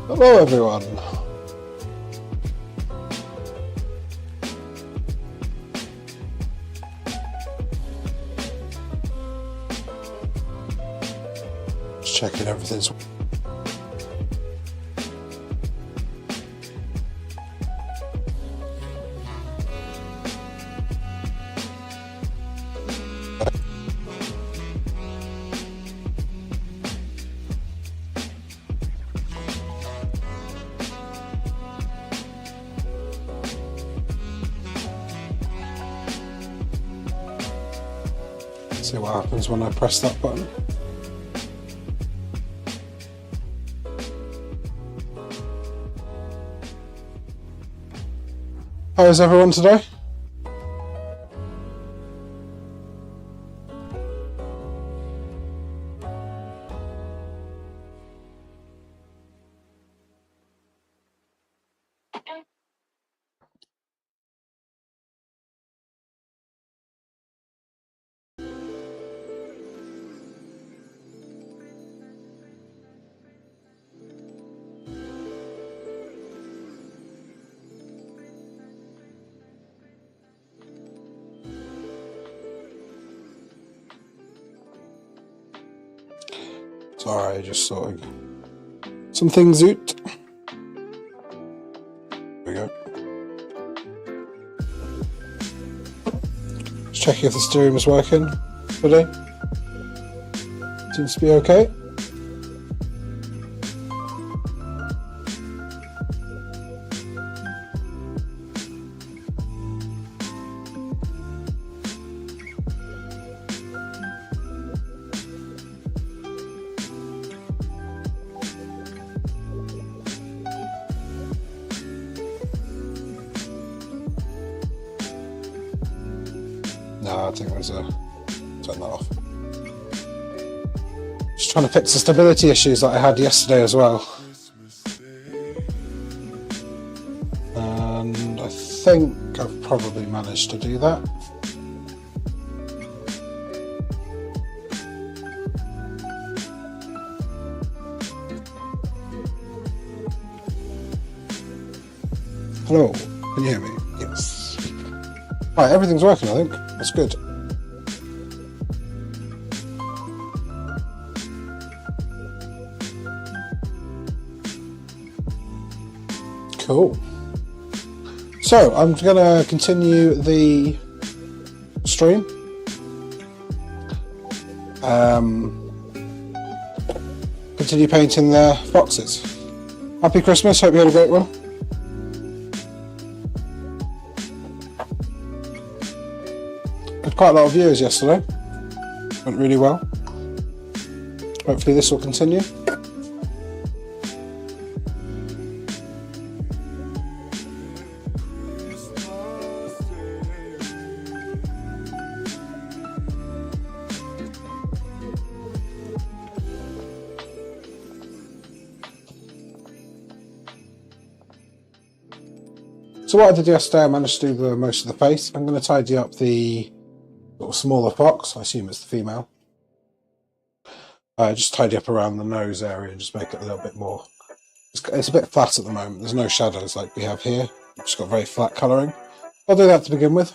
Hello everyone. Just checking everything's see what happens when I press that button. How is everyone today? Sorry, just sorting some things out. There we go. Just checking if the steering is working today. Seems to be okay. No, I think there's a turn that off. Just trying to fix the stability issues that I had yesterday as well. And I think I've probably managed to do that. Hello, can you hear me? Yes. Right, everything's working, I think. That's good. Cool. So, I'm going to continue the stream. Continue painting the boxes. Happy Christmas, hope you had a great one. Quite a lot of viewers yesterday. Went really well. Hopefully this will continue. So what I did yesterday, I managed to do most of the face. I'm going to tidy up the little smaller fox, I assume it's the female. Just tidy up around the nose area and just make it a little bit more. It's a bit flat at the moment, there's no shadows like we have here. It's got very flat colouring. I'll do that to begin with.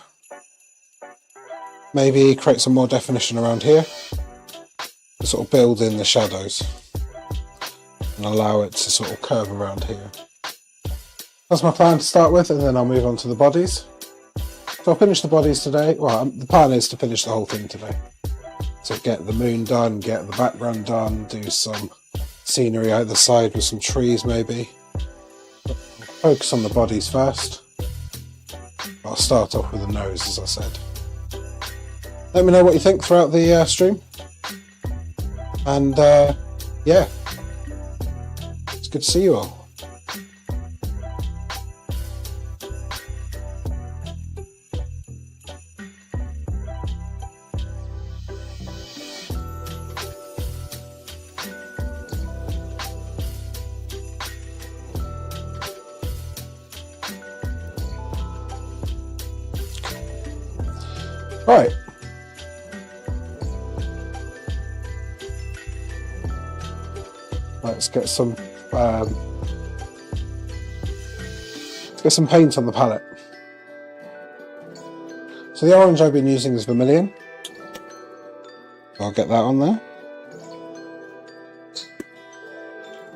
Maybe create some more definition around here. To sort of build in the shadows. And allow it to sort of curve around here. That's my plan to start with, and then I'll move on to the bodies. So I'll finish the bodies today. Well, the plan is to finish the whole thing today. So get the moon done, get the background done, do some scenery either side with some trees maybe. Focus on the bodies first. I'll start off with the nose, as I said. Let me know what you think throughout the stream. And yeah, it's good to see you all. Right. Let's get some Get some paint on the palette. So the orange I've been using is vermilion. I'll get that on there.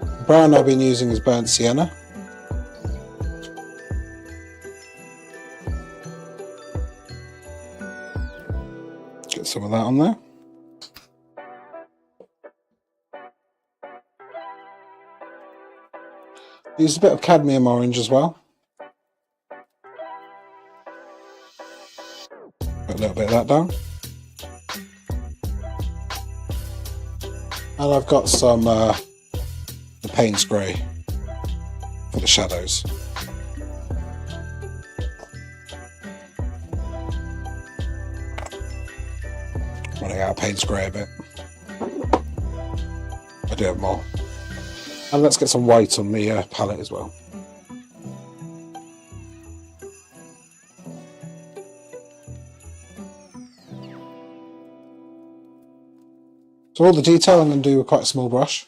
The brown I've been using is burnt sienna. Get some of that on there. Use a bit of cadmium orange as well. Put a little bit of that down. And I've got some the Payne's Grey for the shadows. Running out of Payne's Grey a bit. I do have more. And let's get some white on the palette as well. So all the detail I'm going to do with quite a small brush.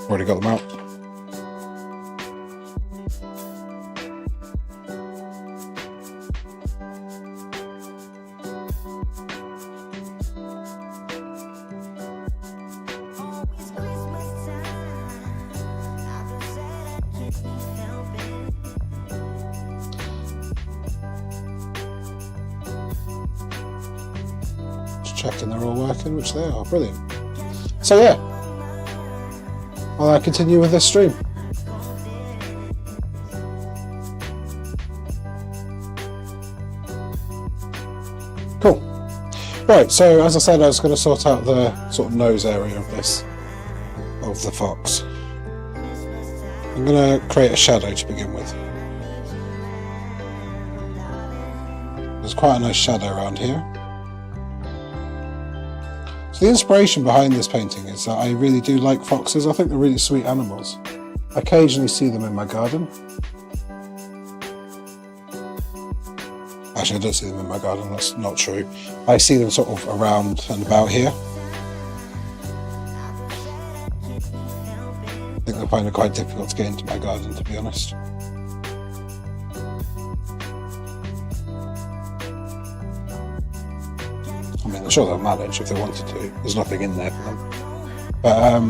Already got them out. Just checking they're all working, which they are. Brilliant. So yeah. I'll continue with this stream. Cool. Right, so as I said, I was going to sort out the sort of nose area of this, of the fox. I'm going to create a shadow to begin with. There's quite a nice shadow around here. So the inspiration behind this painting is that I really do like foxes. I think they're really sweet animals. I occasionally see them in my garden. Actually, I don't see them in my garden, that's not true. I see them sort of around and about here. I think I find it quite difficult to get into my garden, to be honest. I mean, I'm sure they'll manage if they wanted to. There's nothing in there for them. But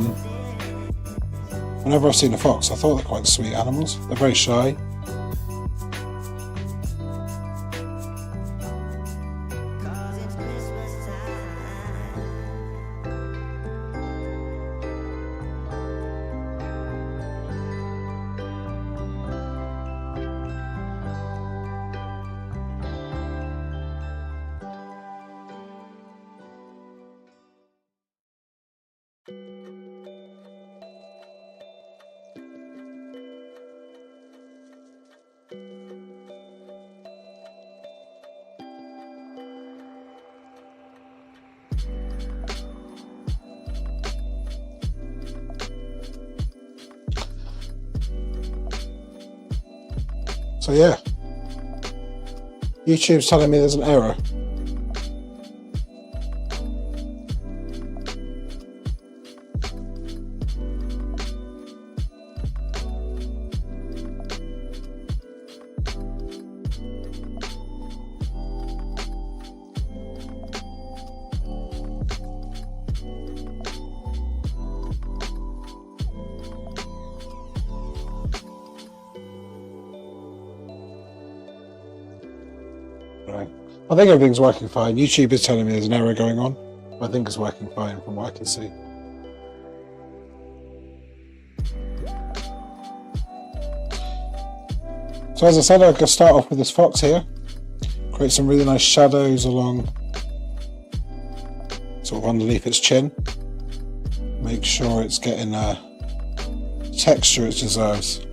whenever I've seen a fox, I thought they're quite sweet animals. They're very shy. So yeah, YouTube's telling me there's an error. Right. I think everything's working fine. YouTube is telling me there's an error going on. I think it's working fine from what I can see. So as I said, I'm going to start off with this fox here. Create some really nice shadows along, sort of underneath its chin. Make sure it's getting a texture it deserves.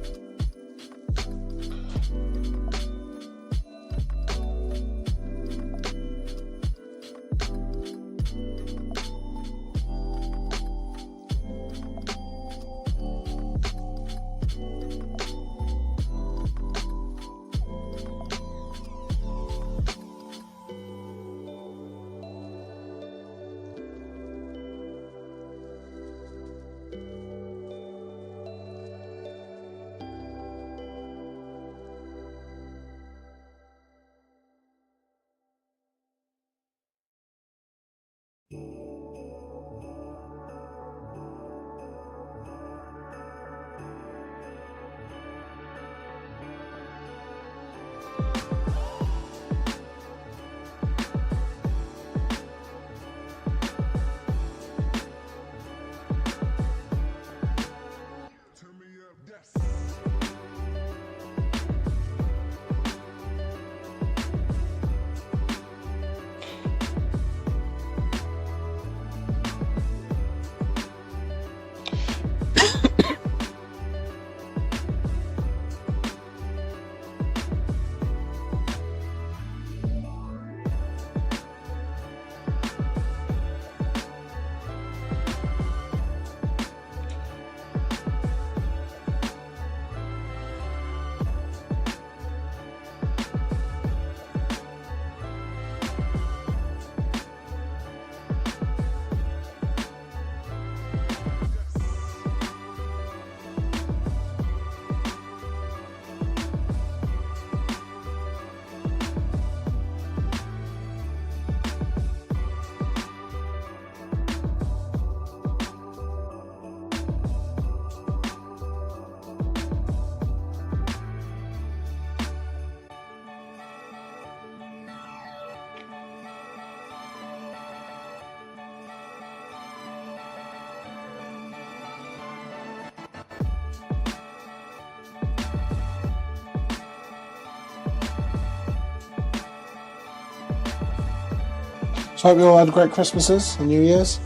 So I hope you all had great Christmases and New Year's.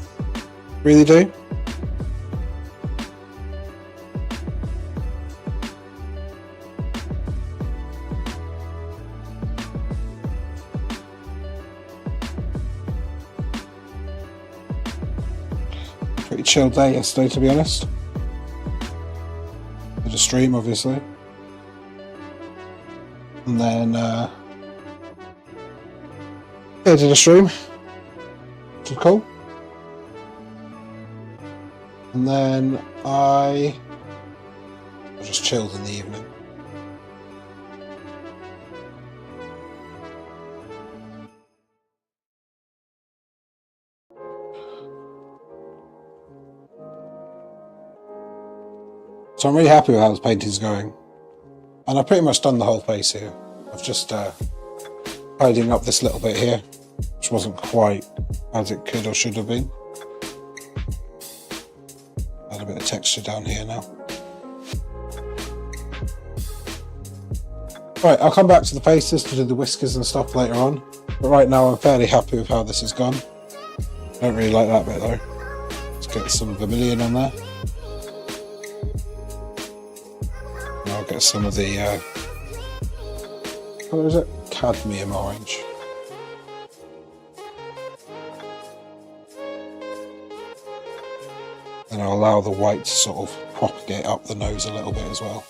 Really do. Pretty chilled day yesterday, to be honest. Did a stream, obviously. And then, yeah, did a stream, which was cool. And then I just chilled in the evening. So I'm really happy with how this painting's going. And I've pretty much done the whole face here. I've just tidying up this little bit here, which wasn't quite as it could or should have been. Add a bit of texture down here now. Right, I'll come back to the faces to do the whiskers and stuff later on. But right now I'm fairly happy with how this has gone. I don't really like that bit though. Let's get some vermilion on there. And I'll get some of the, what is it? Cadmium orange. And I'll allow the white to sort of propagate up the nose a little bit as well.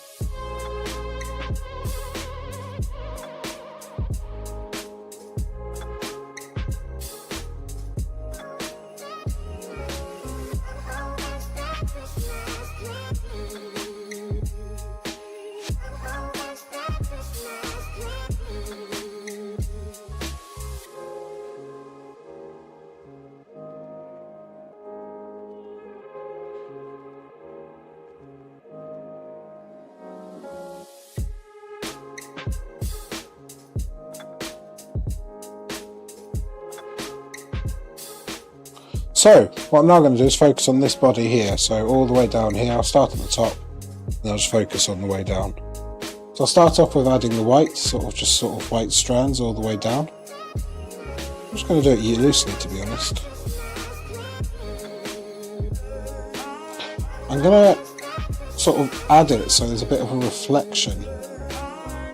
So, what I'm now going to do is focus on this body here, so all the way down here. I'll start at the top, and I'll just focus on the way down. So I'll start off with adding the white, sort of white strands all the way down. I'm just going to do it loosely, to be honest. I'm going to sort of add it so there's a bit of a reflection,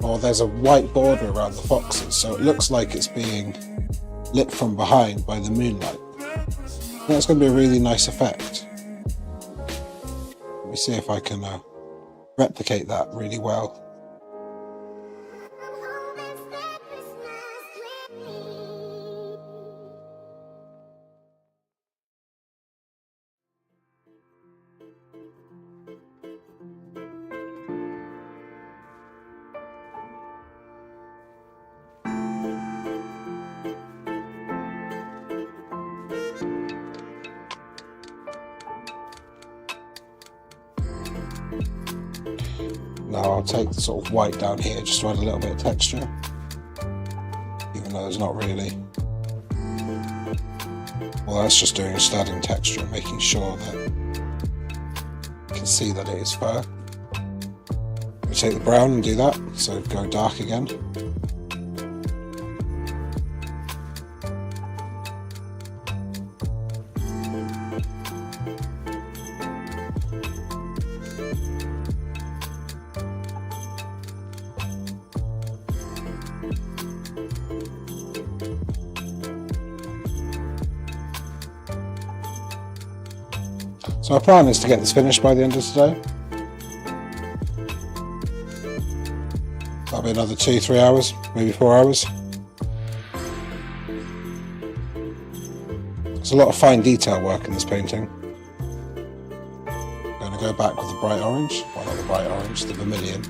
or there's a white border around the foxes, so it looks like it's being lit from behind by the moonlight. That's going to be a really nice effect. Let me see if I can replicate that really well. Now I'll take the sort of white down here just to add a little bit of texture, even though there's not really. Well, that's just doing a adding texture and making sure that you can see that it is fur. We take the brown and do that, so go dark again. So our plan is to get this finished by the end of today. That'll be another 2-3 hours, maybe 4 hours. There's a lot of fine detail work in this painting. I'm going to go back with the bright orange, well not the bright orange, the vermilion.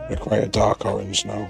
I create a dark orange now.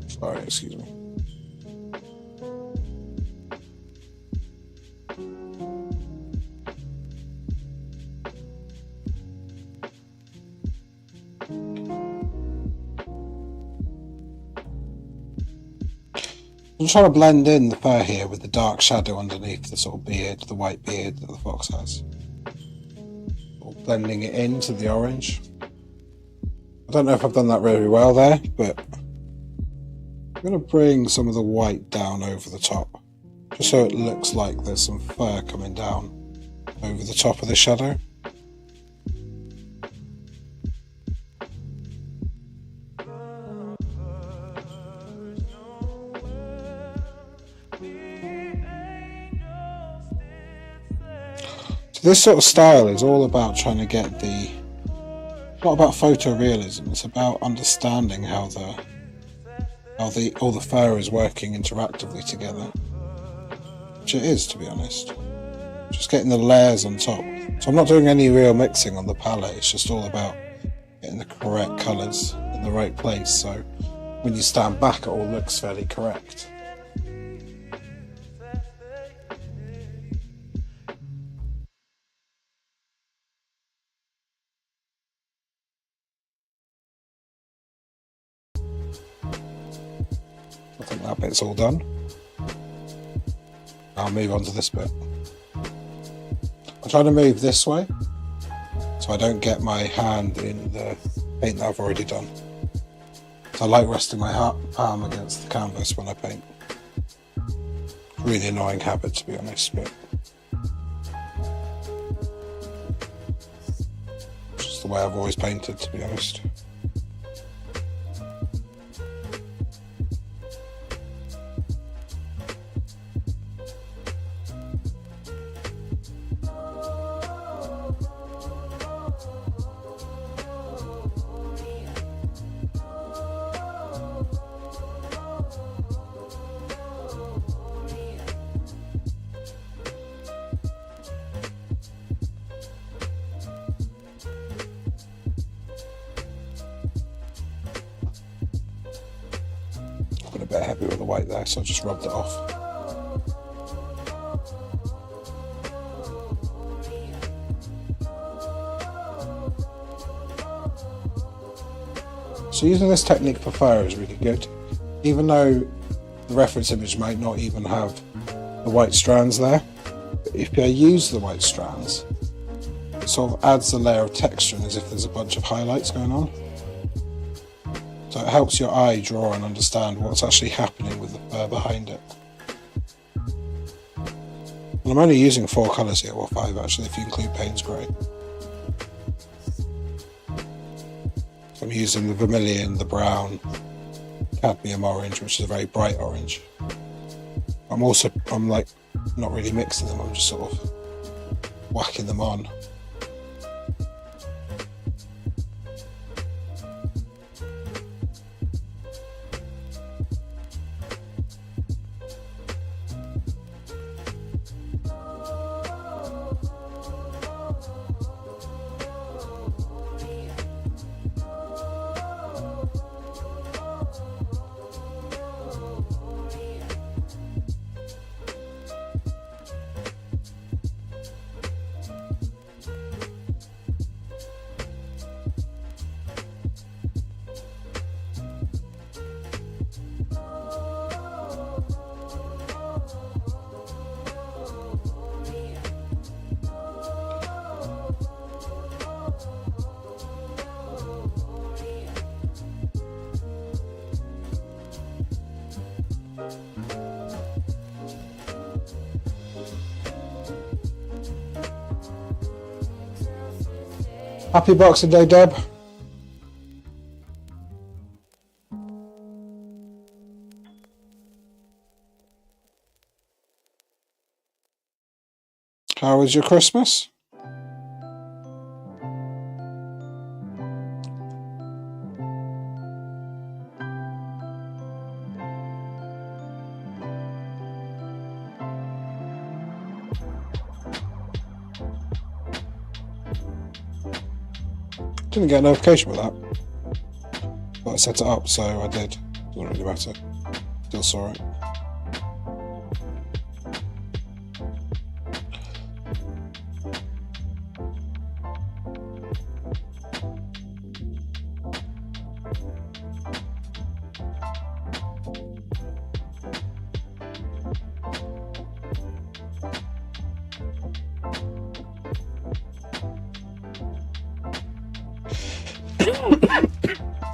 Sorry, excuse me. I'm trying to blend in the fur here with the dark shadow underneath the sort of beard, the white beard that the fox has. Blending it into the orange. I don't know if I've done that really well there, but I'm going to bring some of the white down over the top, just so it looks like there's some fur coming down over the top of the shadow. So this sort of style is all about trying to get not about photorealism, it's about understanding how all the fur is working interactively together. Which it is, to be honest. Just getting the layers on top. So I'm not doing any real mixing on the palette, it's just all about getting the correct colours in the right place, so when you stand back it all looks fairly correct. I think that bit's all done. I'll move on to this bit. I'm trying to move this way so I don't get my hand in the paint that I've already done. So I like resting my palm against the canvas when I paint. Really annoying habit, to be honest, but it's just the way I've always painted, to be honest. A bit heavy with the white there, so I just rubbed it off. So using this technique for fur is really good, even though the reference image might not even have the white strands there. But if I use the white strands, it sort of adds a layer of texture as if there's a bunch of highlights going on. So it helps your eye draw and understand what's actually happening with the fur behind it. And I'm only using 4 colours here, or 5 actually, if you include Payne's Grey. So I'm using the vermilion, the brown, cadmium orange, which is a very bright orange. I'm like not really mixing them, I'm just sort of whacking them on. Happy Boxing Day, Deb. How was your Christmas? Didn't get a notification with that, but I set it up, so I did. Doesn't really matter. Still saw it.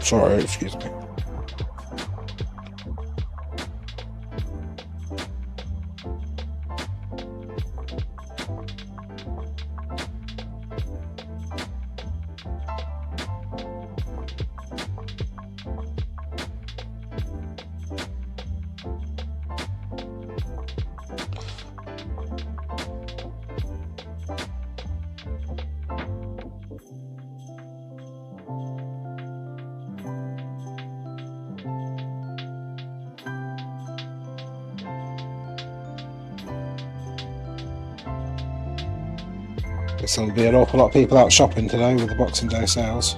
Sorry, excuse me. Guess there'll be an awful lot of people out shopping today with the Boxing Day sales.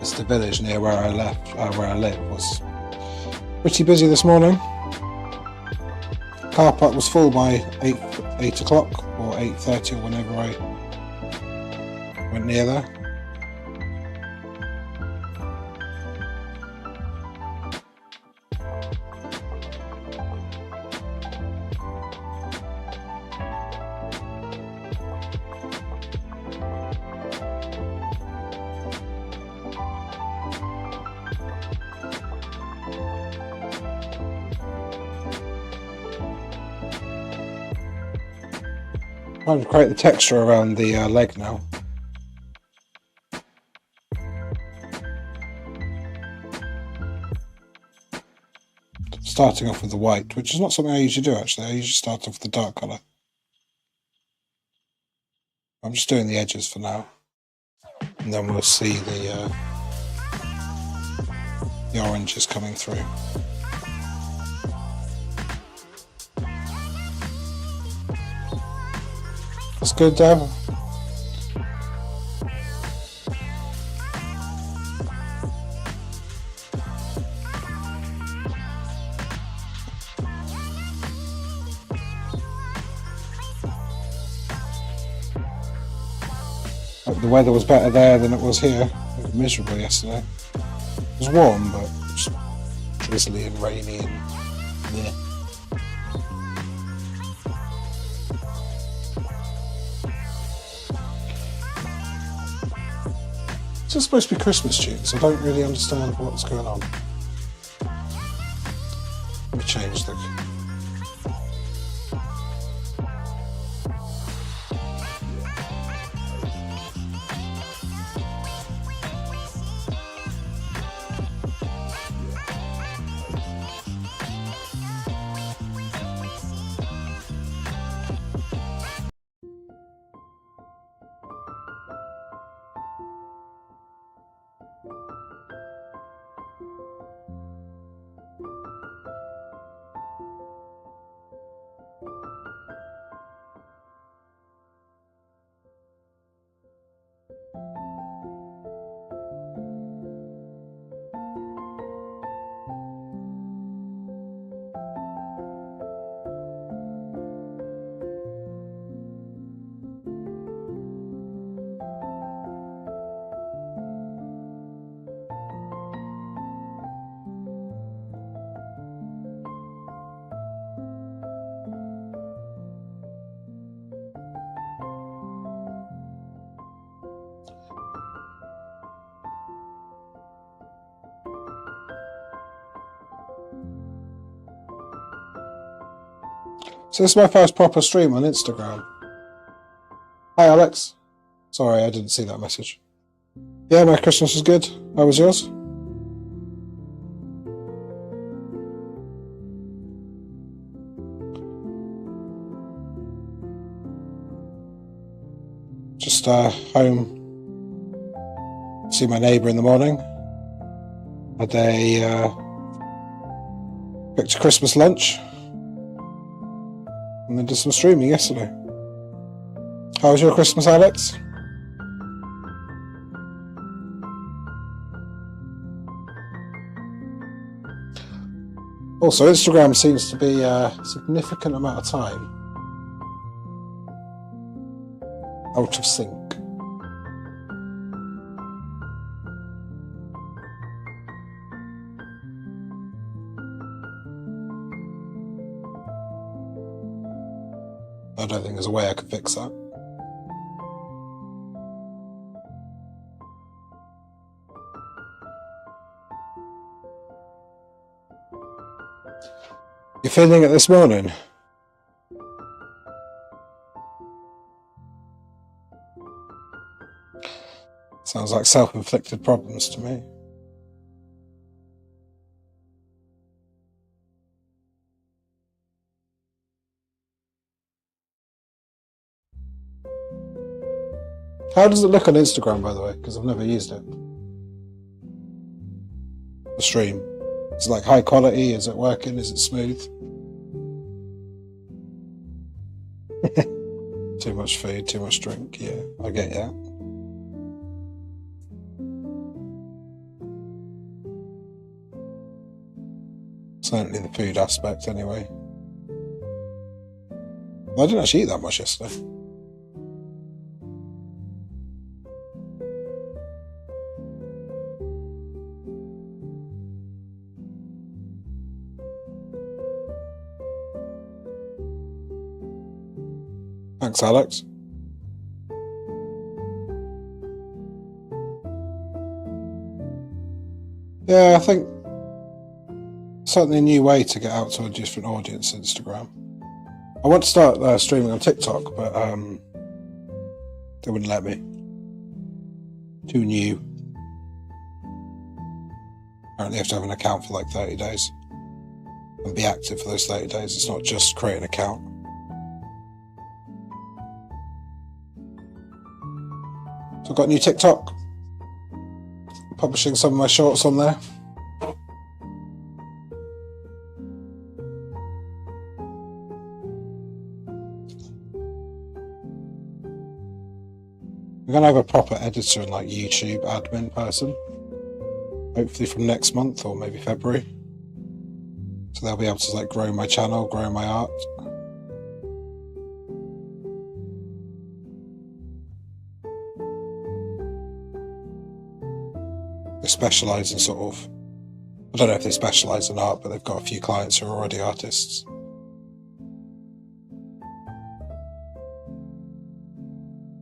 It's the village near where I live was pretty busy this morning. Car park was full by 8 o'clock or 8:30 or whenever I went near there. Trying to create the texture around the leg now. Starting off with the white, which is not something I usually do actually. I usually start off with the dark colour. I'm just doing the edges for now, and then we'll see the oranges coming through. That's good, Deb. The weather was better there than it was here. It was miserable yesterday. It was warm, but just drizzly and rainy and yeah. It's just supposed to be Christmas tunes. I don't really understand what's going on. Let me change the So this is my first proper stream on Instagram. Hi Alex. Sorry, I didn't see that message. Yeah, my Christmas was good. How was yours? Just home. See my neighbour in the morning. Had a cooked a Christmas lunch. And then did some streaming yesterday. How was your Christmas, Alex? Also, Instagram seems to be a significant amount of time out of sync. I don't think there's a way I could fix that. You feeling it this morning? Sounds like self-inflicted problems to me. How does it look on Instagram, by the way? Because I've never used it. The stream. Is it like high quality? Is it working? Is it smooth? Too much food, too much drink. Yeah, I get that. Certainly the food aspect, anyway. Well, I didn't actually eat that much yesterday. Thanks, Alex. Yeah, I think certainly a new way to get out to a different audience, Instagram. I want to start streaming on TikTok, but they wouldn't let me. Too new. Apparently you have to have an account for like 30 days and be active for those 30 days. It's not just create an account. So I've got a new TikTok. Publishing some of my shorts on there. I'm going to have a proper editor and like YouTube admin person. Hopefully from next month or maybe February. So they'll be able to like grow my channel, grow my art. They specialise in sort of, I don't know if they specialise in art, but they've got a few clients who are already artists.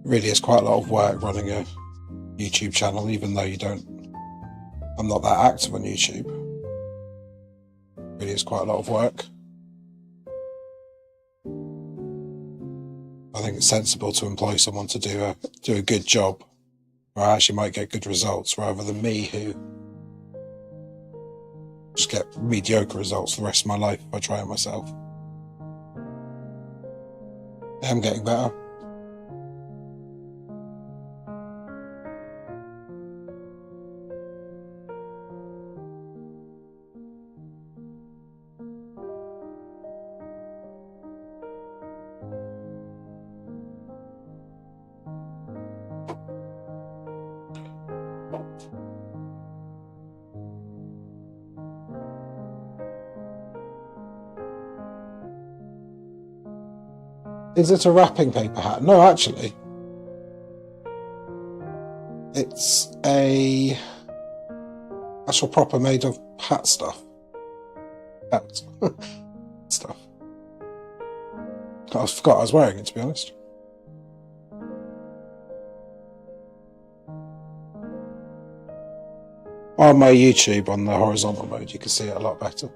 It really is quite a lot of work running a YouTube channel, even though I'm not that active on YouTube. It really is quite a lot of work. I think it's sensible to employ someone to do a good job, where I actually might get good results, rather than me who just get mediocre results for the rest of my life if I try it myself. I am getting better. Is it a wrapping paper hat? No, actually. It's a actual proper made of hat stuff. Hat stuff. I forgot I was wearing it, to be honest. On my YouTube, on the horizontal mode, you can see it a lot better.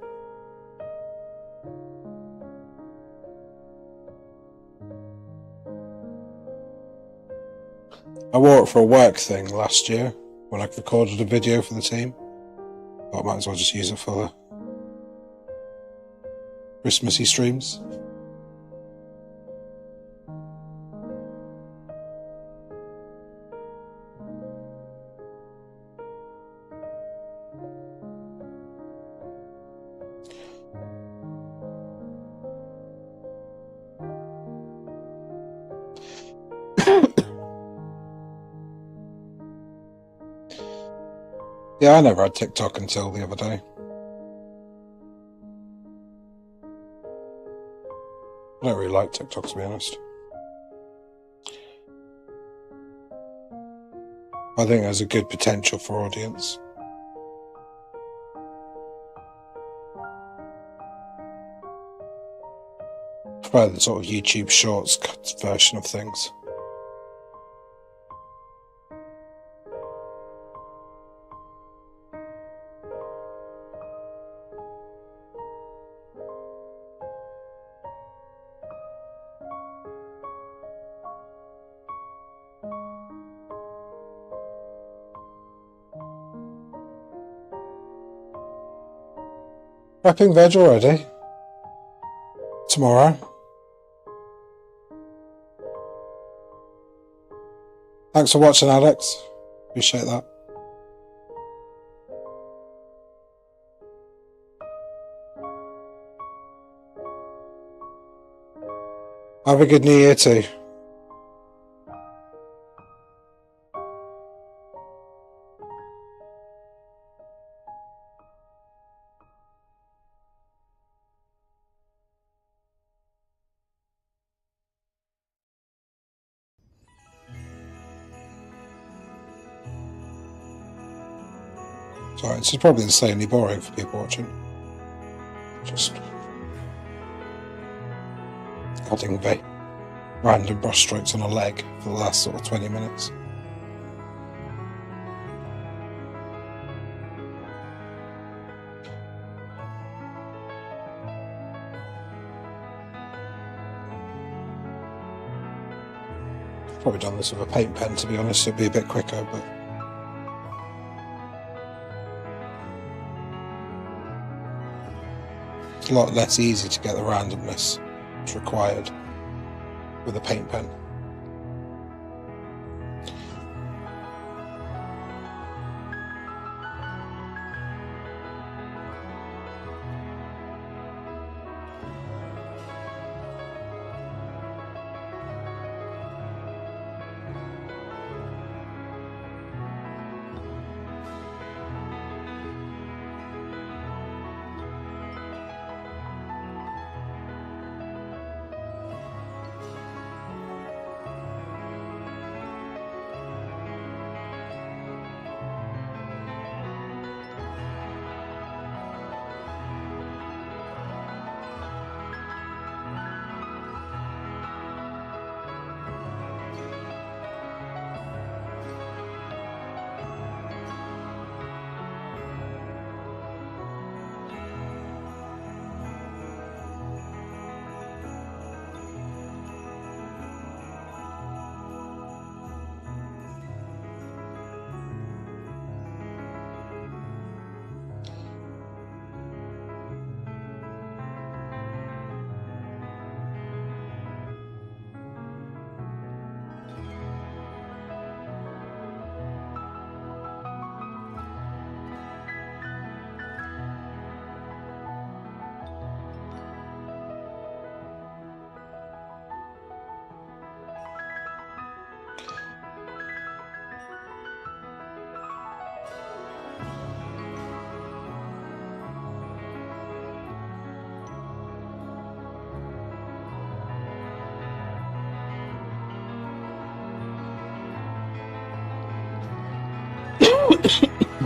I wore it for a work thing last year when I recorded a video for the team. But I might as well just use it for the Christmassy streams. Yeah, I never had TikTok until the other day. I don't really like TikTok, to be honest. I think there's a good potential for audience. Probably the sort of YouTube Shorts version of things. Wrapping veg already? Tomorrow? Thanks for watching, Alex. Appreciate that. Have a good New Year too. Sorry, this is probably insanely boring for people watching. Just adding random brush strokes on a leg for the last sort of 20 minutes. Probably done this with a paint pen, to be honest, it'd be a bit quicker, but it's a lot less easy to get the randomness that's required with a paint pen.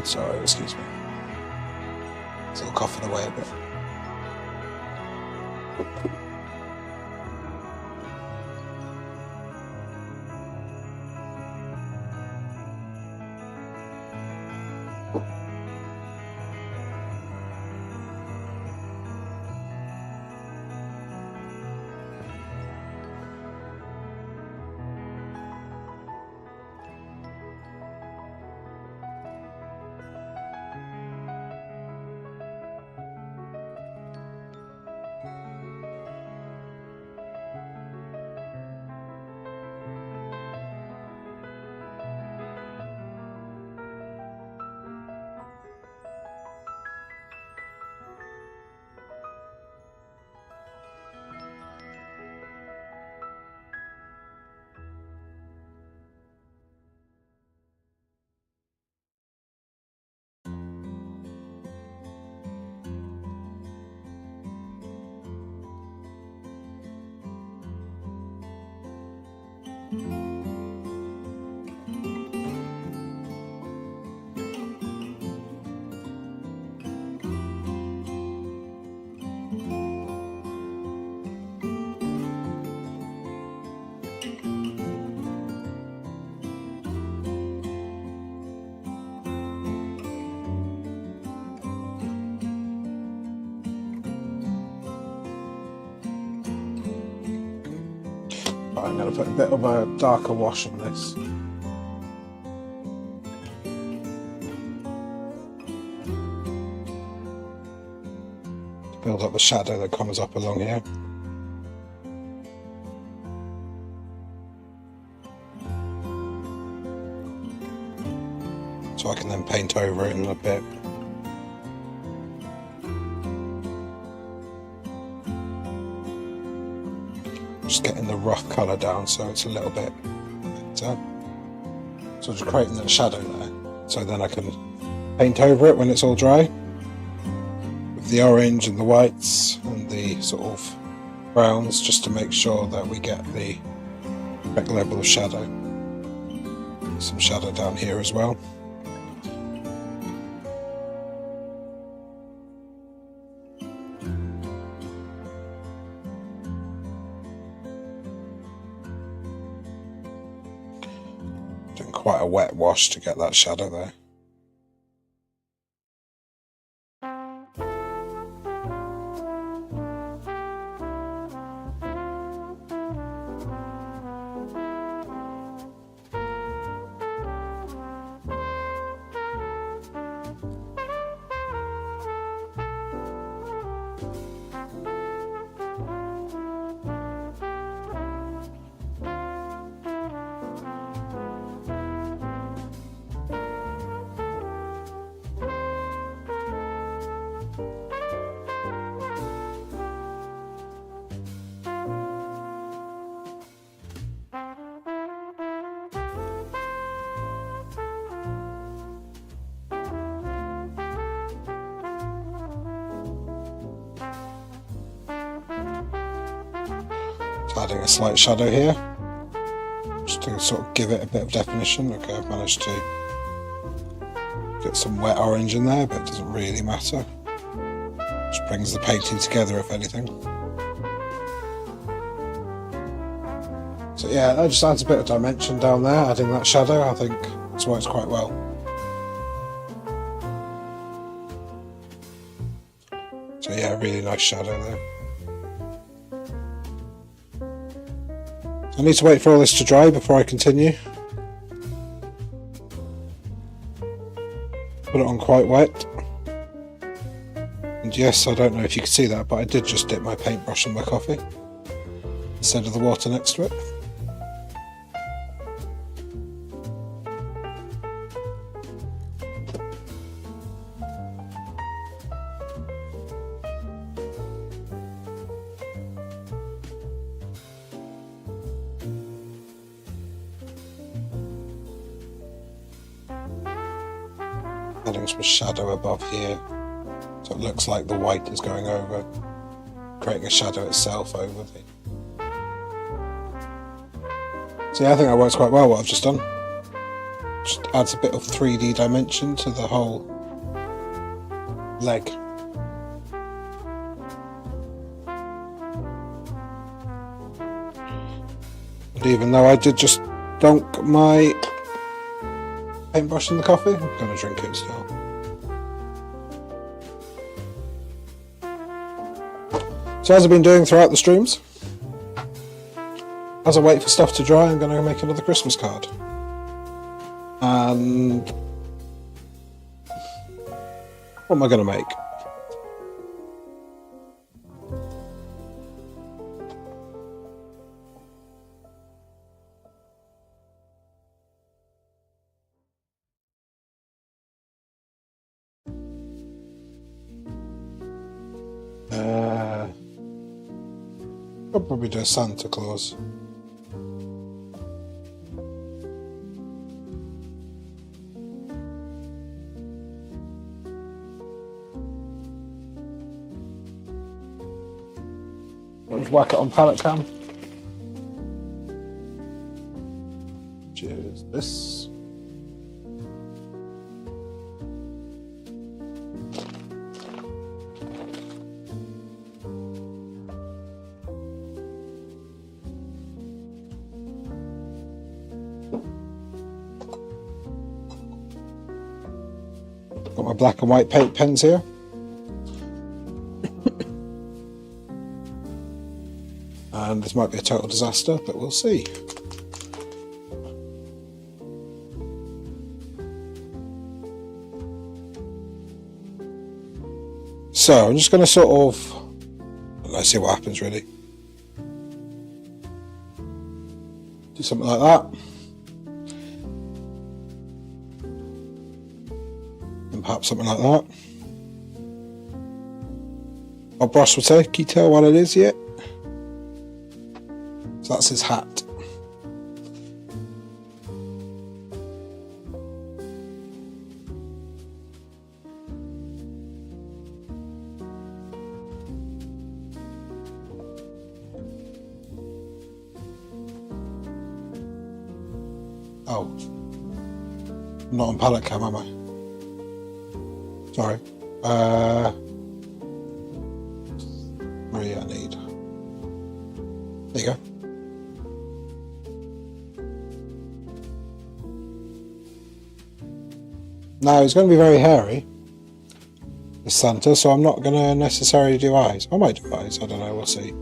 Sorry, excuse me. Still coughing away a bit. But I'm going to put a bit of a darker wash on this. To build up the shadow that comes up along here. So I can then paint over it in a bit. Just getting the rough colour down so it's a little bit better. So just creating that shadow there. So then I can paint over it when it's all dry. With the orange and the whites and the sort of browns, just to make sure that we get the correct level of shadow. Some shadow down here as well. Doing quite a wet wash to get that shadow there. Adding a slight shadow here, just to sort of give it a bit of definition. Okay, I've managed to get some wet orange in there, but it doesn't really matter. Just brings the painting together, if anything. So yeah, that just adds a bit of dimension down there, adding that shadow. I think it's works quite well. So yeah, really nice shadow there. I need to wait for all this to dry before I continue. Put it on quite wet. And yes, I don't know if you can see that, but I did just dip my paintbrush in my coffee instead of the water next to it. Adding some shadow above here, so it looks like the white is going over, creating a shadow itself over the... So yeah, I think that works quite well, what I've just done. Just adds a bit of 3D dimension to the whole leg. And even though I did just dunk my paintbrush in the coffee, I'm going to drink it still. So as I've been doing throughout the streams, as I wait for stuff to dry, I'm going to make another Christmas card. And what am I going to make? I'll probably do a Santa Claus. I'll just whack it on palette cam. Cheers. This. Got my black and white paint pens here. And and this might be a total disaster, but we'll see. So I'm just going to sort of, let's see what happens really. Do something like that. And perhaps something like that. Our brush will say, can you tell what it is yet? So that's his hat. Oh, I'm not on palette cam, am I? Sorry. Where I need. There you go. Now he's going to be very hairy, this Santa, so I'm not going to necessarily do eyes. I might do eyes, I don't know, we'll see.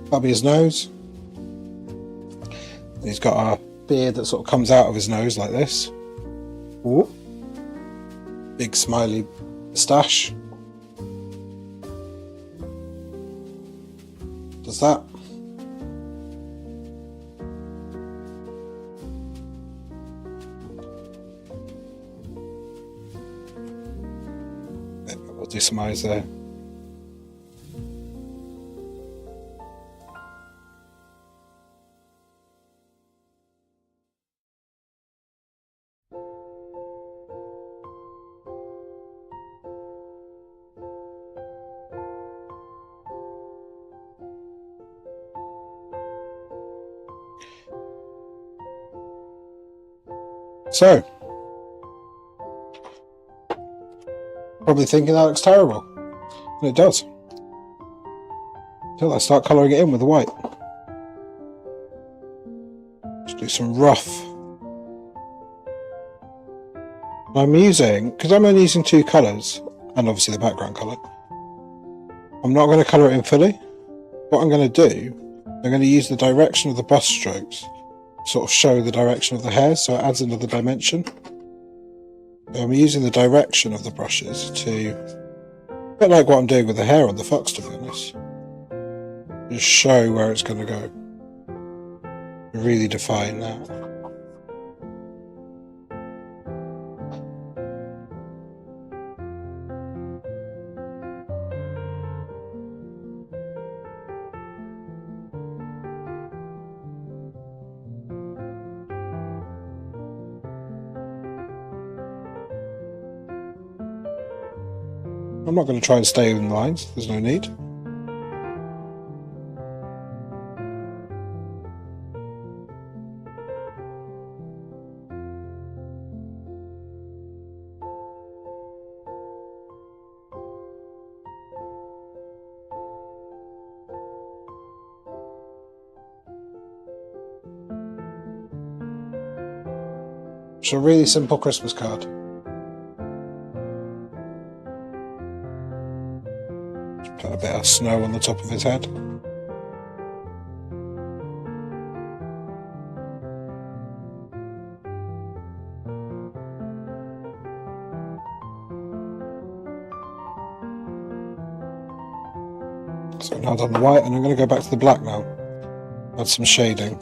That'll be his nose. And he's got a beard that sort of comes out of his nose like this. Ooh. Big smiley moustache. Does that. We'll do some eyes there. So, probably thinking that looks terrible, and it does, until I start colouring it in with the white. Just do some rough. I'm using, because I'm only using 2 colours, and obviously the background colour, I'm not going to colour it in fully. What I'm going to do, I'm going to use the direction of the brush strokes sort of show the direction of the hair, so it adds another dimension. So I'm using the direction of the brushes to, a bit like what I'm doing with the hair on the fox, to be honest, just show where it's going to go, really define that. I'm not going to try and stay in lines, there's no need. It's a really simple Christmas card. Put a bit of snow on the top of his head. So now I've done the white, and I'm going to go back to the black now. Add some shading.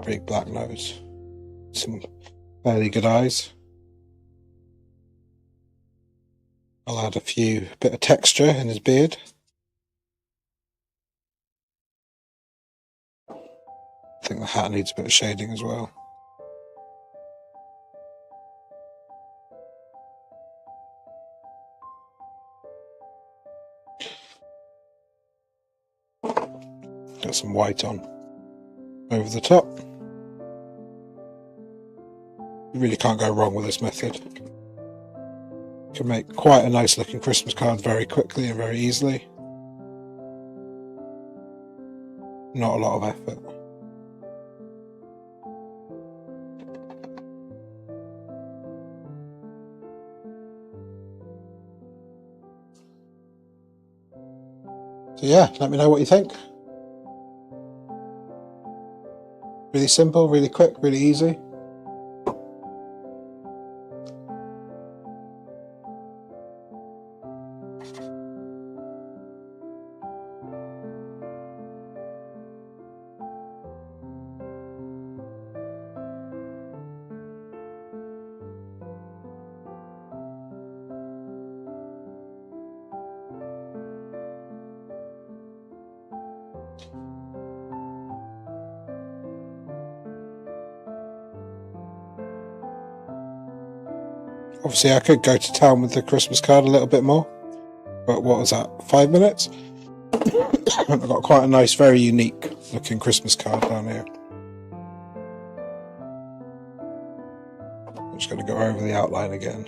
Big black nose, some fairly good eyes. I'll add a bit of texture in his beard. I think the hat needs a bit of shading as well. Got some white on over the top. You really can't go wrong with this method. You can make quite a nice looking Christmas card very quickly and very easily. Not a lot of effort. So yeah, let me know what you think. Really simple, really quick, really easy. Obviously I could go to town with the Christmas card a little bit more, but what was that, 5 minutes? I've got quite a nice, very unique looking Christmas card down here. I'm just going to go over the outline again.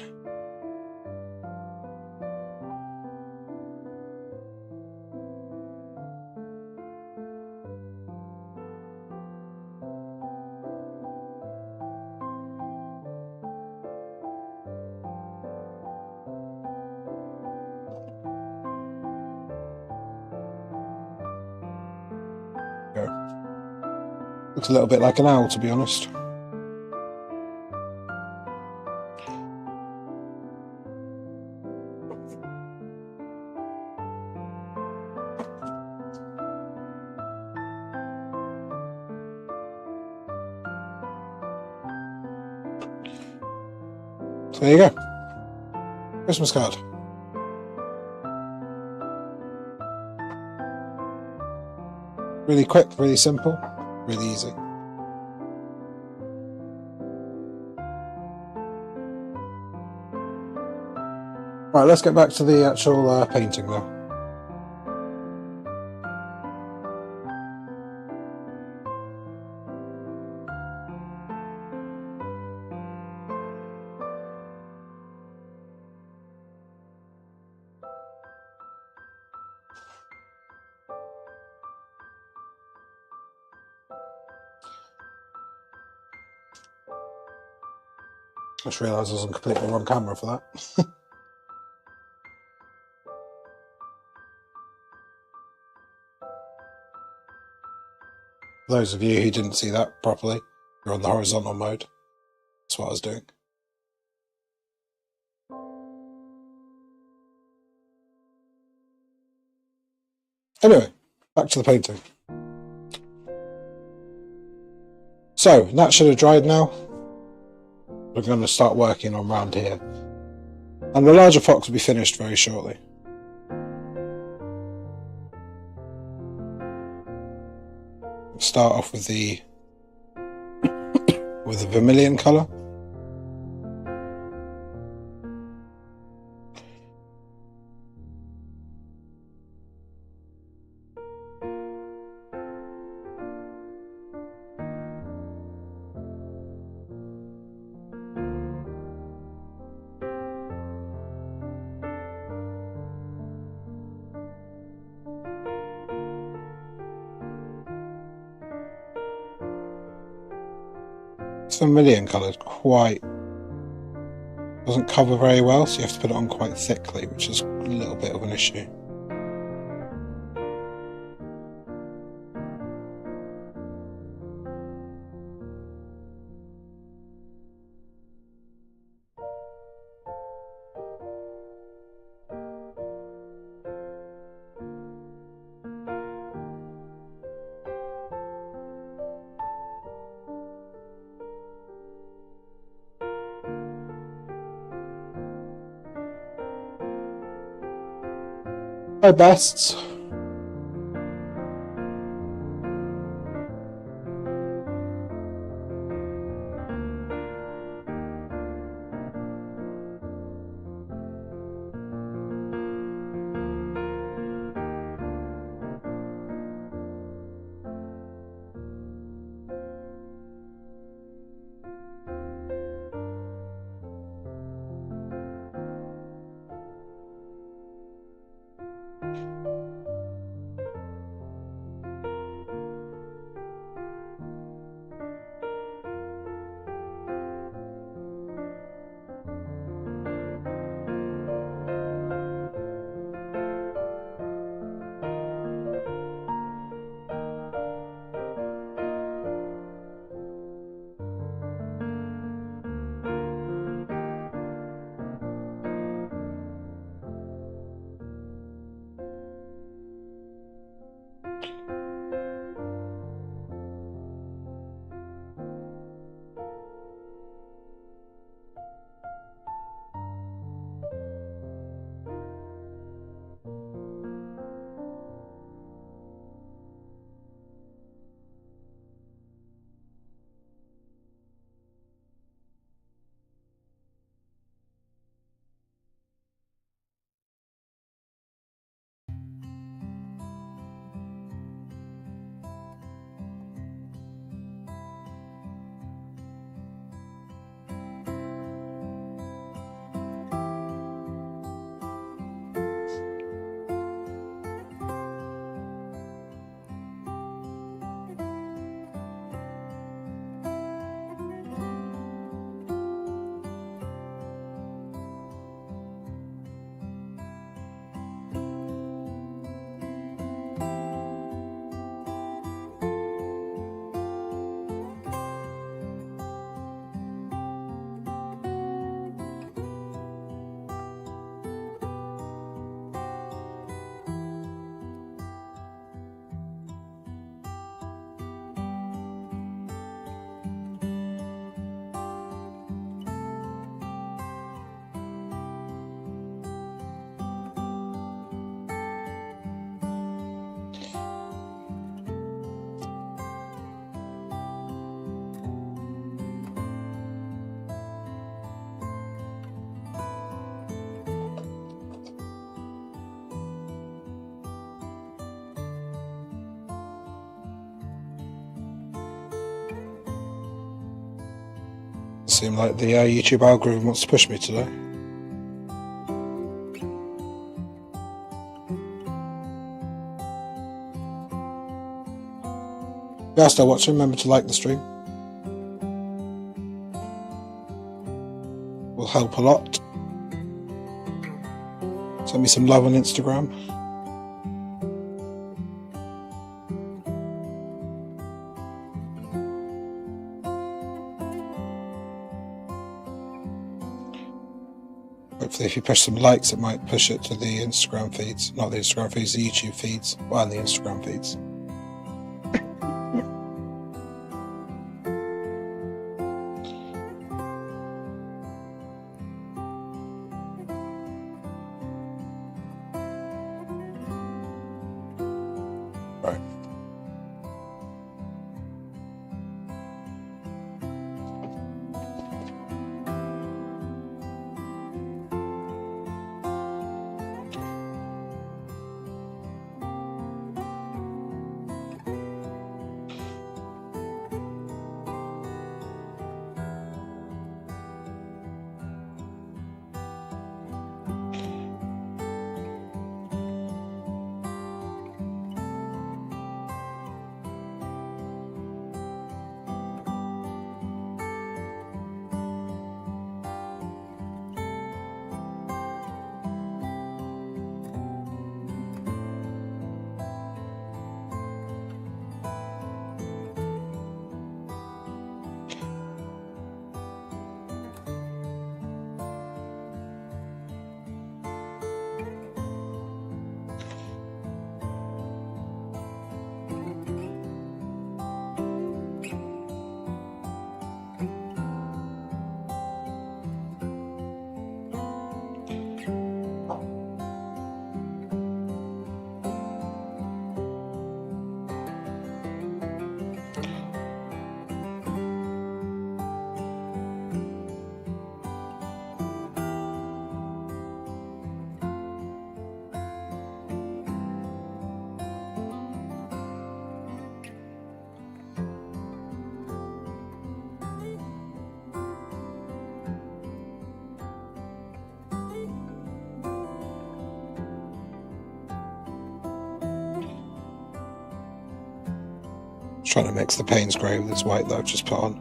Looks a little bit like an owl, to be honest. So there you go. Christmas card. Really quick, really simple, really easy. Right, let's get back to the actual painting though. I just realised I was on completely wrong camera for that. For those of you who didn't see that properly, you're on the horizontal mode. That's what I was doing. Anyway, back to the painting. So, that should have dried now. We're going to start working on round here. And the larger fox will be finished very shortly. Start off with the vermilion colour. It's vermilion coloured, doesn't cover very well, so you have to put it on quite thickly, which is a little bit of an issue. My best. Seem like the YouTube algorithm wants to push me today. If you are still watching, remember to like the stream. Will help a lot. Send me some love on Instagram. Hopefully if you push some likes, it might push it to the Instagram feeds. Not the Instagram feeds, the YouTube feeds. Well, and the Instagram feeds. Right. Trying to mix the Payne's grey with this white that I've just put on,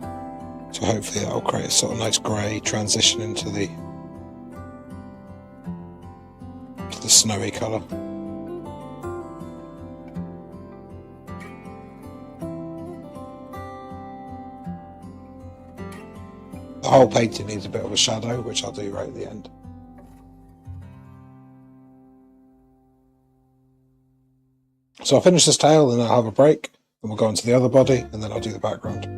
so hopefully that'll create a sort of nice grey transition into the snowy colour. The whole painting needs a bit of a shadow, which I'll do right at the end. So I'll finish this tail, then I'll have a break, and we'll go into the other body, and then I'll do the background.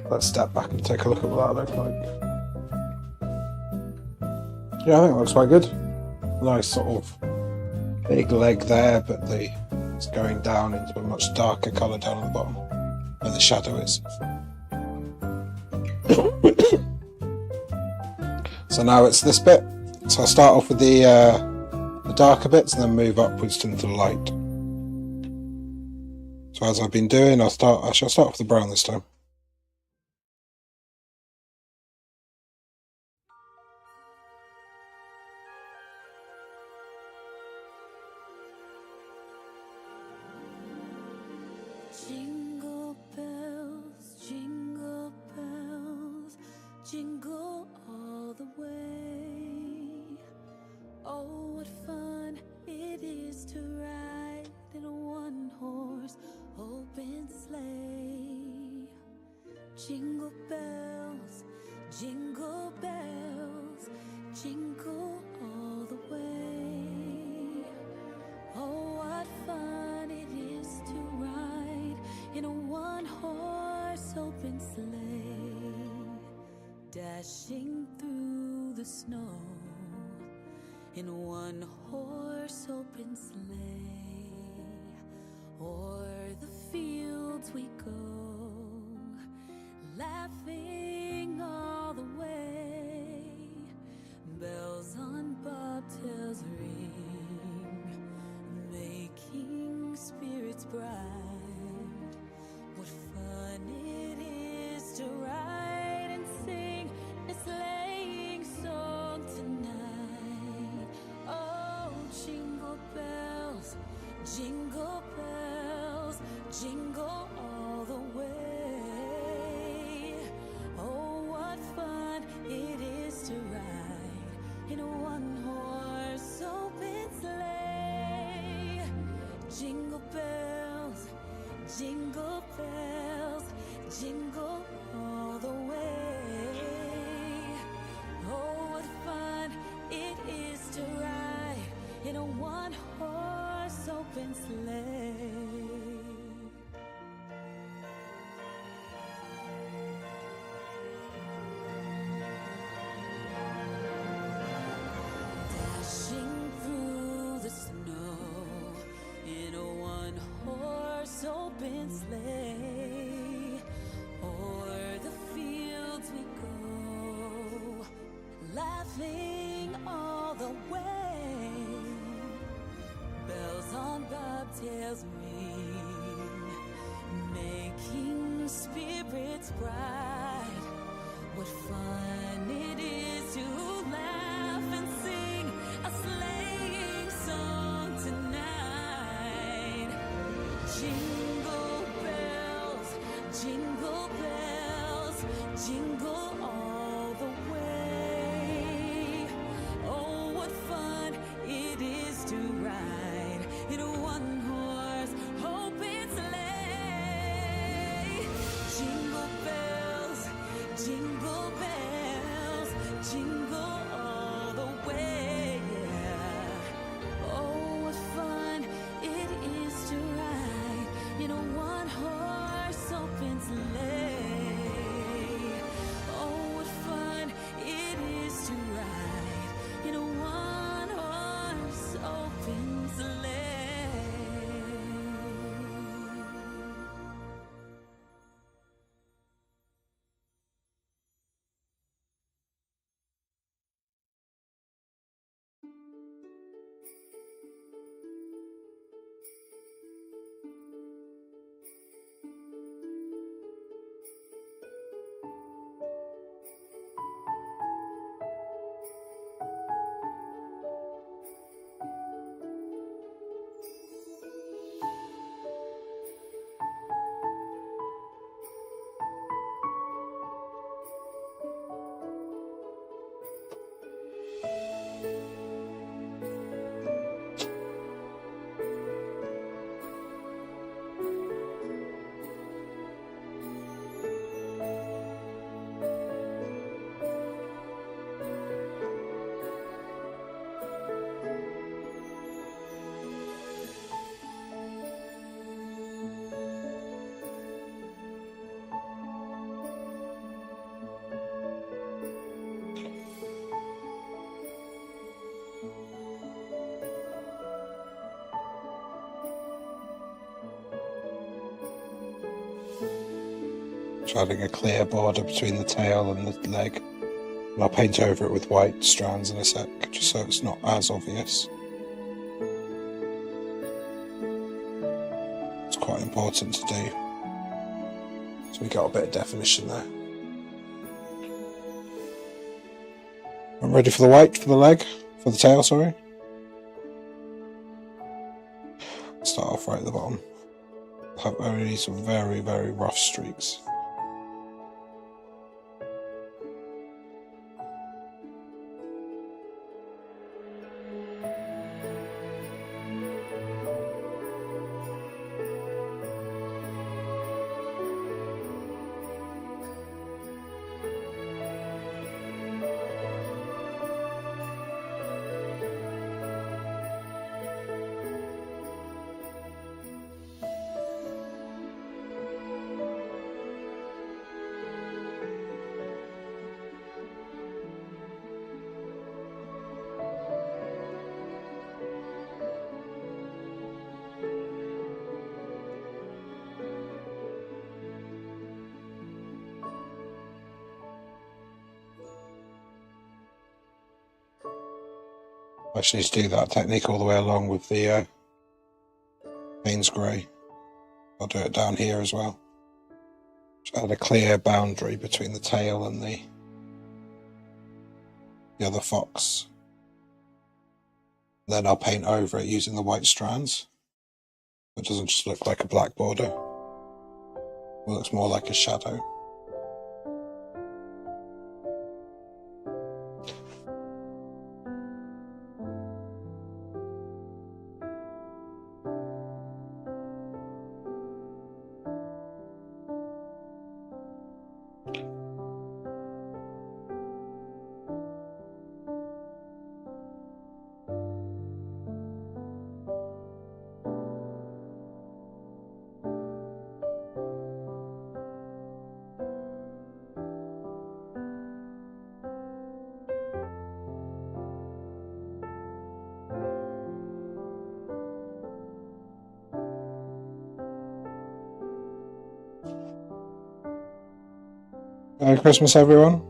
Let's step back and take a look at what that looks like. Yeah, I think it looks quite good. Nice sort of big leg there, but it's going down into a much darker colour down at the bottom where the shadow is. So now it's this bit. So I'll start off with the darker bits and then move upwards into the light. So as I've been doing, I shall start with the brown this time. Jingle bells, jingle all the way. Oh, what fun it is to ride in a one-horse open sleigh. Jingle bells, jingle all the way. Oh, what fun it is to ride in a one-horse open sleigh, dashing through the snow in a one-horse open sleigh. O'er the fields we go, laughing all the way. Bells on bobtails ring, making spirits bright. What fun it is to ride and sing a sleighing song tonight. Oh, jingle bells, jingle all the way. Oh, what fun it is to ride in a one-horse open sleigh. Jingle bells, jingle all the way. Oh, what fun it is to ride in a one-horse open sleigh. Dashing through the snow in a one-horse open sleigh. O'er the fields we go, laughing all the way. Bells on bobtails ring, making spirits bright. What fun it is to laugh and sing a sleighing song tonight. Jingle bells, jingle all the way. Oh, what fun it is to ride in a one-horse open sleigh. Jingle bells, jingle all the way. Oh, what fun it is to ride in a one-horse open sleigh. Just adding a clear border between the tail and the leg. And I'll paint over it with white strands in a sec, just so it's not as obvious. It's quite important to do. So we got a bit of definition there. I'm ready for the white for the leg, for the tail, sorry. Start off right at the bottom. Have only some very, very rough streaks. I actually need to do that technique all the way along with the Payne's Grey. I'll do it down here as well. Just add a clear boundary between the tail and the other fox. Then I'll paint over it using the white strands. It doesn't just look like a black border. It looks more like a shadow. Merry Christmas, everyone.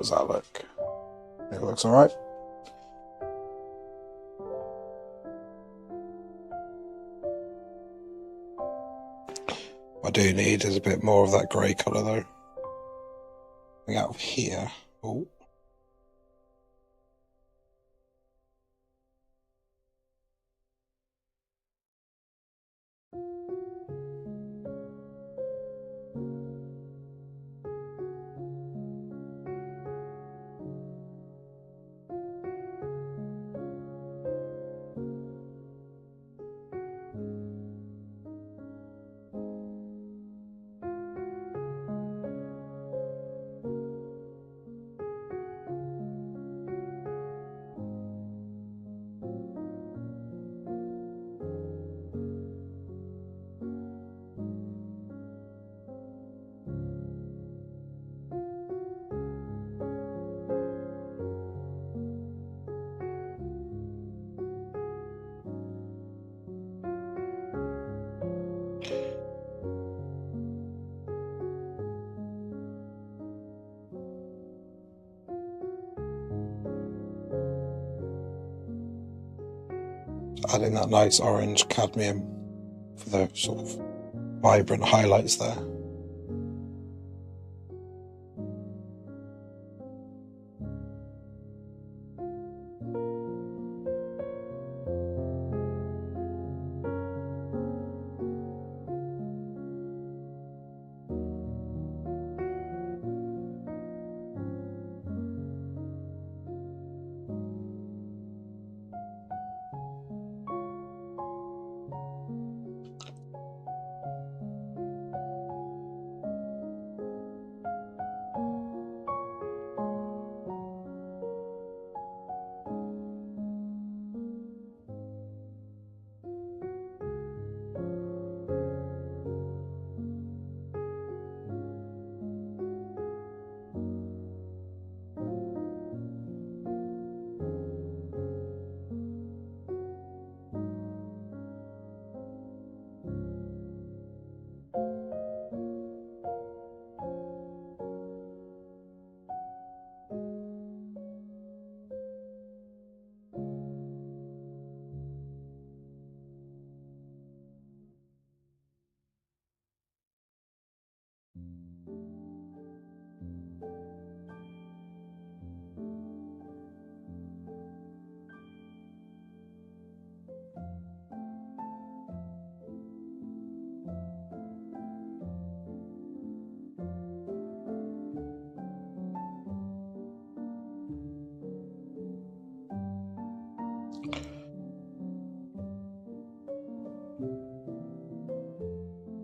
What does that look? It looks alright. What I do need is a bit more of that grey colour though. Coming out of here. Oh. Adding that nice orange cadmium for the sort of vibrant highlights there.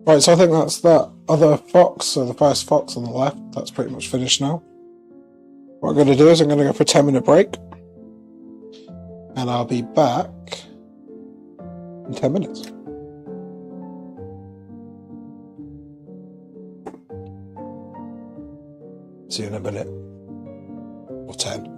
Right, so I think that's that other fox, so the first fox on the left, that's pretty much finished now. What I'm going to do is I'm going to go for a 10-minute break, and I'll be back in 10 minutes. See you in a minute, or 10.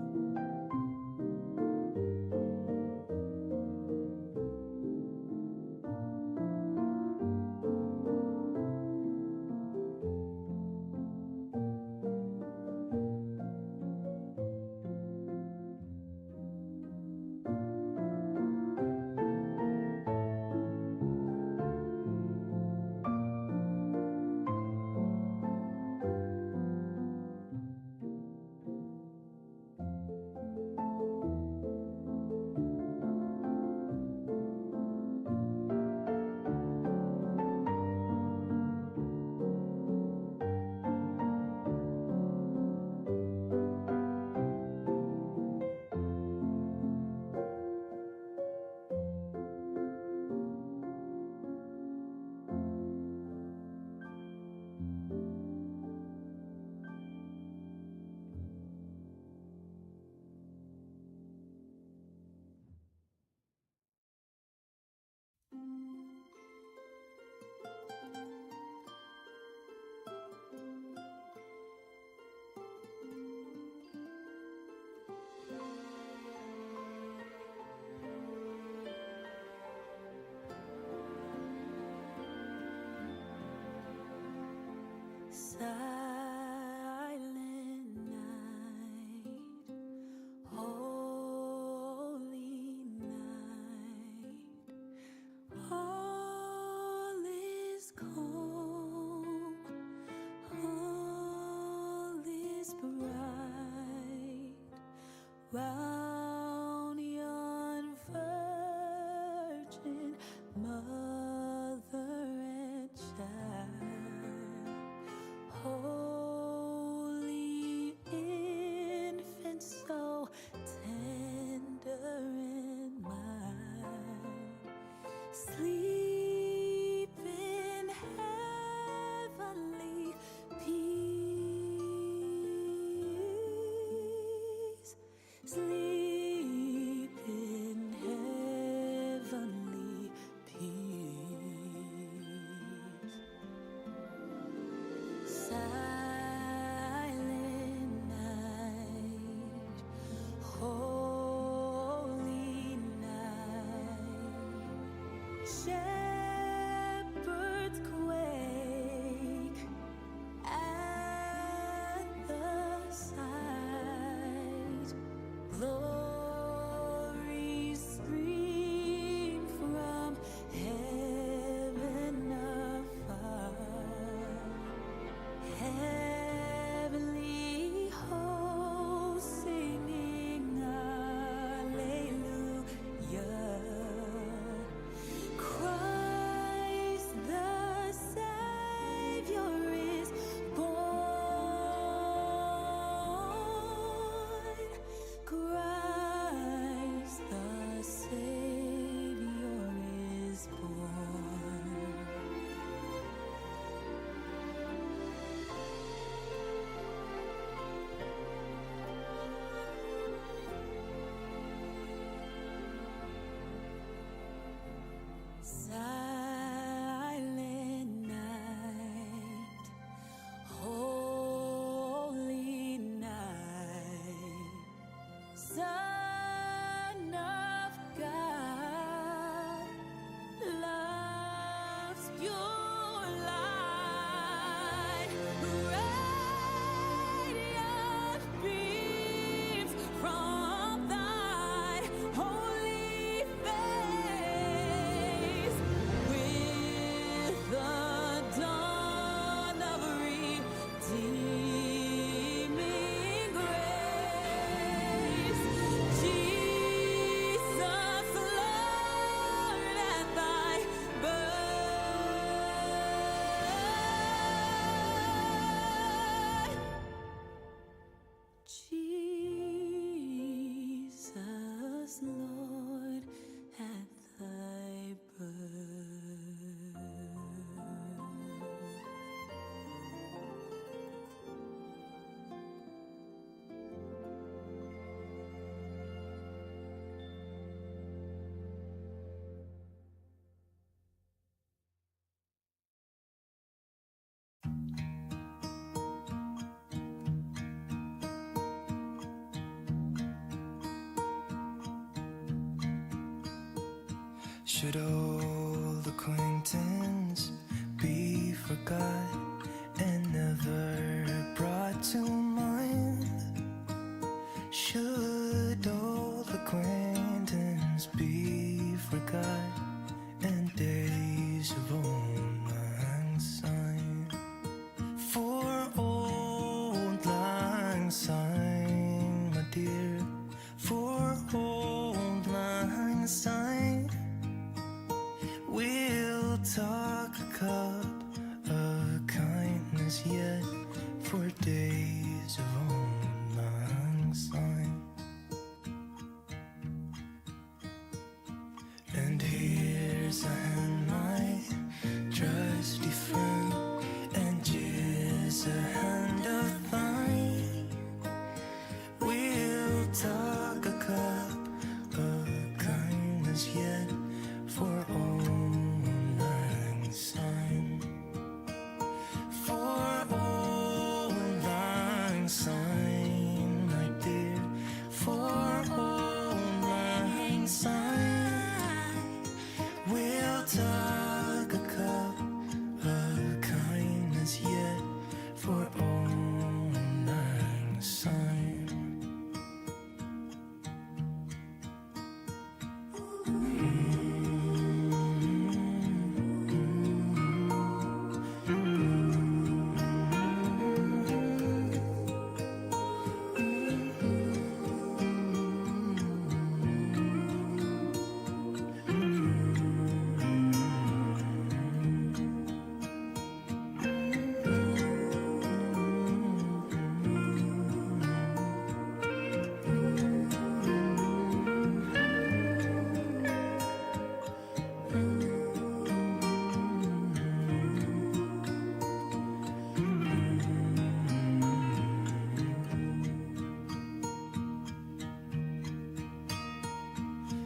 round yon virgin mother and child, holy infant, so tender and mild, sleep in heavenly peace. Sleep in heavenly peace. Silent night, holy night, shepherds quake at the sight. Glories stream from heaven afar. Heavenly hosts singing Alleluia. Christ the Savior is born. Christ the Savior is born. Silent night, holy night, Son of God, love's pure light, radiant beams from thy holy face. With the dawn of redeeming grace, Jesus, Lord, at thy birth. Jesus, Lord, at thy birth. Should old acquaintance be forgot and never brought to mind? Should old acquaintance be forgot and days of old lang syne? For old lang syne, my dear, for old lang syne, we'll talk a cup of kindness yet for days of old lang syne. And here's a hand, my trusty friend, and here's a hand of thine. We'll talk a cup of kindness yet for old lang syne. For old lang syne, my dear, for old lang syne, we'll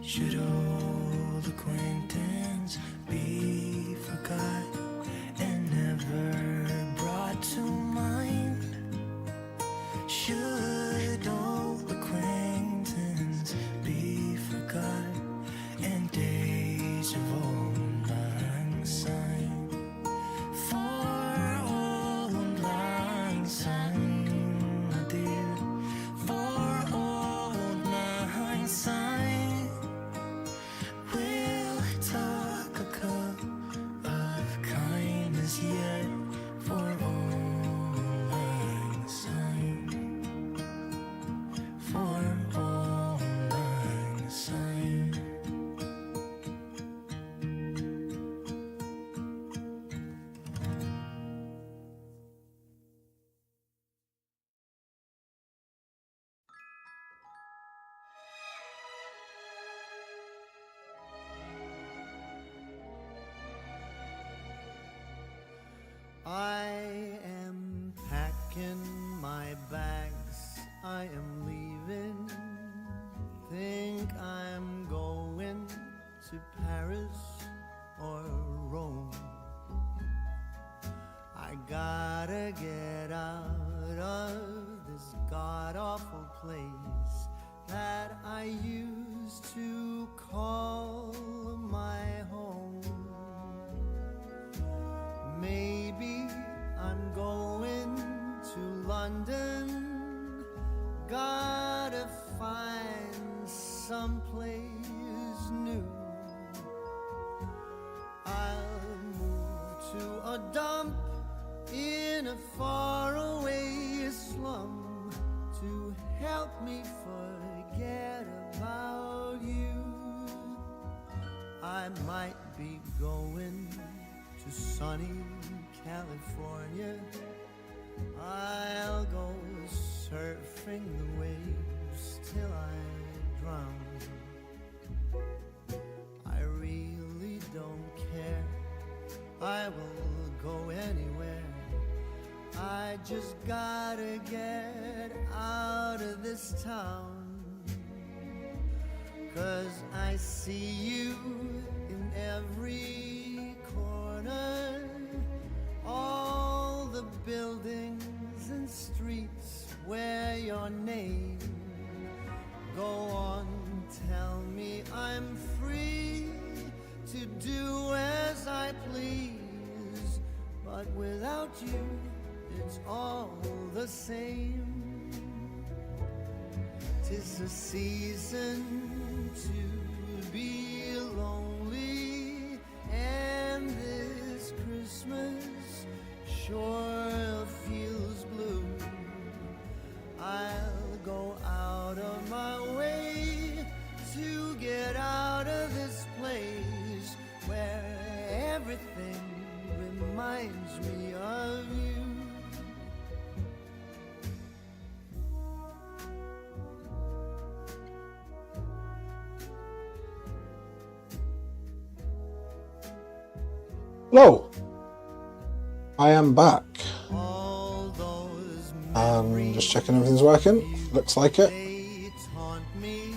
Should old acquaintance be forgot and never brought to mind? Should old acquaintance be forgot and days of old lang syne? For old lang syne, my dear, for old lang syne, we'll talk a cup of kindness yet for old lang syne, for old lang syne. I am packing my bags, I am leaving. Think I'm going to Paris or Rome. I gotta get out of this god-awful place that I used to call my home. Maybe I'm going to London. Gotta find someplace new. I'll move to a dump in a faraway slum to help me forget about you. I might be going to sunny California. I'll go surfing the waves till I drown. I really don't care, I will go anywhere. I just gotta get out of this town. 'Cause I see you in every corner, all the buildings and streets where your name. Go on, tell me I'm free to do as I please, but without you it's all the same. 'Tis a season to be lonely, and this Christmas sure feels blue. I'll go out of my way to get out of this place where everything reminds me of you. Hello, I am back. All those Just checking everything's working. Looks like it. they taunt me,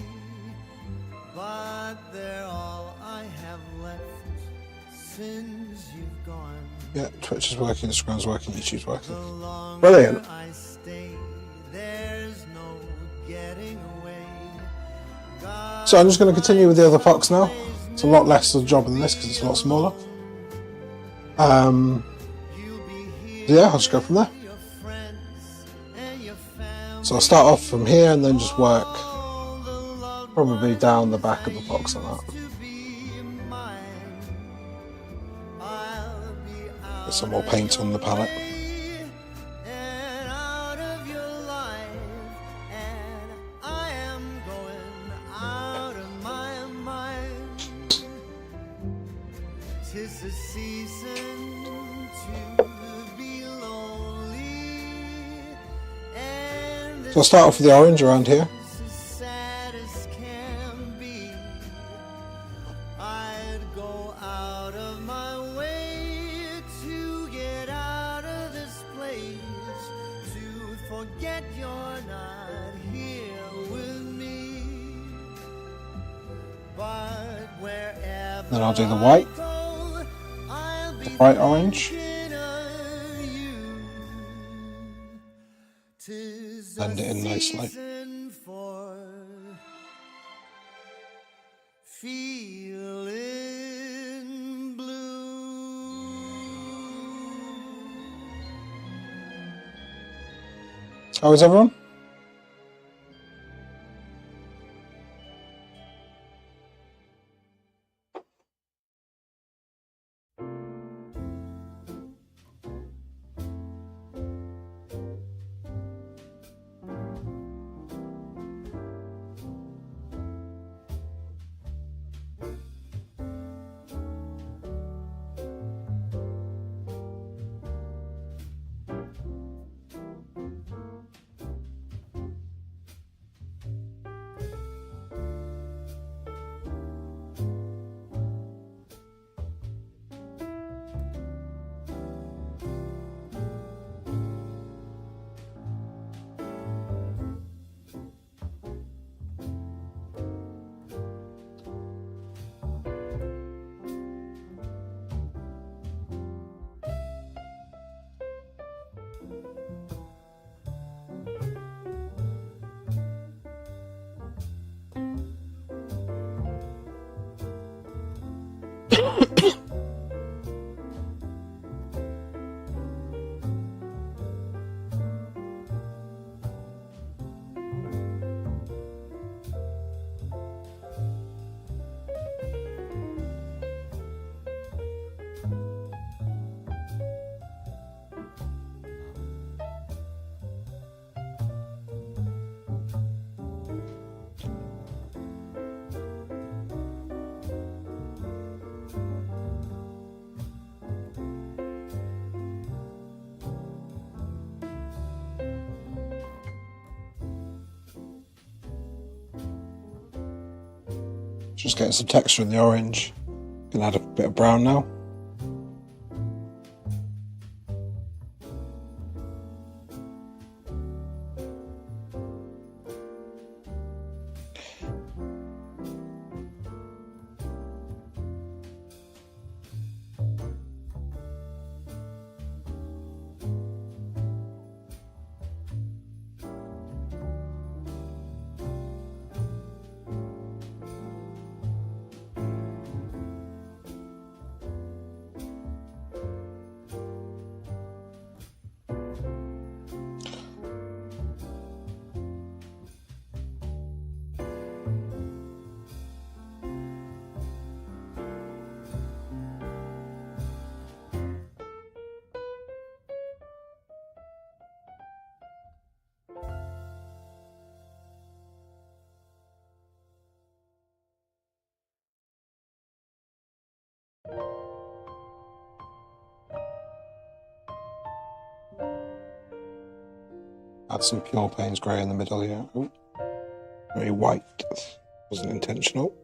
but they're all I have left since you've gone. Yeah, Twitch is working, Instagram's working, YouTube's The working. longer Brilliant. I stay, there's no getting away. God, So I'm just going to continue with the other fox now. It's a lot less of a job than this because it's a lot smaller. you'll be here, Yeah, I'll just go from there. your friends and your family. So I'll start off from here and then just work All the loved probably down the back of the fox like that. to be mine. I'll be out Get some more paint on the palette. and out of your life, and I am going out of my mind. 'Tis a season to be lonely, and So I'll start off with the orange around here. as sad as can be. I'd go out of my way to get out of this place, to forget you're not here with me. But Then I'll do the white, the bright orange, blend it in nicely. Feeling blue. How is everyone? Just getting some texture in the orange. Gonna add a bit of brown now. Add some pure Payne's grey in the middle here. Ooh, very white. Wasn't intentional.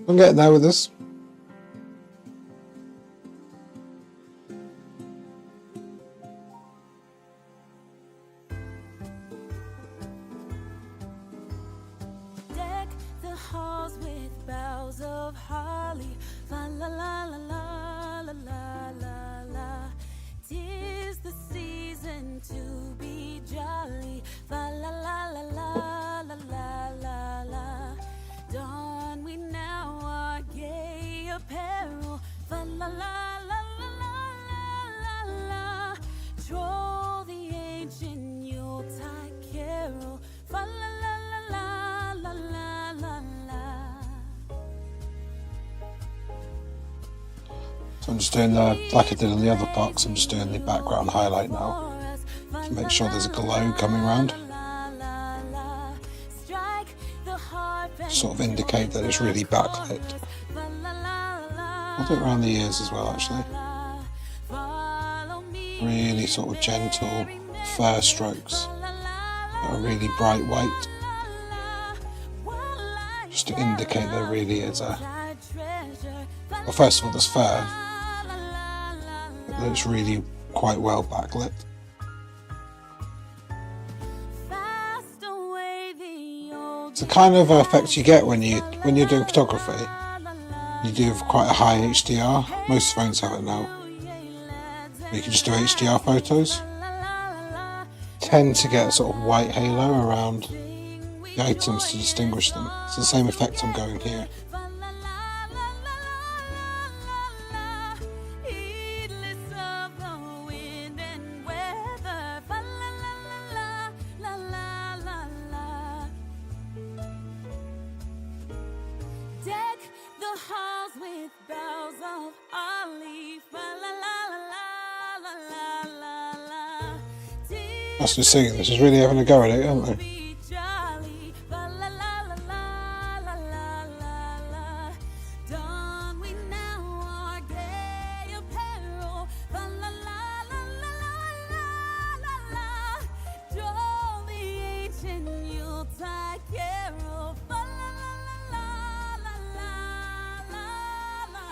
I'm getting there with this. Deck the halls with boughs of holly. Fa la la la la la la la la. 'Tis the season to be jolly. Fa la la la la la la la la. Don we now our gay apparel. Fa la la la la la la la. Troll the ancient Yuletide carol. Fa la la la la la la la la. So I'm just doing the, like I did in the other parks, I'm just doing the background highlight now to make sure there's a glow coming around. Sort of indicate that it's really backlit. I'll do it around the ears as well, actually. Really sort of gentle fur strokes that are really bright white, just to indicate there really is a, well, first of all there's fur, but that it's really quite well backlit. It's the kind of effect you get when you're doing photography. You do quite a high HDR. Most phones have it now. You can just do HDR photos. Tend to get a sort of white halo around the items to distinguish them. It's the same effect I'm going here. the halls with boughs of holly. Fa la la la la la la la la. That's just singing. This is really having a go at it, aren't they? Be jolly. Fa la la la la la la la la. Don we now our gay apparel. Fa la la la la la la la. Droll the ancient Yuletide carol. Fa la la la la la la la.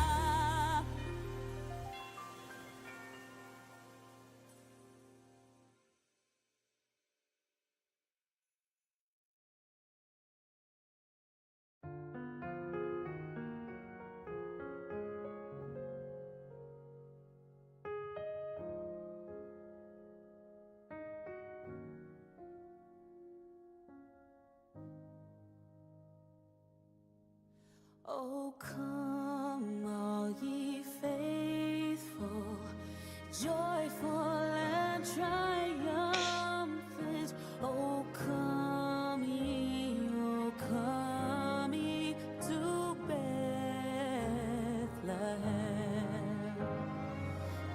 Oh, come, all ye faithful, joyful and triumphant. Oh, come ye to Bethlehem.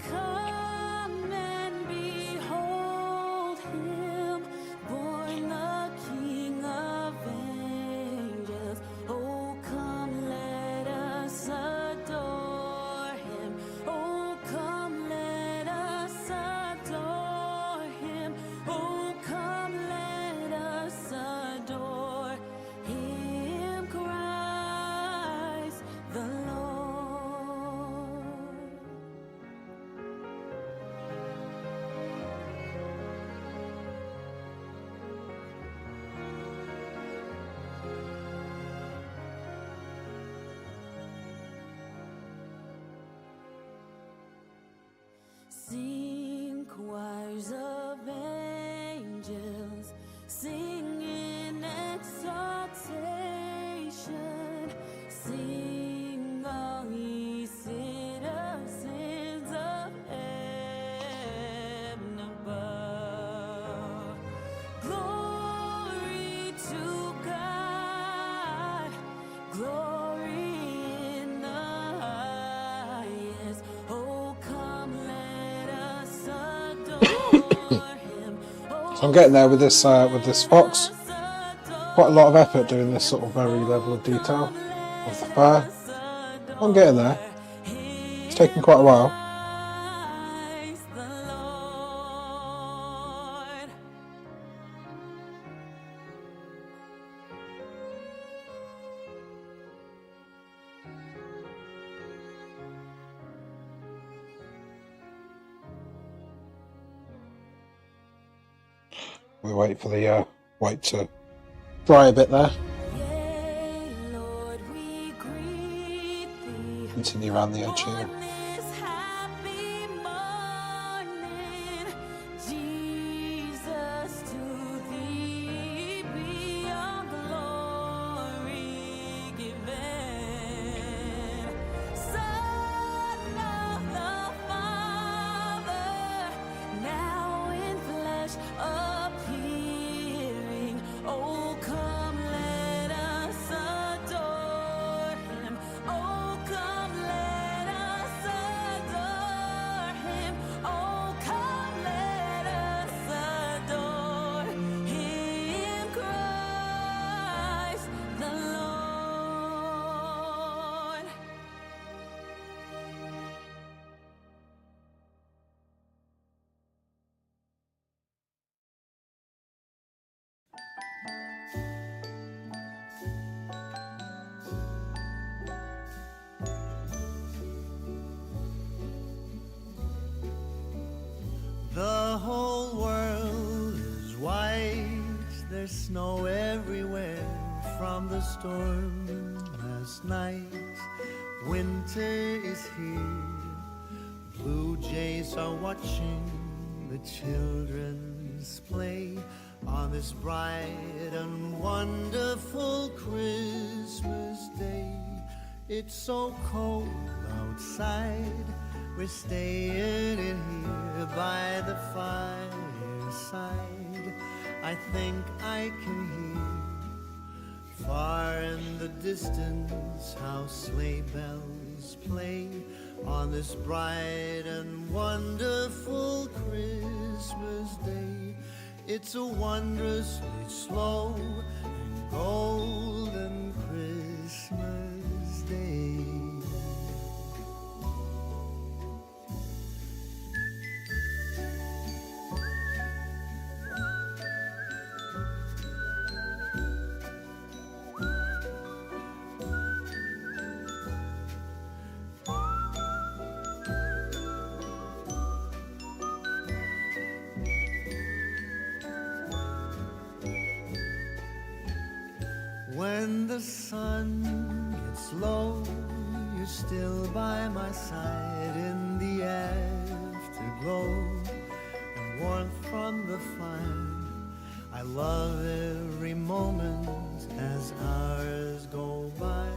Come and behold him, born the King of angels. Oh, come, let us adore him. Oh, come, let us adore him. Oh, come, let us adore him, Christ the Lord. Sing, choirs of angels, sing in exaltation. Sing, all ye citizens of heaven above. Glory to God, glory in the highest. Oh, come, let us adore him. So I'm getting there with this fox. Quite a lot of effort doing this sort of very level of detail of the fur. I'm getting there. It's taking quite a while. Christ the Lord. We wait for the white to dry a bit there. Yea, Lord, we greet thee. Continue around the edge here. On this happy morning, Jesus, to thee be all glory given. Son of the Father, now in flesh appearing. Oh, come, let us adore him. Oh, come, let us adore him. Oh, come, let us adore him, Christ the Lord. The whole world is white. There's snow everywhere from the storm last night. Winter is here. Blue jays are watching the children's play on this bright and wonderful Christmas day. It's so cold outside. We're staying in here by the fireside. I think I can hear Far in the distance, how sleigh bells play on this bright and wonderful Christmas day. It's a wondrously slow and golden Christmas day. When the sun gets low, you're still by my side in the afterglow and warmth from the fire. I love every moment as hours go by,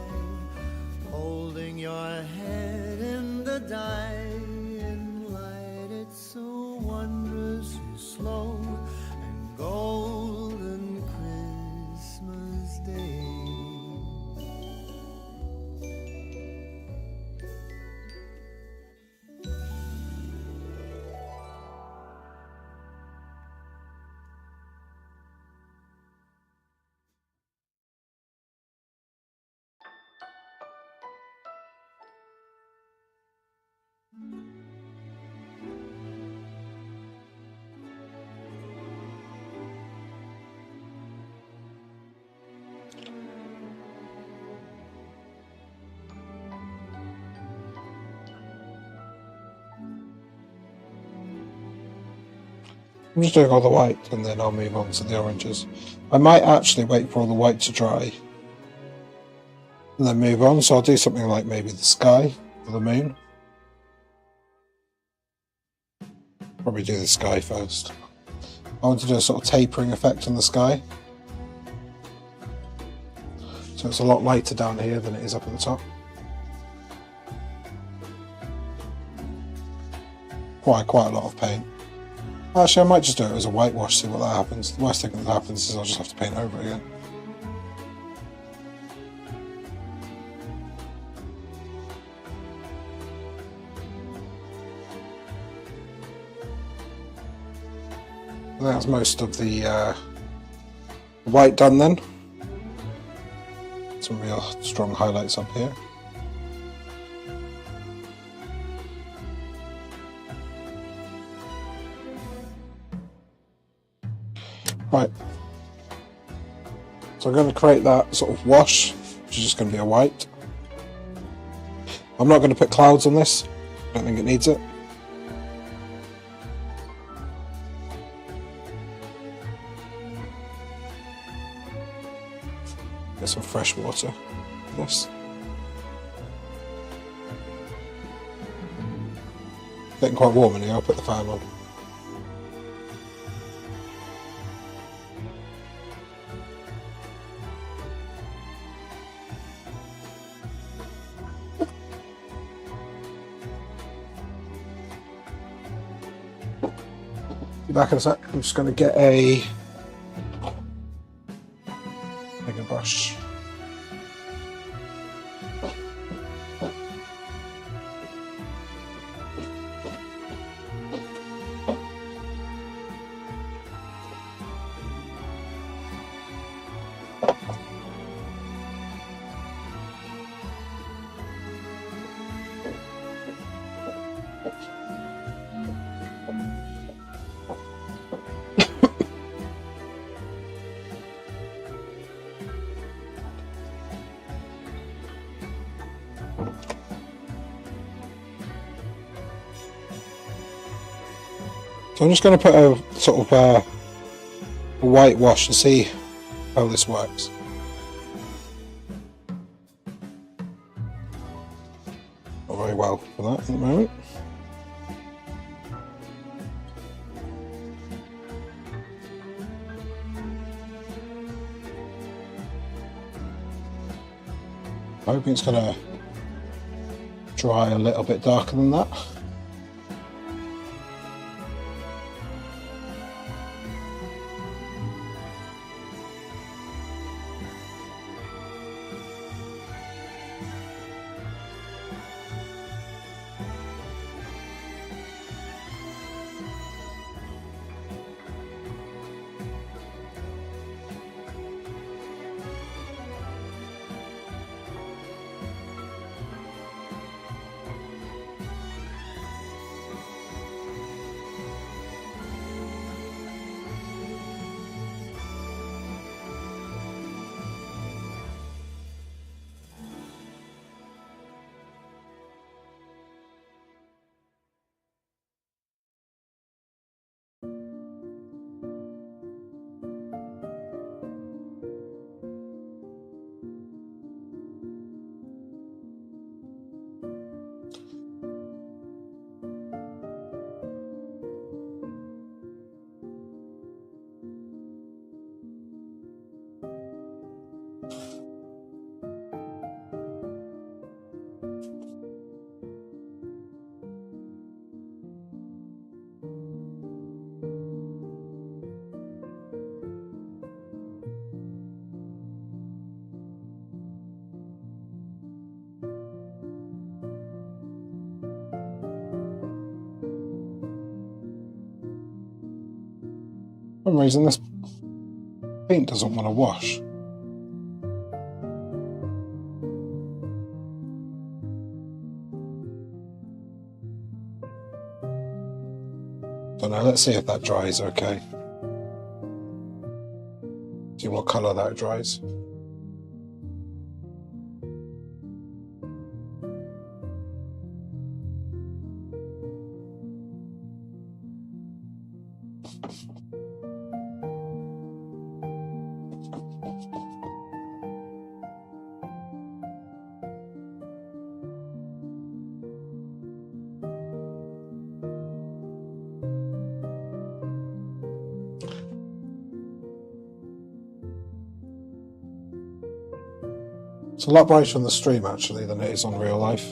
holding your head in the dying light. It's so wondrously slow and golden Christmas Day. I'm just doing all the white and then I'll move on to the oranges. I might actually wait for all the white to dry and then move on, so I'll do something like maybe the sky or the moon. Probably do the sky first. I want to do a sort of tapering effect on the sky. So it's a lot lighter down here than it is up at the top. Quite a lot of paint. Actually, I might just do it as a whitewash, see what that happens. The worst thing that happens is I'll just have to paint over it again. I think that's most of the white done then. Some real strong highlights up here. Right, so I'm going to create that sort of wash, which is just going to be a white. I'm not going to put clouds on this, I don't think it needs it. Get some fresh water in this. Getting quite warm in here, I'll put the fan on. Be back in a sec. I'm just going to get a bigger brush. So I'm just going to put a sort of a white wash and see how this works. Not very well for that at the moment. I'm hoping it's going to dry a little bit darker than that. some reason this paint doesn't want to wash. Don't know, let's see if that dries okay. See what colour that dries. It's a lot brighter on the stream actually than it is on real life.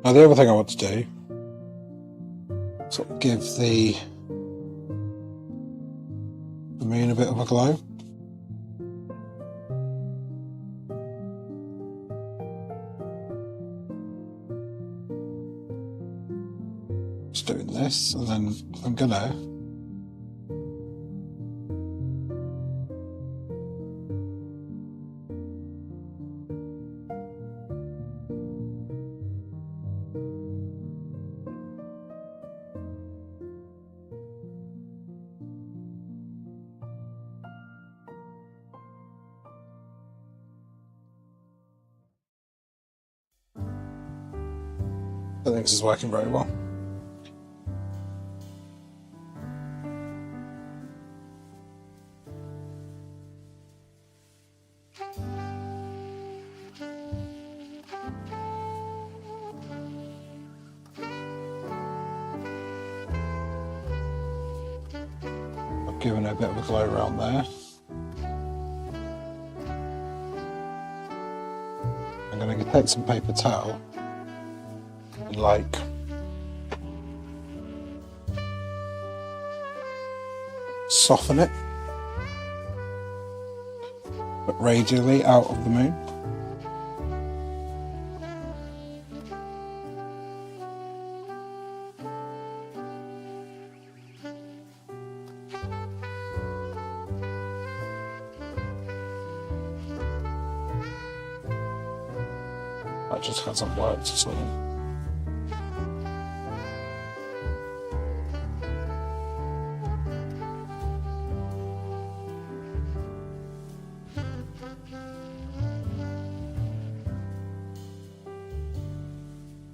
Now the other thing I want to do, sort of give the moon a bit of a glow. Just doing this, and then I'm gonna I think this is working very well. I've given it a bit of a glow around there. I'm going to take some paper towel and like soften it, but radially out of the moon. That just hasn't worked at all.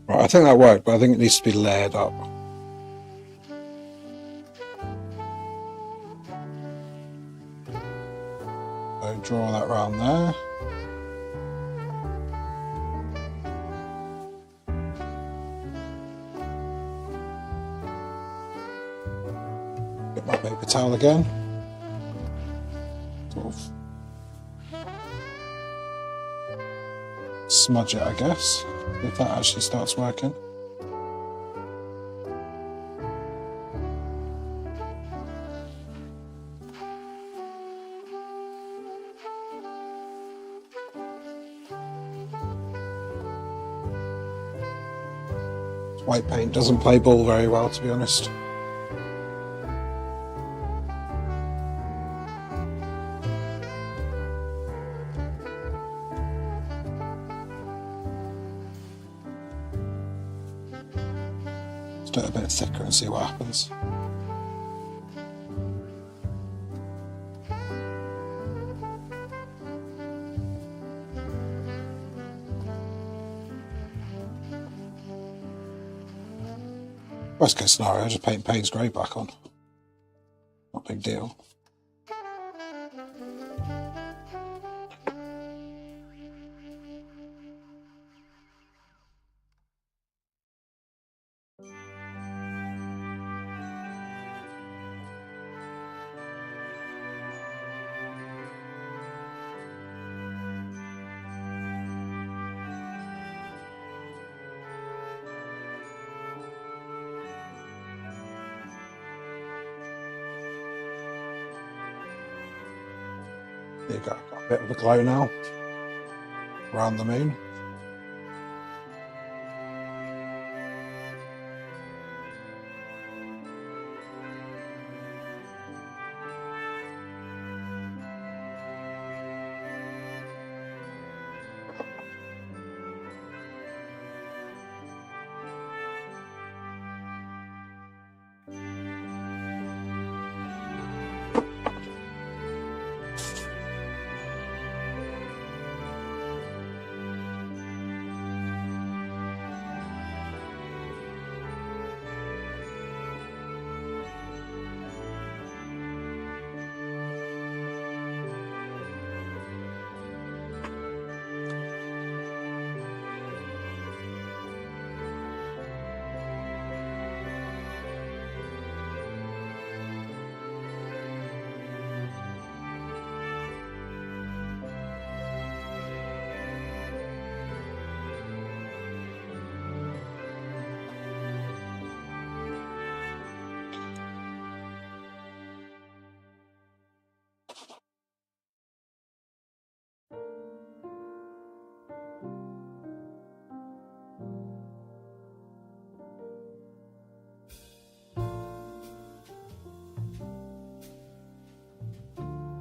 Right, I think that worked, but I think it needs to be layered up. So draw that round there. Get my paper towel again. Sort of smudge it, I guess, if that actually starts working. White paint doesn't play ball very well, to be honest. Let's do it a bit thicker and see what happens. Worst case scenario, I just paint Payne's grey back on. Not a big deal. There you go, got a bit of a glow now around the moon.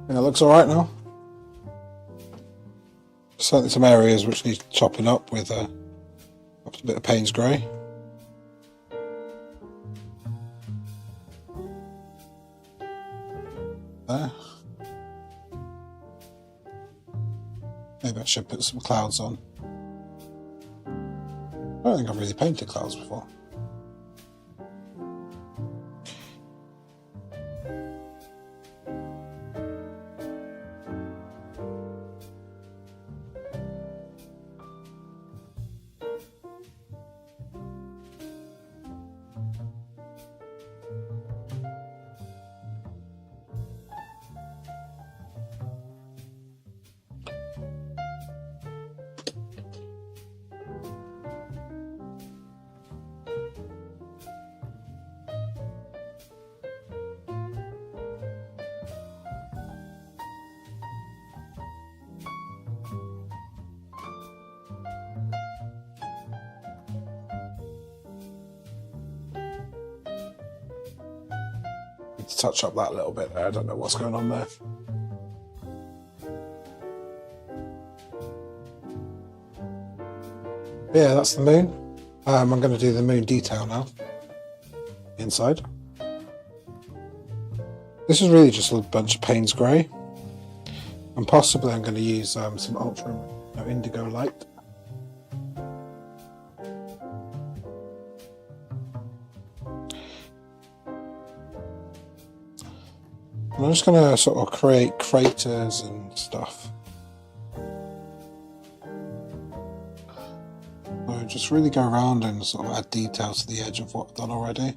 think it looks alright now. Certainly some areas which need chopping up with a bit of Payne's grey. There. Maybe I should put some clouds on. I don't think I've really painted clouds before. To touch up that little bit there. I don't know what's going on there. Yeah, that's the moon. I'm going to do the moon detail now. Inside. This is really just a bunch of Payne's grey. And possibly I'm going to use some ultra indigo light. I'm just going to sort of create craters and stuff. So just really go around and sort of add detail to the edge of what I've done already.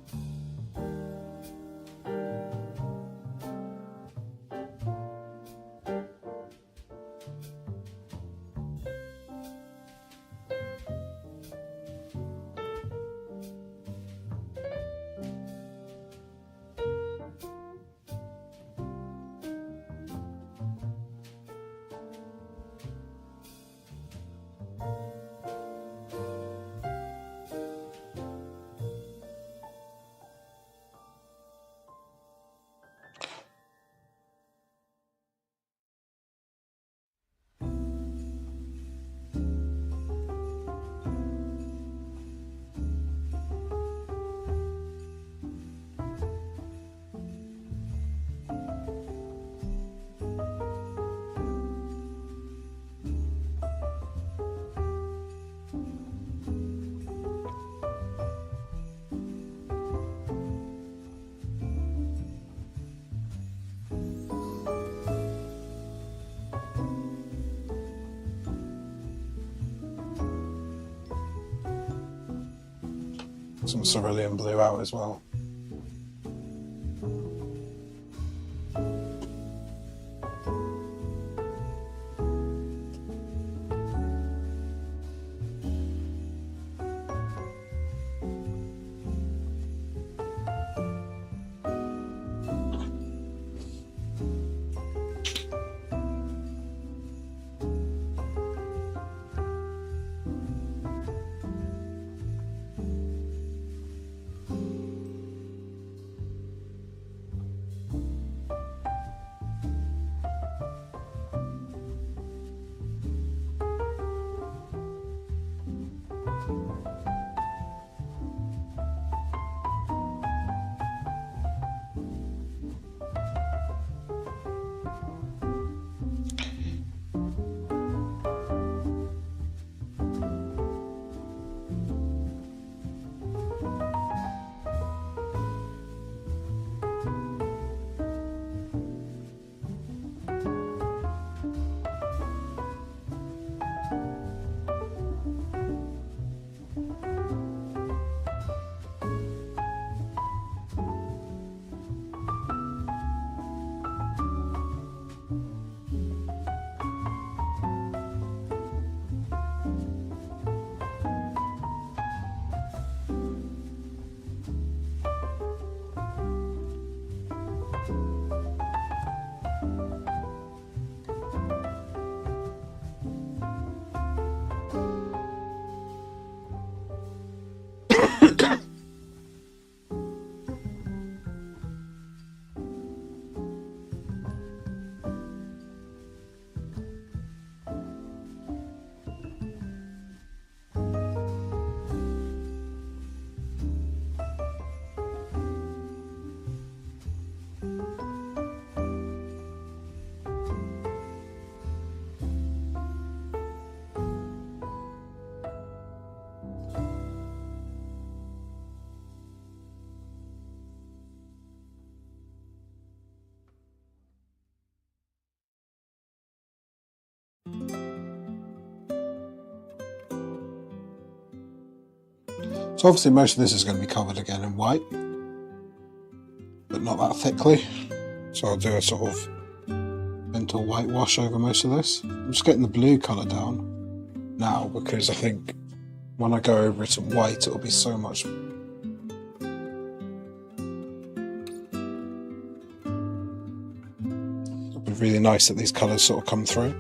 Some cerulean blue out as well. So obviously most of this is going to be covered again in white, but not that thickly. So I'll do a sort of gentle whitewash over most of this. I'm just getting the blue colour down now because I think when I go over it in white it'll be so much. It'll be really nice that these colours sort of come through.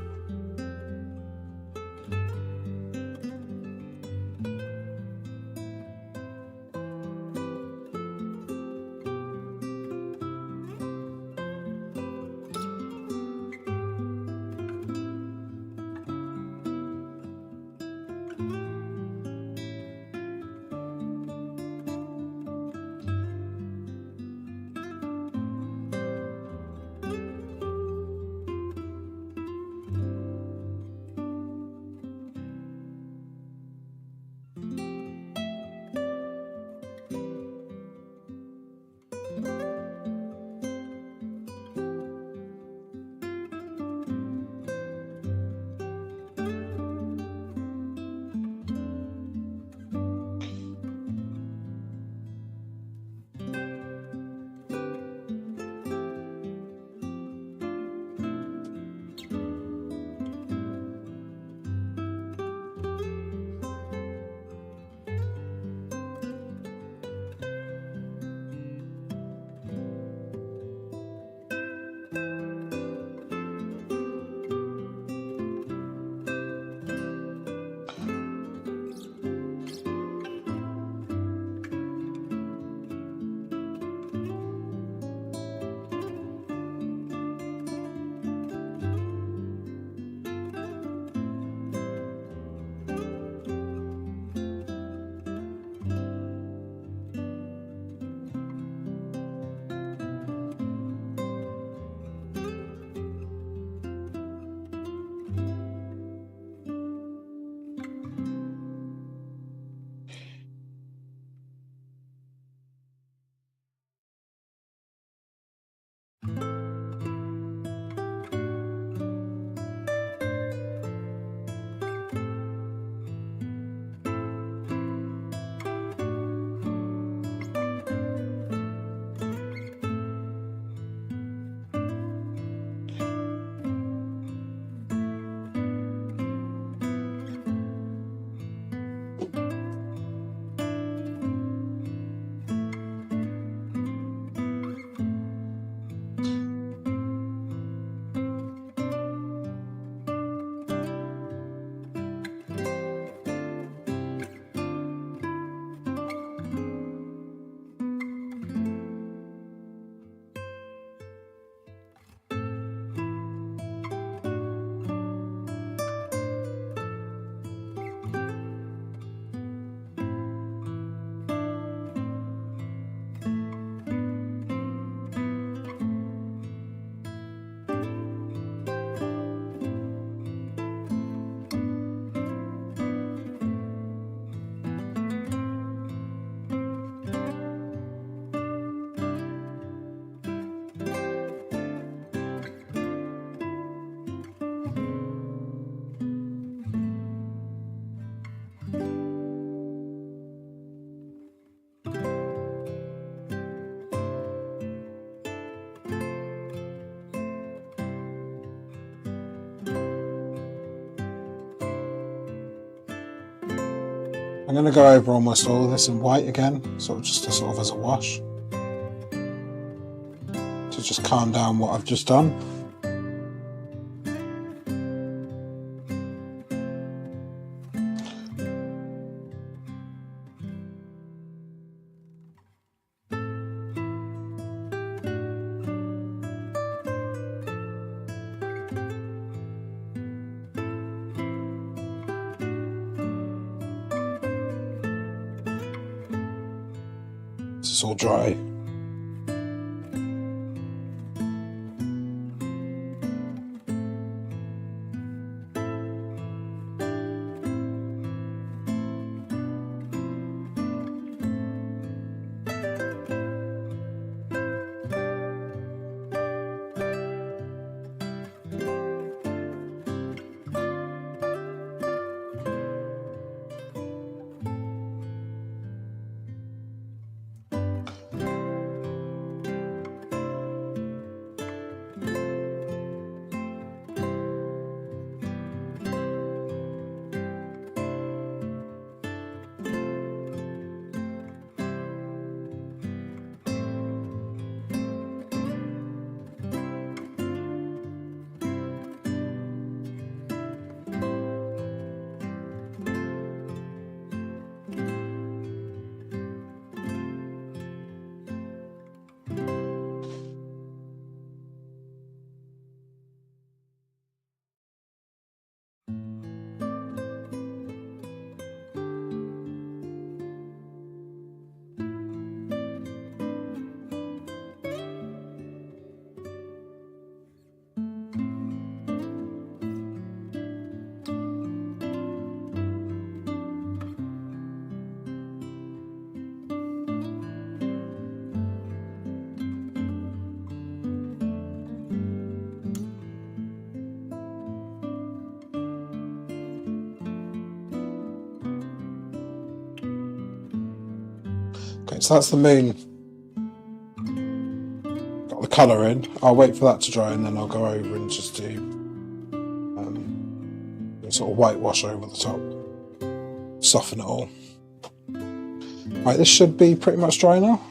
I'm going to go over almost all of this in white again, sort of just as a wash, to just calm down what I've just done. It's all dry. Okay, so that's the moon. Got the colour in. I'll wait for that to dry and then I'll go over and just do sort of whitewash over the top. Soften it all. Right, this should be pretty much dry now.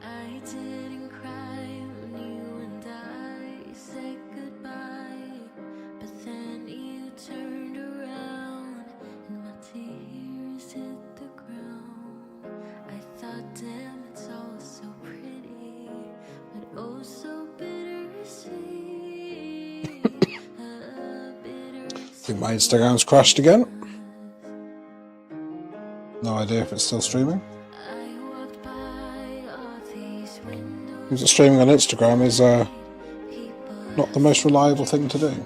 I didn't cry when you and I said goodbye, but then you turned around and my tears hit the ground. I thought, damn, it's all so pretty, but oh so bittersweet. I think my Instagram's crashed again. No idea if it's still streaming. Because streaming on Instagram is not the most reliable thing to do.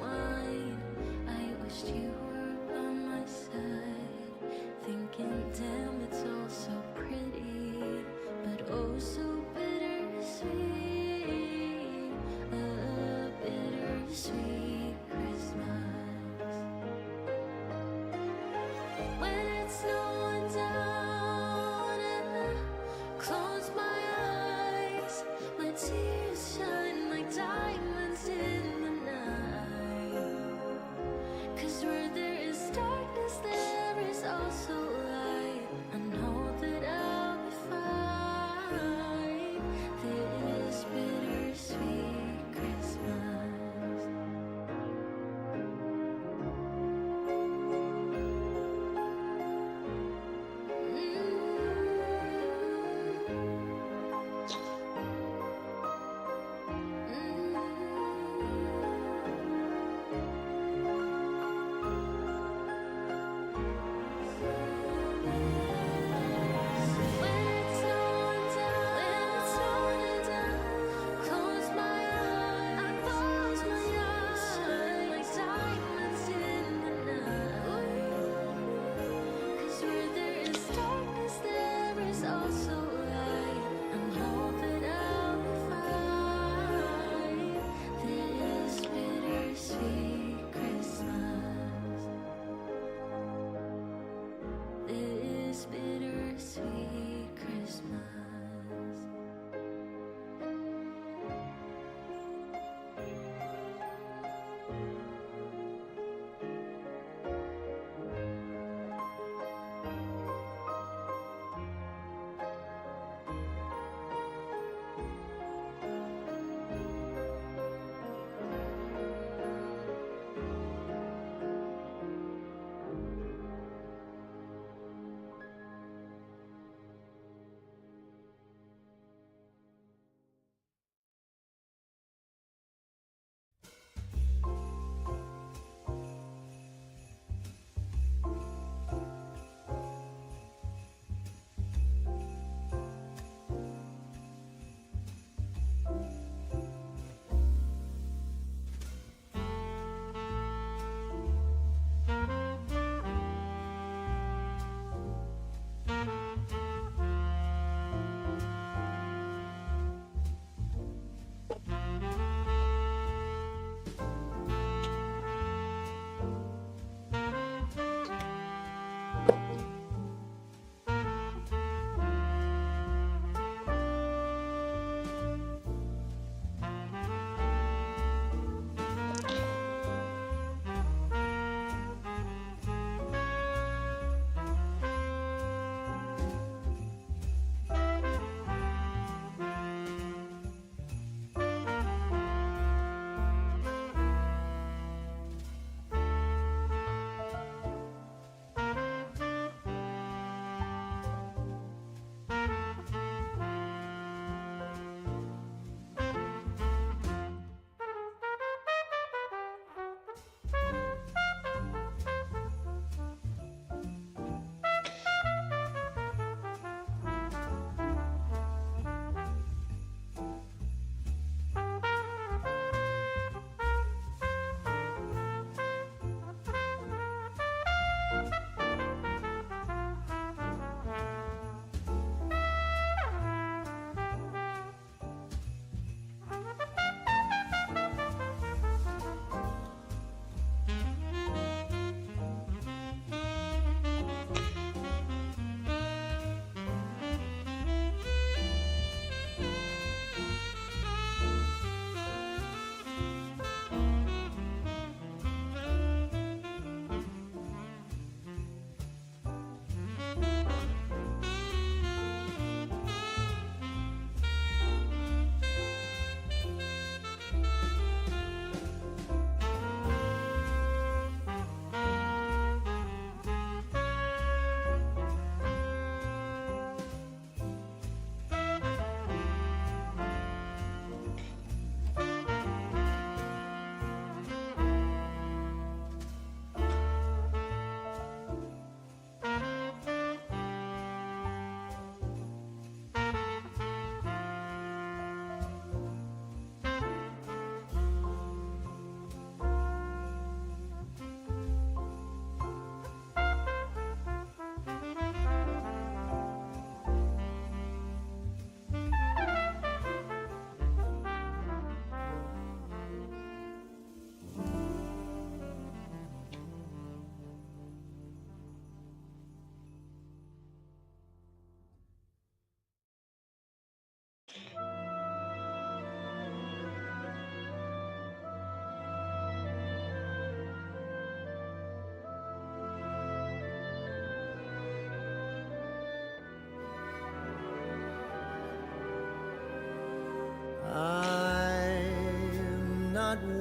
Tears shine like diamonds in the night. 'Cause where there is darkness, there is also light. I know that I'll be fine this bittersweet Christmas.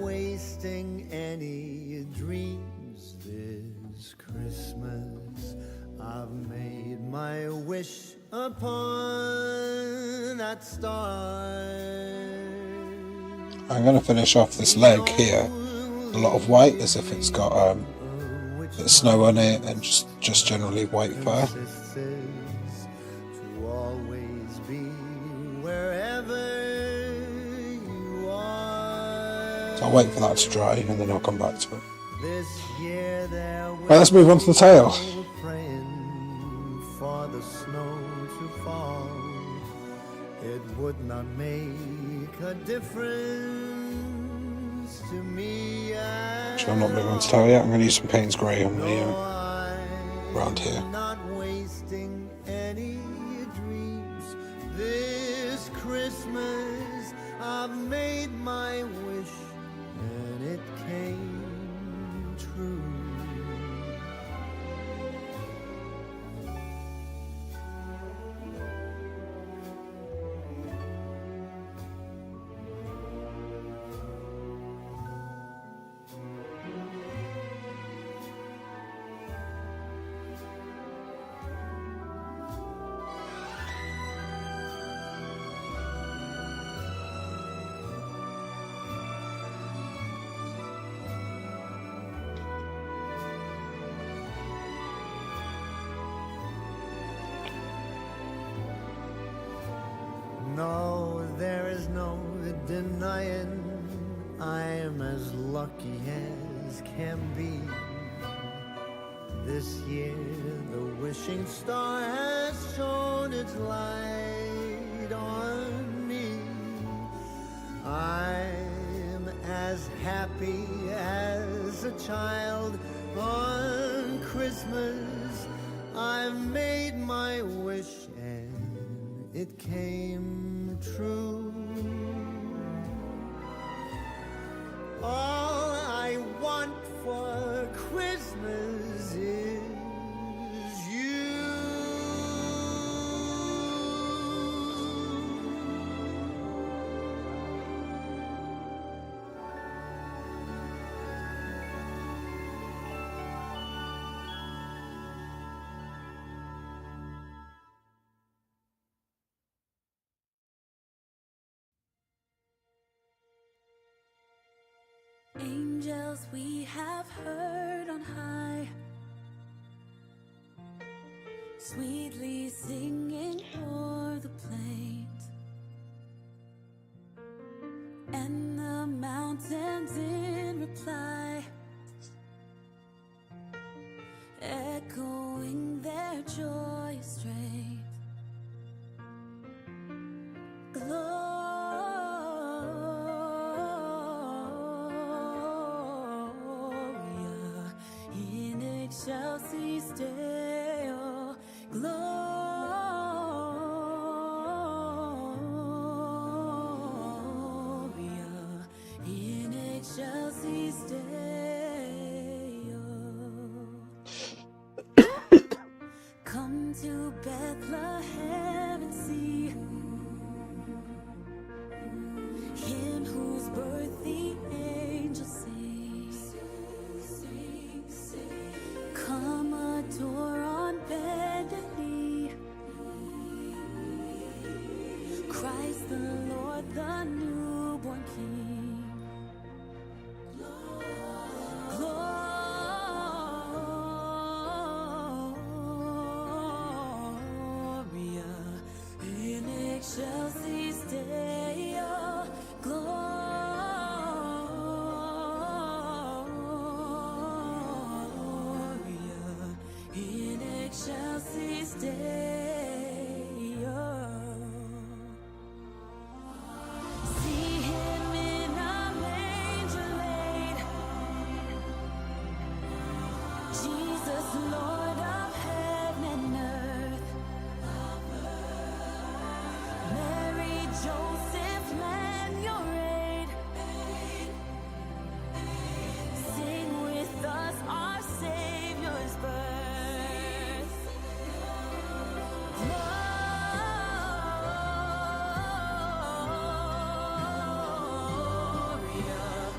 wasting any dreams this Christmas. I've made my wish upon that star. I'm going to finish off this leg here. A lot of white, as if it's got a bit of snow on it, and just generally white fur. To always be wherever you are. So I'll wait for that to dry and then I'll come back to it. This year there will Right, let's move on to the tail. praying for the snow to fall. It would not make a difference to me. Actually, I'm not moving on to tail yet. I'm going to use some Payne's Grey on the around here. Not wasting any dreams this Christmas. I've made my wish and it came true. No, there is no denying I'm as lucky as can be. This year the wishing star has shone its light on me. I'm as happy as a child on Christmas. I've made my wish and it came true. All I want for Christmas is you. Angels we have heard on high, sweetly singing o'er the plains, and the mountains in reply, echoing their joyous strains. Gloria in excelsis Deo. Gloria in excelsis Deo. Come to Bethlehem and see Him whose birth the angels sing. Come adore on bended knee Christ the Lord, the newborn King. Gloria in excelsis Deo. Gloria in excelsis Deo. See Him in a manger laid, Jesus, Lord of heaven and earth. Mary, Joseph, lend your aid. Sing with us our Savior's birth. Gloria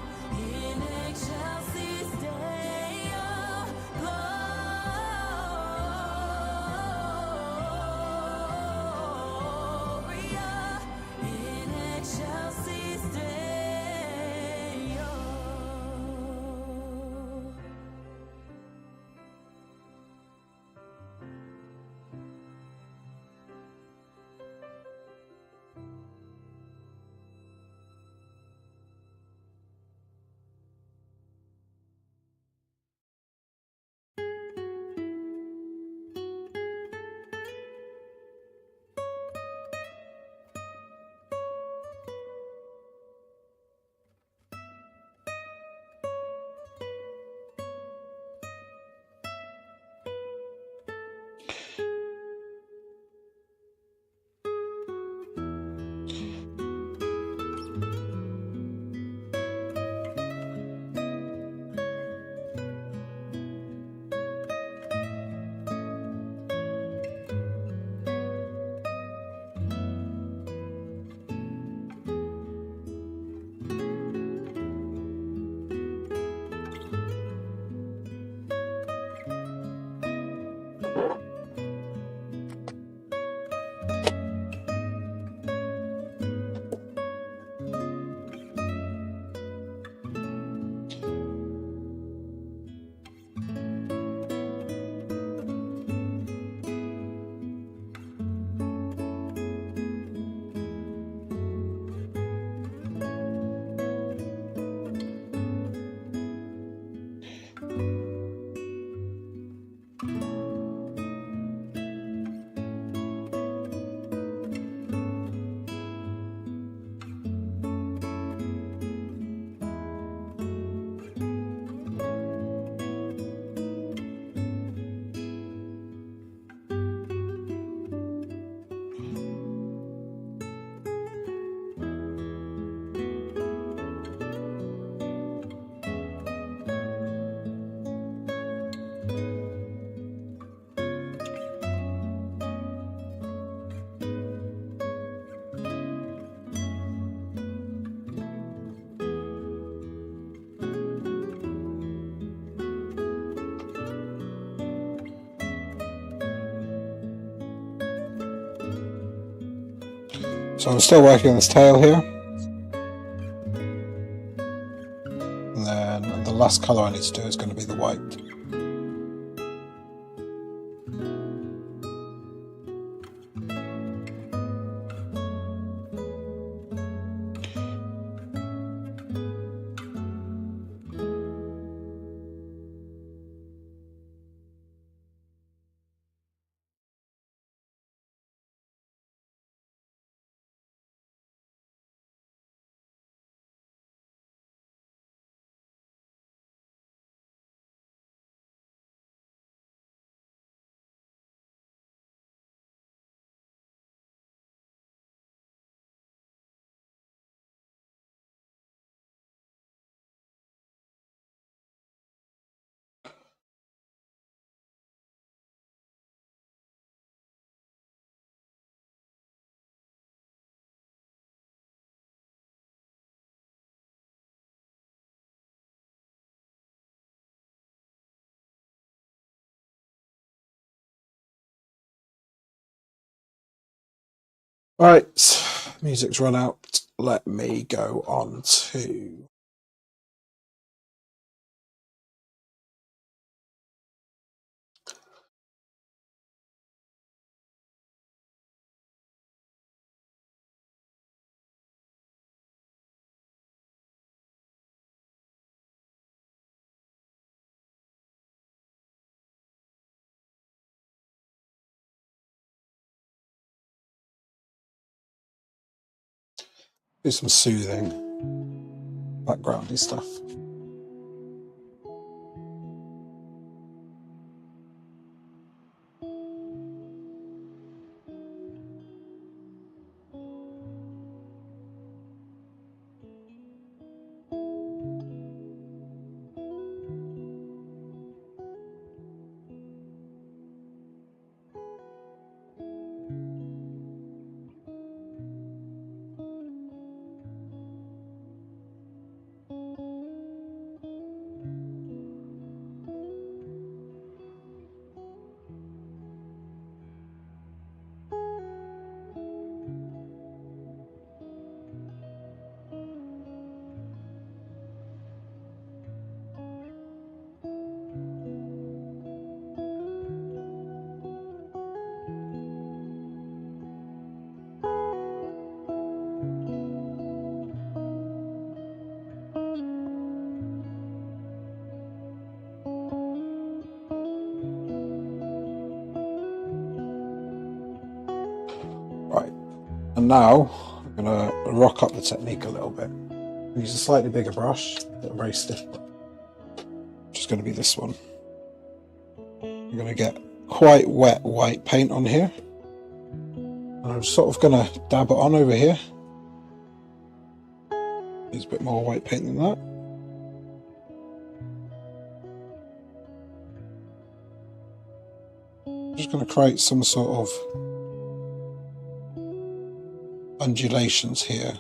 So I'm still working on this tail here. And then the last colour I need to do is going to be the white. Right, music's run out. Let me go on to... do some soothing, backgroundy stuff. Right, and now I'm going to rock up the technique a little bit. Use a slightly bigger brush, a very stiff brush, which is going to be this one. I'm going to get quite wet white paint on here. And I'm sort of going to dab it on over here. There's a bit more white paint than that. I'm just going to create some sort of undulations here.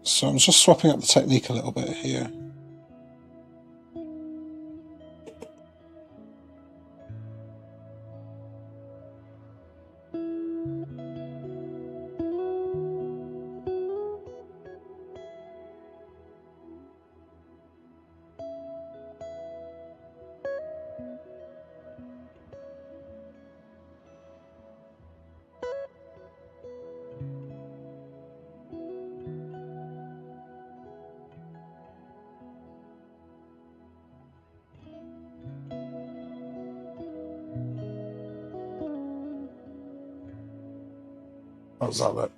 So I'm just swapping up the technique a little bit here. How does that look?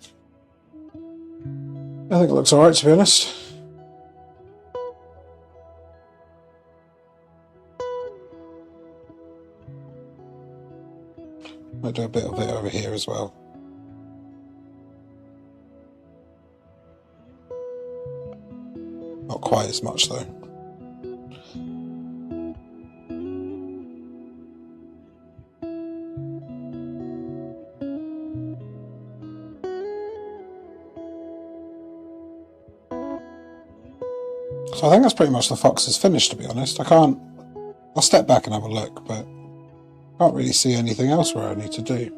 I think it looks alright, to be honest. Might do a bit of it over here as well. Not quite as much though. So I think that's pretty much the foxes finished, to be honest. I'll step back and have a look, but I can't really see anything else where I need to do.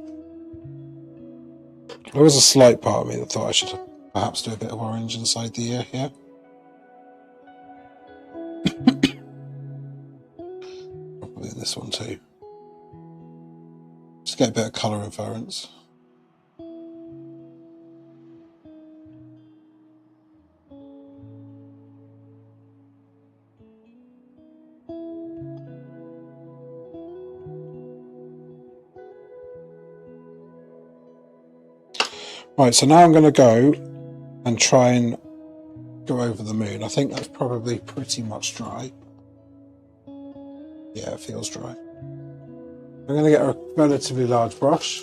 There was a slight part of me that thought I should perhaps do a bit of orange inside the ear here. Probably this one too. Just get a bit of colour inference. Right, so now I'm going to go and try and go over the moon. I think that's probably pretty much dry. Yeah, it feels dry. I'm going to get a relatively large brush.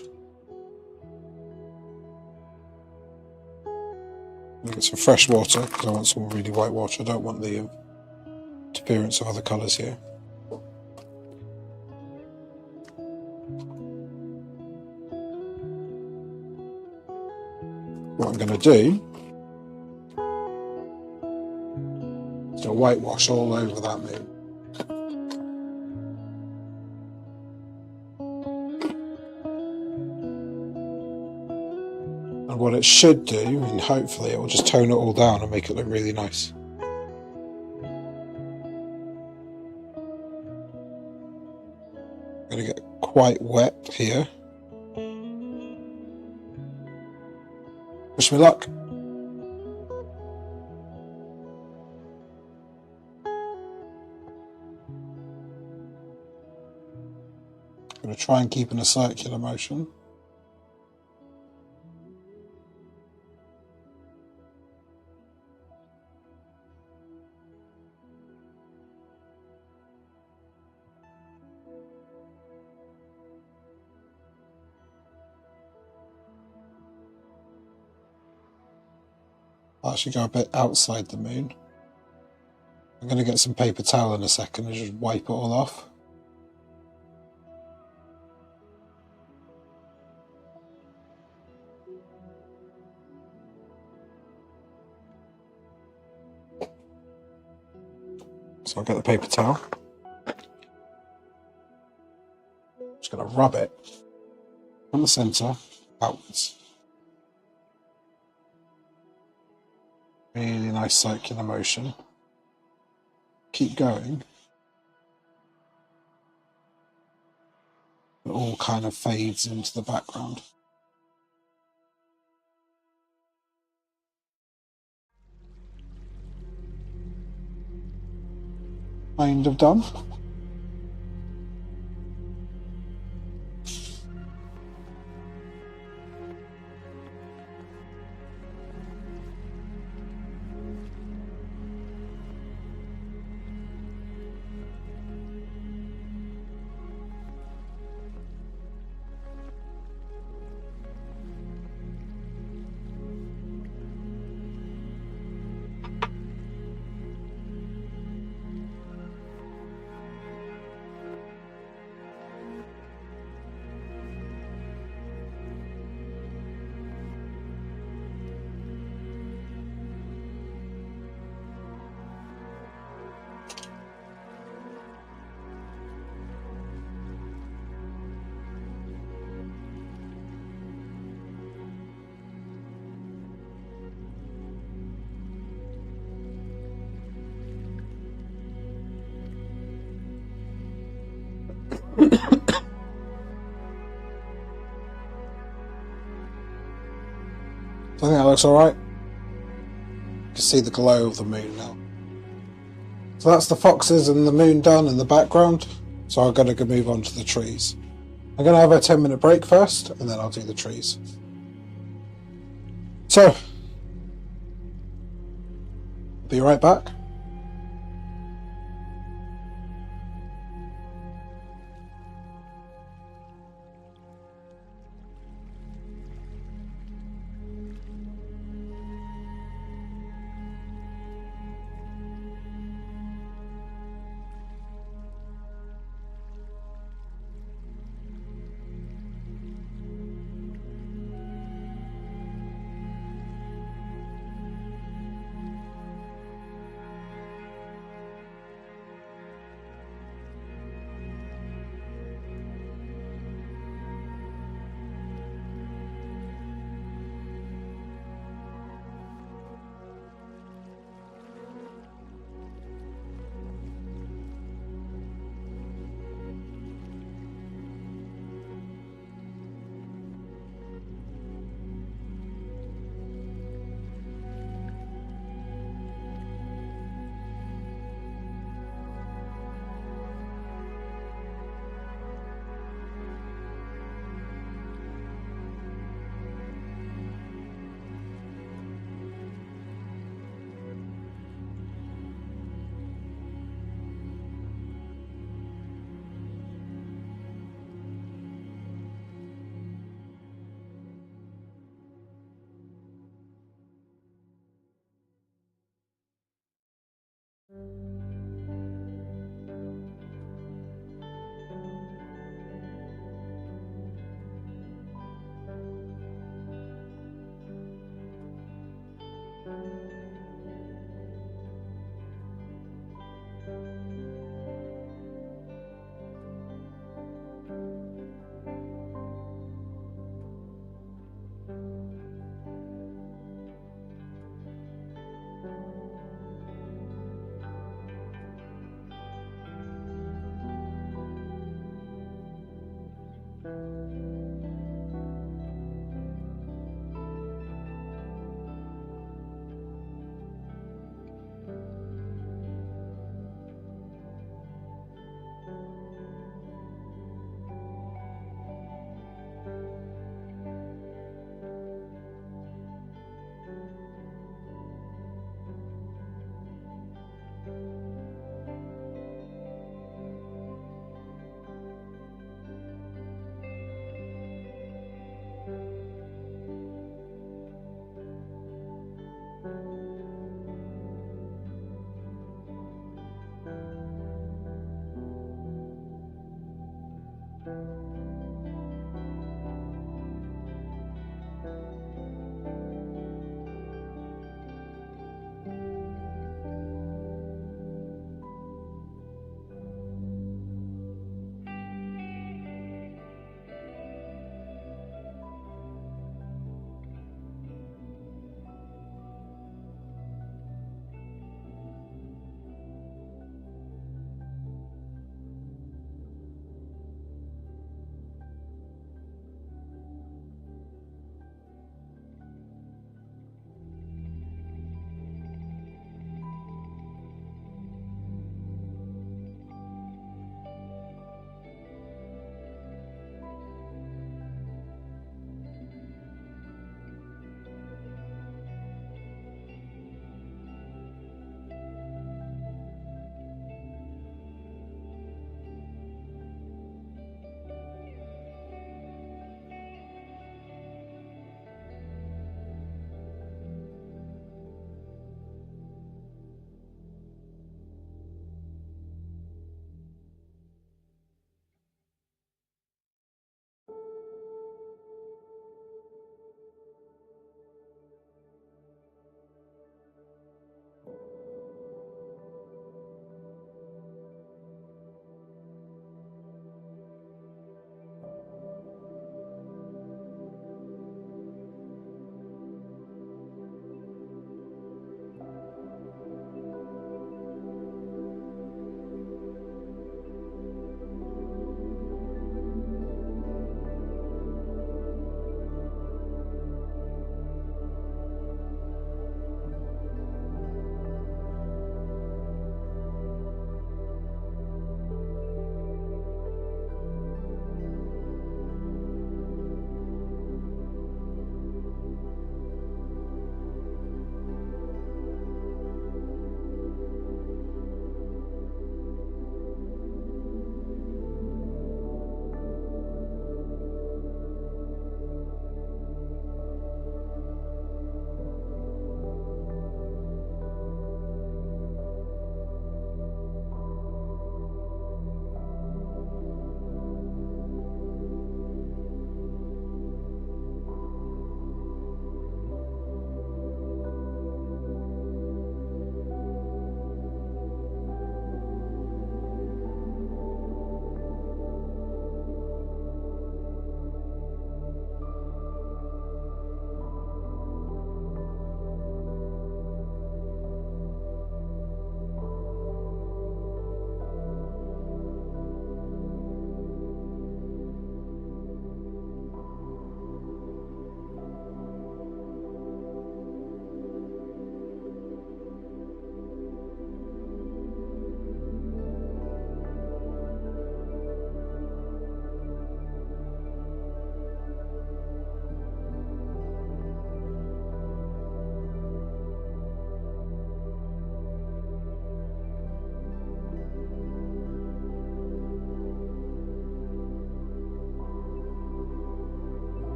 I'm going to get some fresh water because I want some really white water. I don't want the appearance of other colours here. What I'm going to do is to whitewash all over that moon. And what it should do, and hopefully it will just tone it all down and make it look really nice. I'm going to get quite wet here. Wish me luck. I'm going to try and keep in a circular motion. I'll actually go a bit outside the moon. I'm going to get some paper towel in a second and just wipe it all off. So I'll get the paper towel. Just going to rub it from the centre outwards. Really nice circular motion. Keep going. It all kind of fades into the background. Kind of done. I think that looks alright. You can see the glow of the moon now. So that's the foxes and the moon done in the background. So I'm going to move on to the trees. I'm going to have a 10-minute break first, and then I'll do the trees. So, I'll be right back.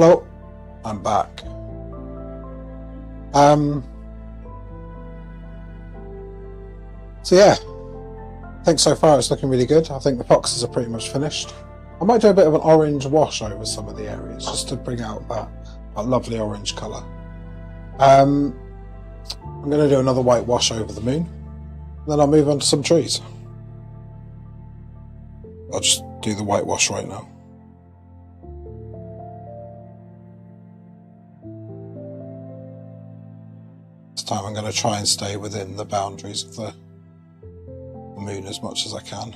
Hello, I'm back. So yeah, I think so far it's looking really good. I think the boxes are pretty much finished. I might do a bit of an orange wash over some of the areas just to bring out that lovely orange colour. I'm going to do another white wash over the moon. Then I'll move on to some trees. I'll just do the white wash right now. This time I'm going to try and stay within the boundaries of the moon as much as I can.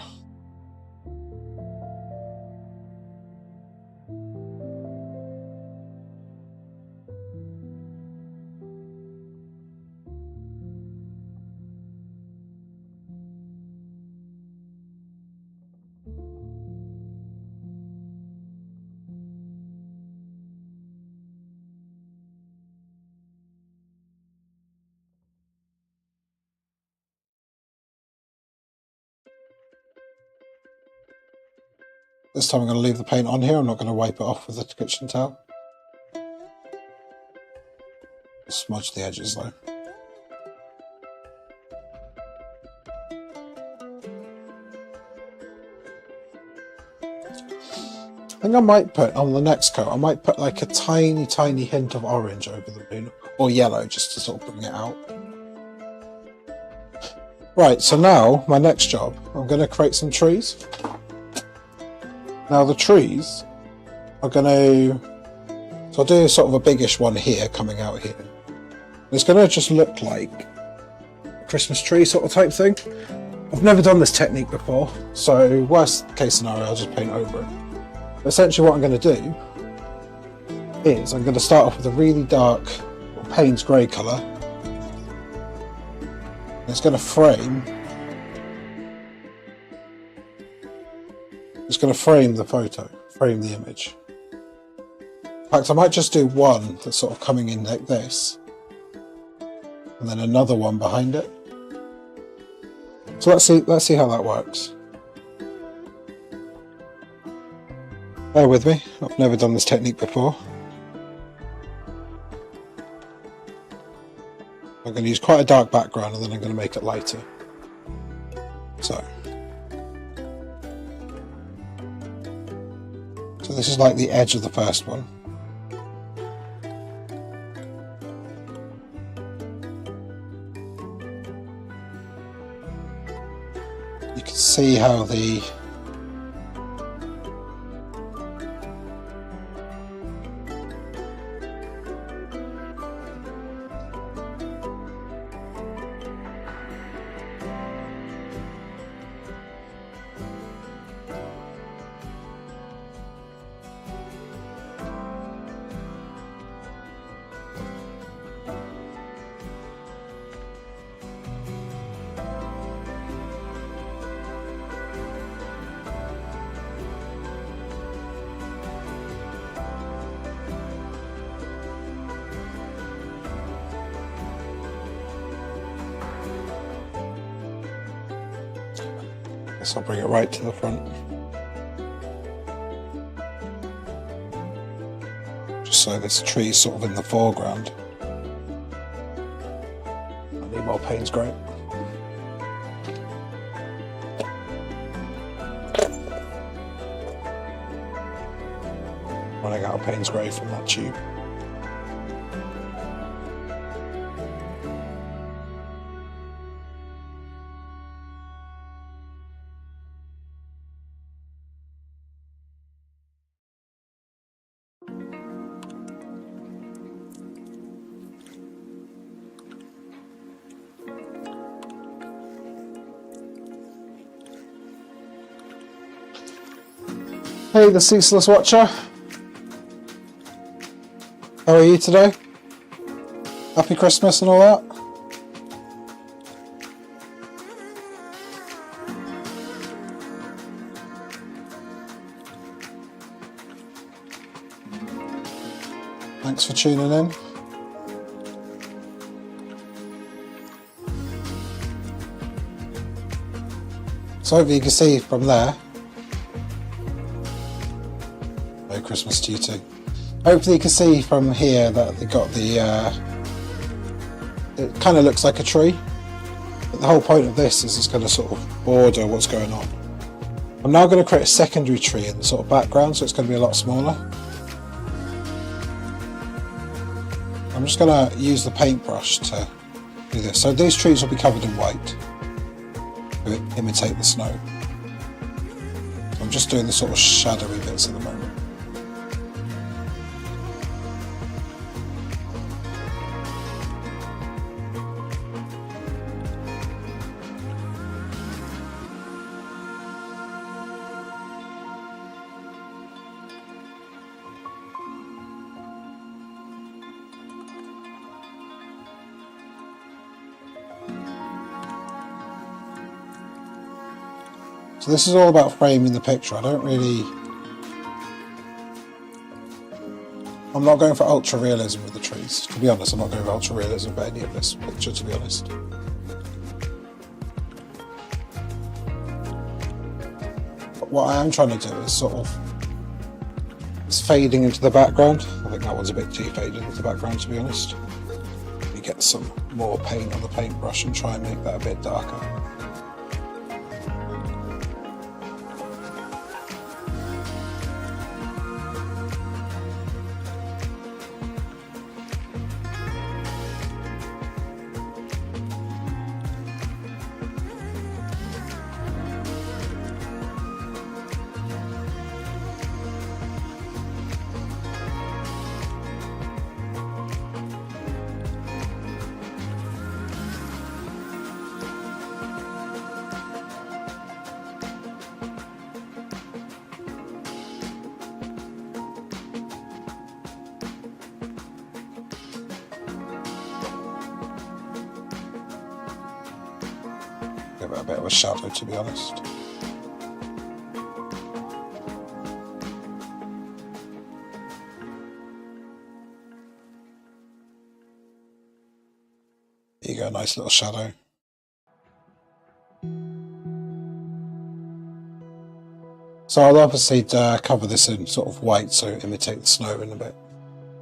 This time I'm going to leave the paint on here. I'm not going to wipe it off with the kitchen towel. Smudge the edges though. I think I might put, on the next coat, I might put like a tiny, tiny hint of orange over the moon, or yellow, just to sort of bring it out. Right, so now, my next job, I'm going to create some trees. Now the trees are going to, so I'll do sort of a biggish one here, coming out here. It's going to just look like a Christmas tree sort of type thing. I've never done this technique before, so worst case scenario, I'll just paint over it. But essentially what I'm going to do is I'm going to start off with a really dark Payne's grey colour. It's going to frame. It's going to frame the photo, frame the image. In fact, I might just do one that's sort of coming in like this, and then another one behind it. So let's see how that works. Bear with me, I've never done this technique before. I'm going to use quite a dark background and then I'm going to make it lighter. So this is like the edge of the first one. You can see how the I'll bring it right to the front. Just so this tree is sort of in the foreground. I need more Payne's grey. Running out of Payne's grey from that tube. Hey, the Ceaseless Watcher. How are you today? Happy Christmas and all that? Thanks for tuning in. So hopefully you can see from there. Merry Christmas to you too. Hopefully you can see from here that they got the, it kind of looks like a tree. But the whole point of this is it's going to sort of border what's going on. I'm now going to create a secondary tree in the sort of background, so it's going to be a lot smaller. I'm just going to use the paintbrush to do this. So these trees will be covered in white to imitate the snow. I'm just doing the sort of shadowy bits at the moment. So this is all about framing the picture. I'm not going for ultra realism with the trees. To be honest, I'm not going for ultra realism for any of this picture, to be honest. But what I am trying to do is sort of, it's fading into the background. I think that one's a bit too faded into the background, to be honest. Let me get some more paint on the paintbrush and try and make that a bit darker. Give it a bit of a shadow, to be honest. There you go, nice little shadow. So I'll obviously cover this in sort of white, so imitate the snow in a bit.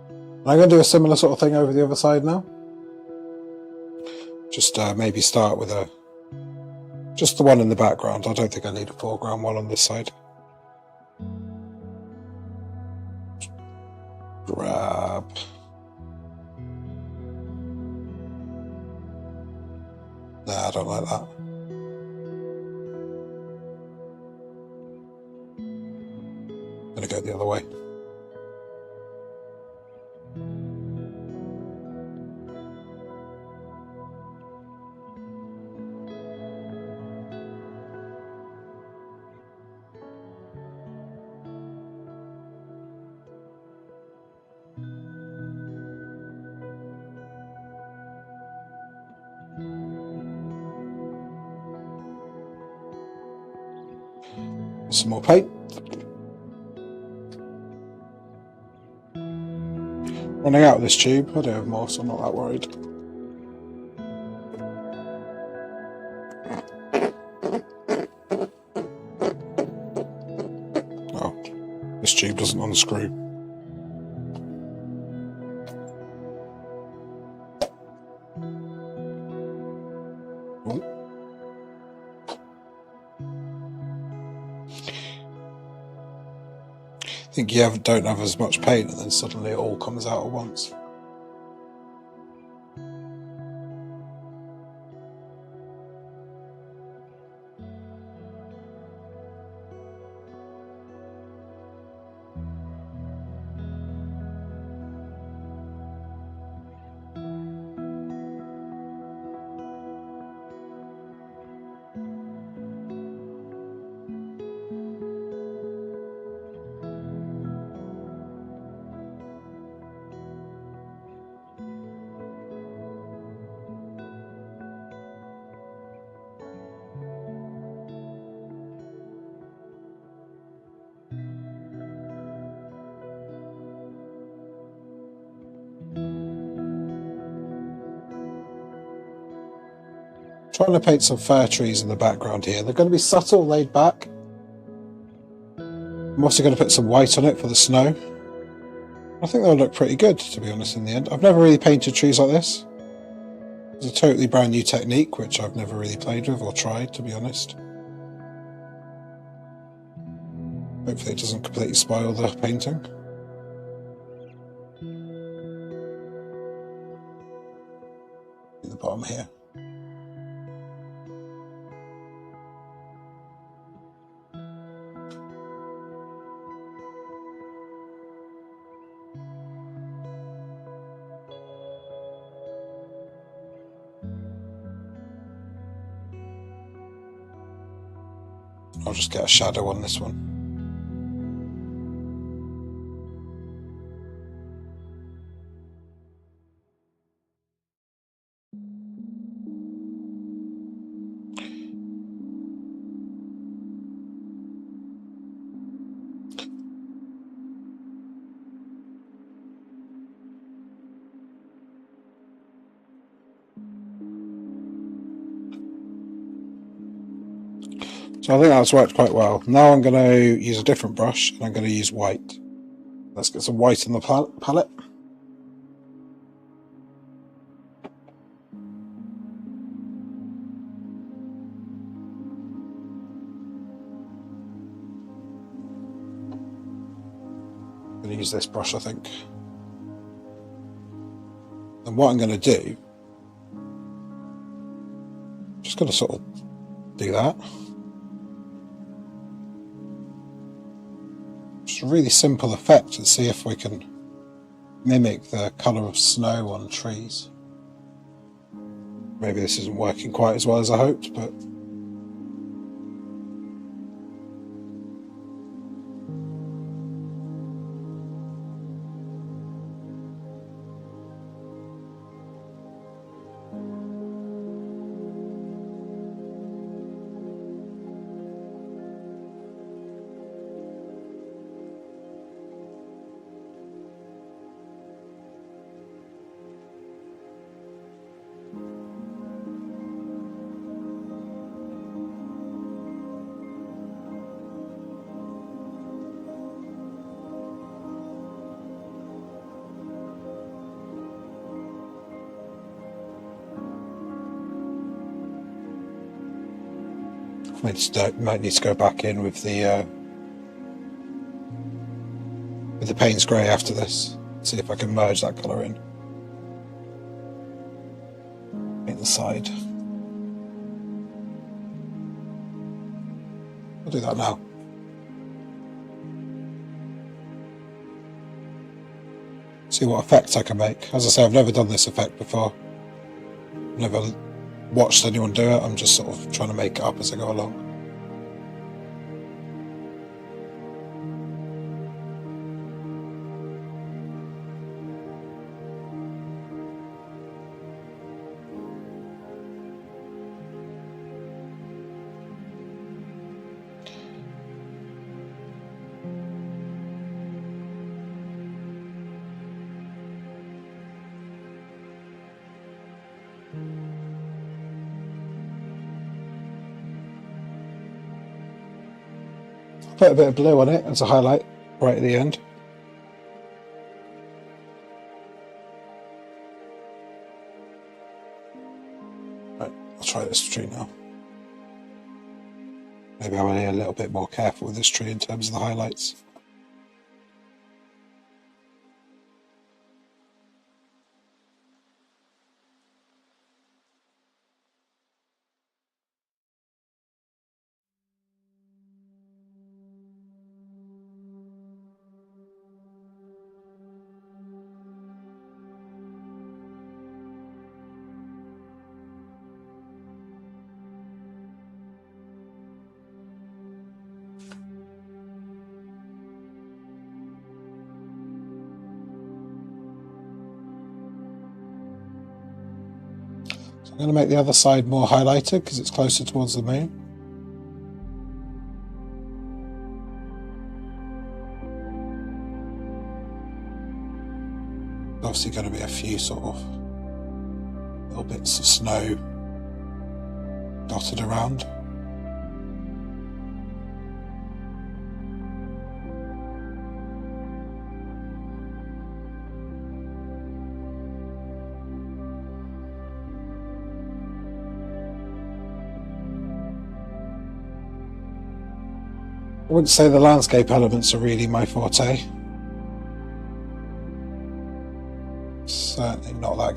And I'm going to do a similar sort of thing over the other side now. Just maybe start with just the one in the background. I don't think I need a foreground one on this side. Grab. Nah, I don't like that. I'm gonna go the other way. Some more paint. Running out of this tube. I don't have more, so I'm not that worried. Oh, this tube doesn't unscrew. I think you don't have as much paint and then suddenly it all comes out at once. Trying to paint some fir trees in the background here. They're going to be subtle, laid back. I'm also going to put some white on it for the snow. I think they'll look pretty good, to be honest, in the end. I've never really painted trees like this. It's a totally brand new technique, which I've never really played with or tried, to be honest. Hopefully it doesn't completely spoil the painting. At the bottom here. I'll just get a shadow on this one. So I think that's worked quite well. Now I'm going to use a different brush, and I'm going to use white. Let's get some white in the palette. I'm going to use this brush, I think. And what I'm going to do, just going to sort of do that. Just a really simple effect and see if we can mimic the colour of snow on trees. Maybe this isn't working quite as well as I hoped, but might need to go back in with the Payne's Grey after this. See if I can merge that colour in. Paint the side. I'll do that now. See what effect I can make. As I say, I've never done this effect before. Never watched anyone do it. I'm just sort of trying to make it up as I go along. Put a bit of blue on it as a highlight right at the end. Right, I'll try this tree now. Maybe I'm a little bit more careful with this tree in terms of the highlights. I'm going to make the other side more highlighted because it's closer towards the moon. Obviously going to be a few sort of little bits of snow dotted around. I wouldn't say the landscape elements are really my forte. Certainly not like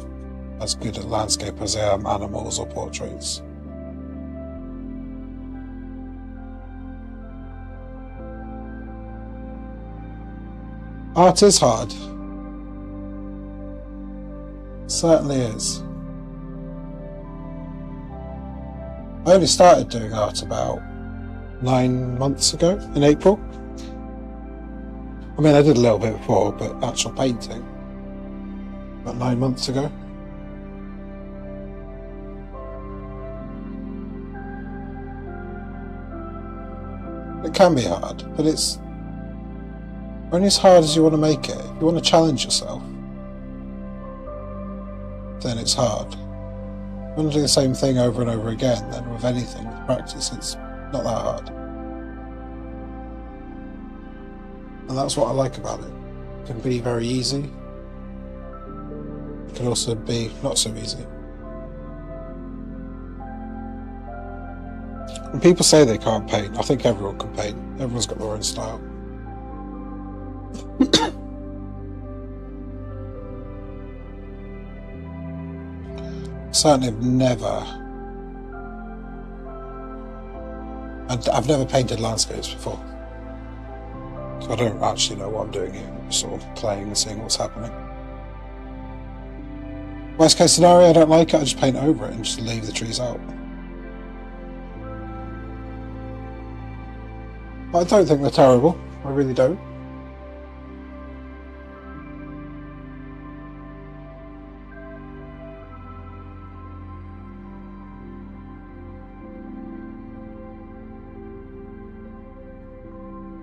as good at landscape as I am animals or portraits. Art is hard. It certainly is. I only started doing art about 9 months ago, in April. I mean, I did a little bit before, but actual painting about 9 months ago. It can be hard, but it's only as hard as you want to make it. If you want to challenge yourself, then it's hard. If you want to do the same thing over and over again, then with anything, with practice, it's not that hard. And that's what I like about it. It can be very easy. It can also be not so easy. When people say they can't paint, I think everyone can paint. Everyone's got their own style. Certainly I've never painted landscapes before, so I don't actually know what I'm doing here. I'm just sort of playing and seeing what's happening. Worst case scenario, I don't like it, I just paint over it and just leave the trees out. But I don't think they're terrible, I really don't.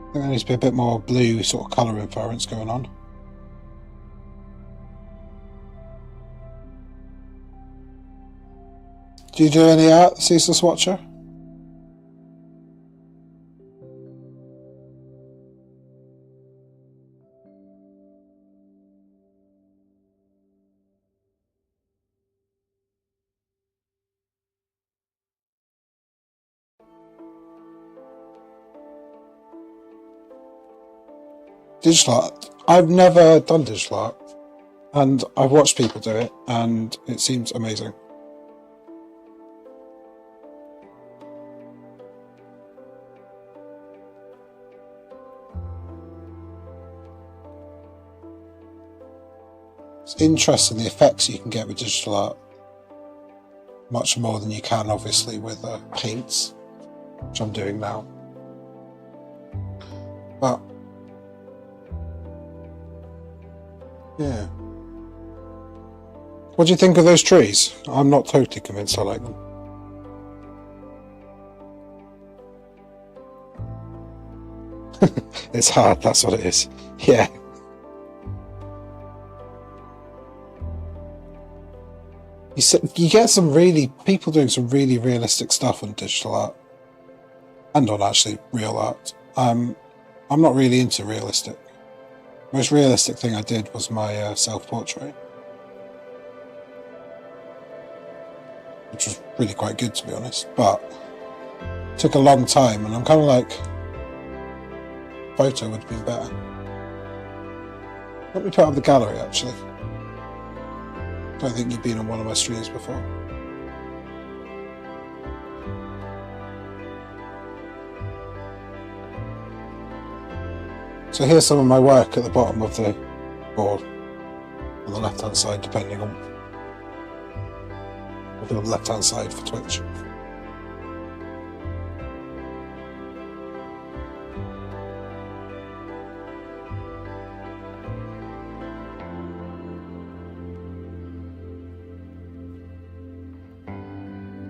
I think there needs to be a bit more blue sort of colour inference going on. Do you do any art, Ceaseless Watcher? Digital art. I've never done digital art, and I've watched people do it, and it seems amazing. It's interesting the effects you can get with digital art, much more than you can obviously with paints, which I'm doing now. But yeah. What do you think of those trees? I'm not totally convinced I like them. It's hard, that's what it is. Yeah. You get people doing some really realistic stuff on digital art. And on actually real art. I'm not really into realistic. Most realistic thing I did was my self-portrait, which was really quite good to be honest, but it took a long time and I'm kind of like, photo would have been better. Let me put up the gallery actually. I don't think you've been on one of my streams before. So here's some of my work at the bottom of the board, on the left hand side depending on, I'll do on the left hand side for Twitch.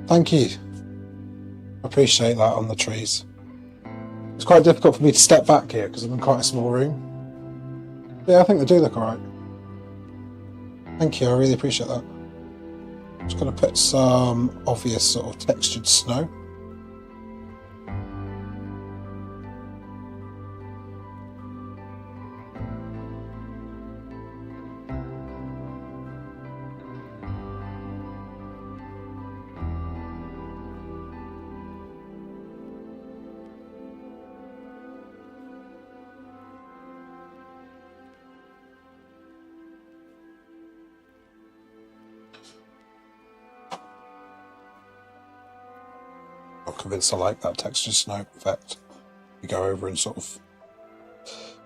Thank you. I appreciate that on the trees. It's quite difficult for me to step back here because I'm in quite a small room. Yeah, I think they do look alright. Thank you, I really appreciate that. I'm just going to put some obvious sort of textured snow. convinced I like that texture snow effect. You go over and sort of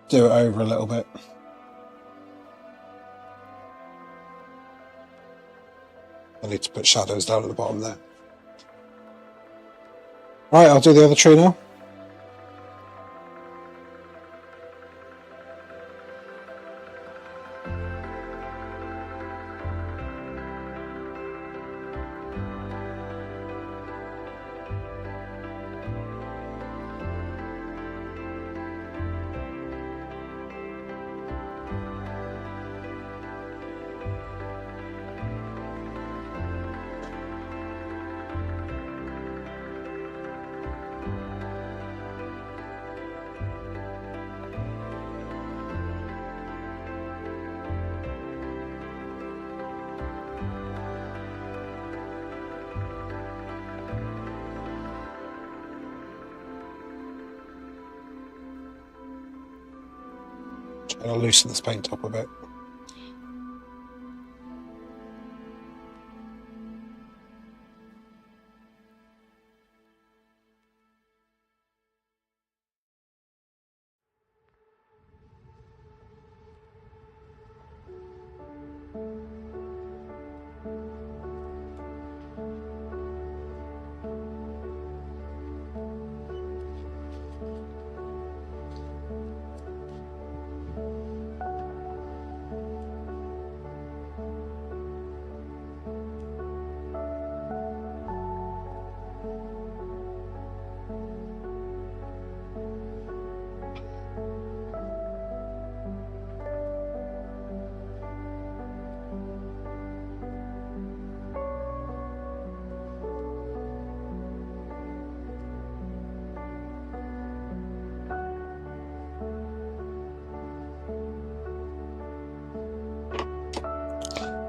do it over a little bit. I need to put shadows down at the bottom there. Right, I'll do the other tree now. And I'll loosen this paint up a bit.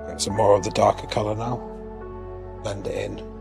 Get some more of the darker colour now. Blend it in.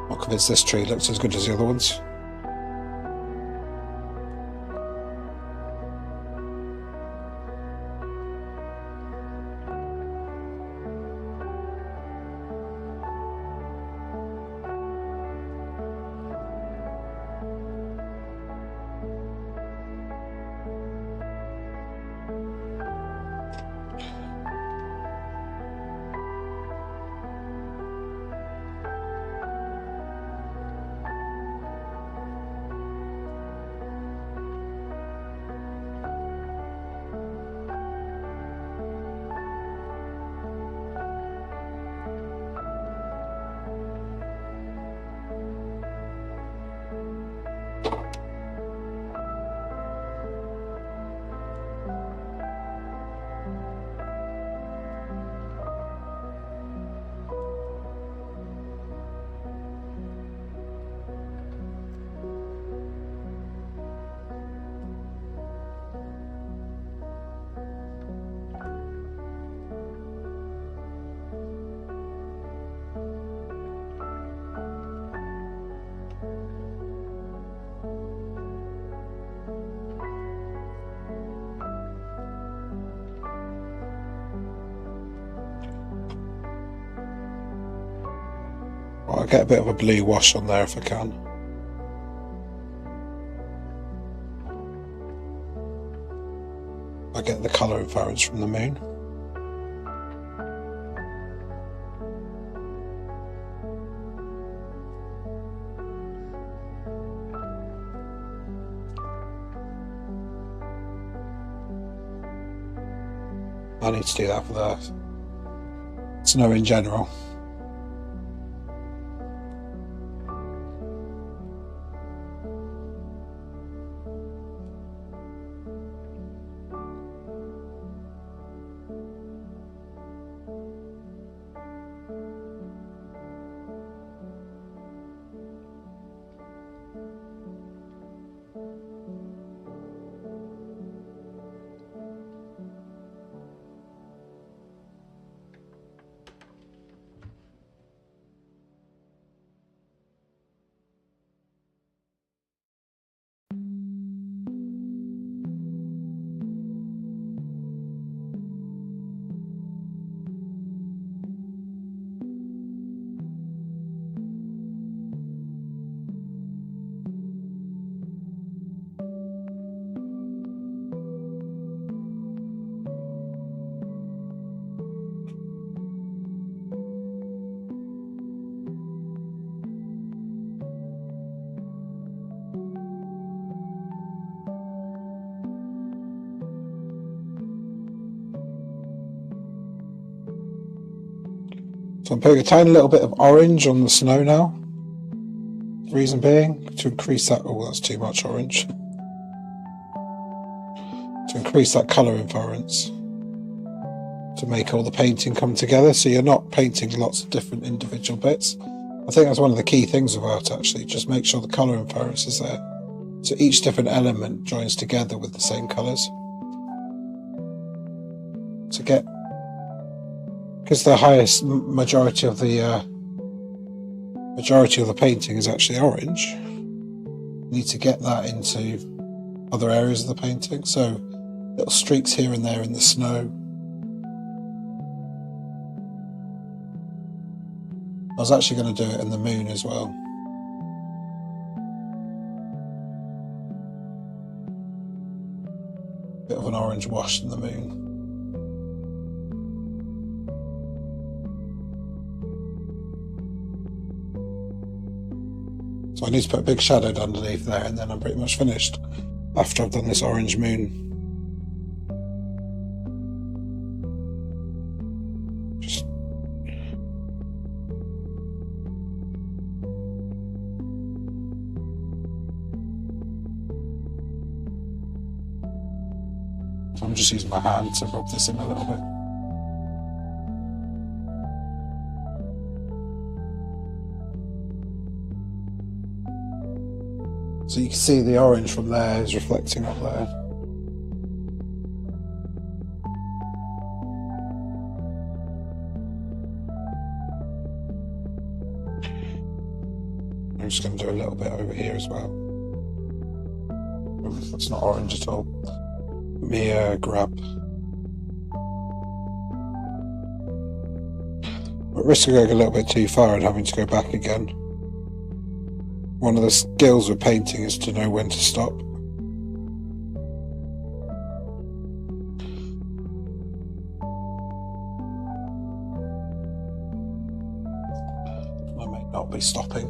Not convinced this tree looks as good as the other ones. I'll get a bit of a blue wash on there if I can. I get the colour inference from the moon. I need to do that for the snow in general. So I'm putting a tiny little bit of orange on the snow now. Reason being, to increase that... Oh, that's too much orange. To increase that colour inference. To make all the painting come together, so you're not painting lots of different individual bits. I think that's one of the key things of art, actually. Just make sure the colour inference is there. So each different element joins together with the same colours. To get... Because the highest majority of the painting is actually orange, you need to get that into other areas of the painting. So little streaks here and there in the snow. I was actually going to do it in the moon as well. Bit of an orange wash in the moon. So I need to put a big shadow underneath there, and then I'm pretty much finished after I've done this orange moon. Just so I'm just using my hand to rub this in a little bit. So you can see the orange from there is reflecting up there. I'm just going to do a little bit over here as well. That's not orange at all. Let me grab. At risk of going a little bit too far and having to go back again. One of the skills with painting is to know when to stop. I may not be stopping.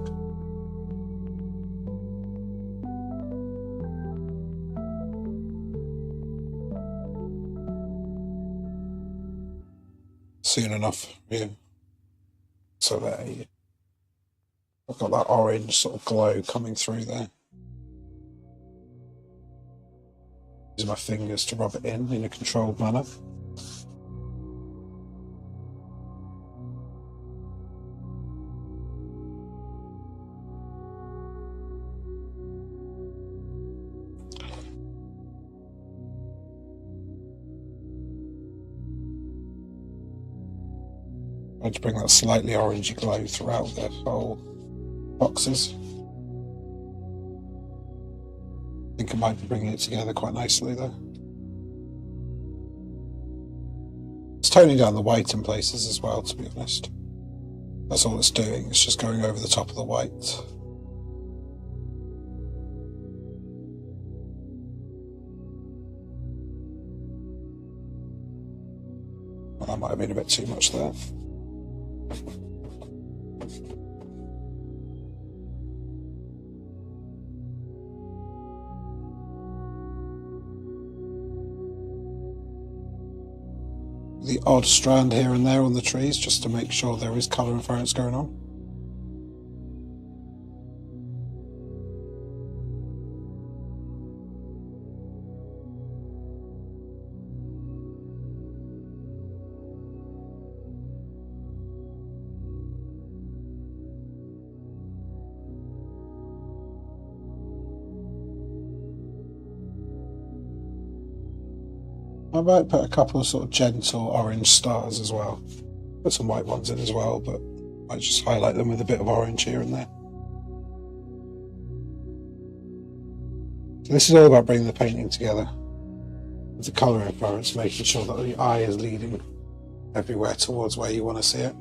Soon enough, yeah. So there you go. I've got that orange sort of glow coming through there. Use my fingers to rub it in a controlled manner. Trying to bring that slightly orangey glow throughout the whole boxes. I think I might be bringing it together quite nicely though. It's toning down the white in places as well, to be honest. That's all it's doing, it's just going over the top of the white. Well, that might have been a bit too much there. The odd strand here and there on the trees just to make sure there is colour inference going on. I might put a couple of sort of gentle orange stars as well. Put some white ones in as well, but I might just highlight them with a bit of orange here and there. So this is all about bringing the painting together with the colour inference, making sure that the eye is leading everywhere towards where you want to see it.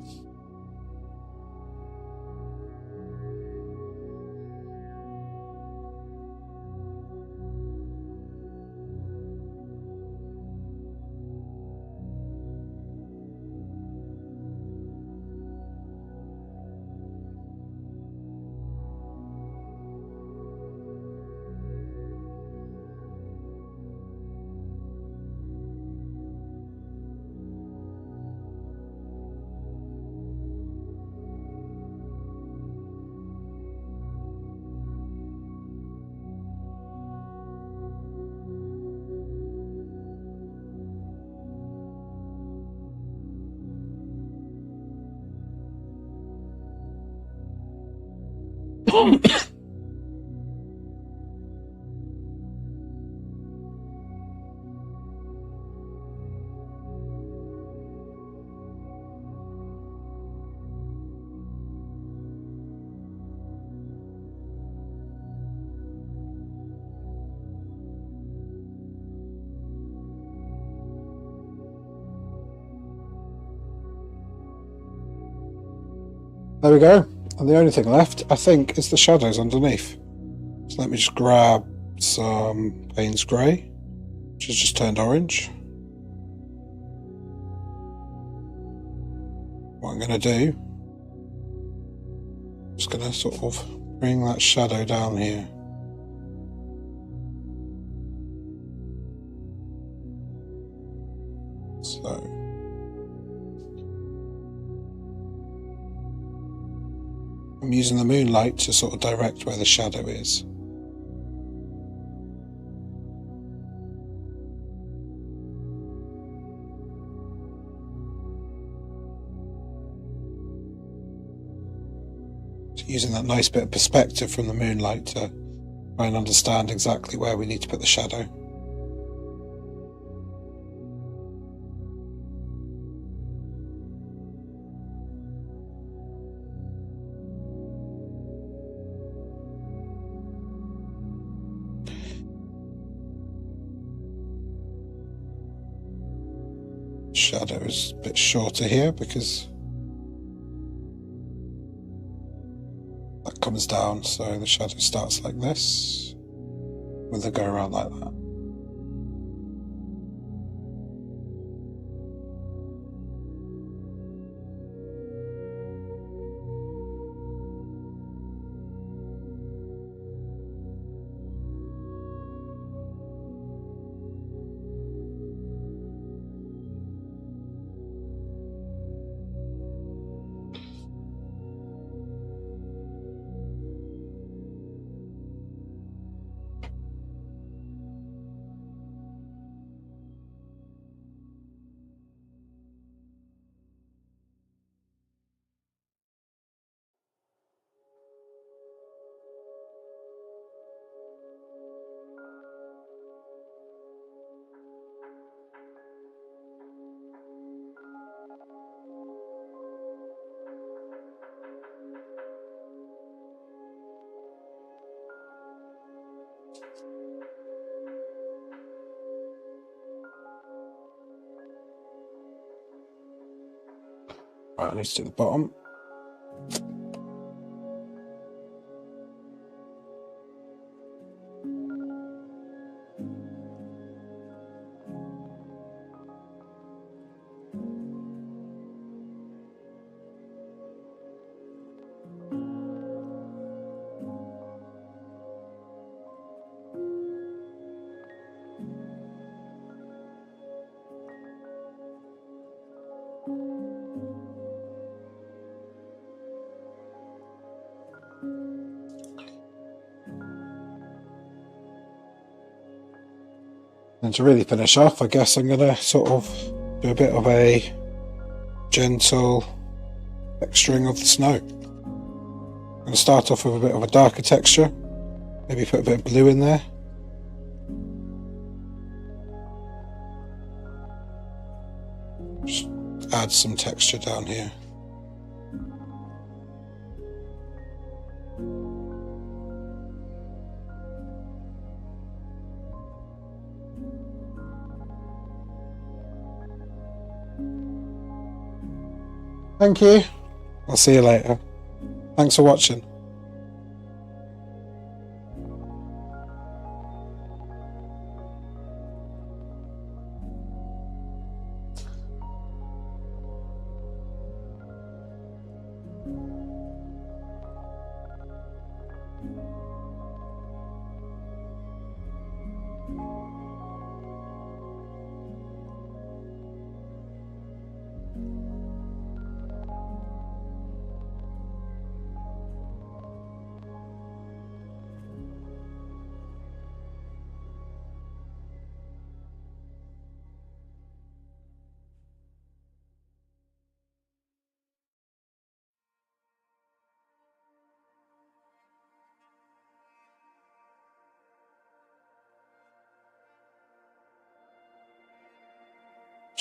There we go. And the only thing left, I think, is the shadows underneath. So let me just grab some Payne's Grey, which has just turned orange. What I'm going to do, I'm just going to sort of bring that shadow down here. So I'm using the moonlight to sort of direct where the shadow is. So using that nice bit of perspective from the moonlight to try and understand exactly where we need to put the shadow. Shadow is a bit shorter here because that comes down, so the shadow starts like this, with it go around like that. Right, I need to do the bottom. And to really finish off, I guess I'm going to sort of do a bit of a gentle texturing of the snow. I'm going to start off with a bit of a darker texture, maybe put a bit of blue in there. Just add some texture down here. Thank you. I'll see you later. Thanks for watching.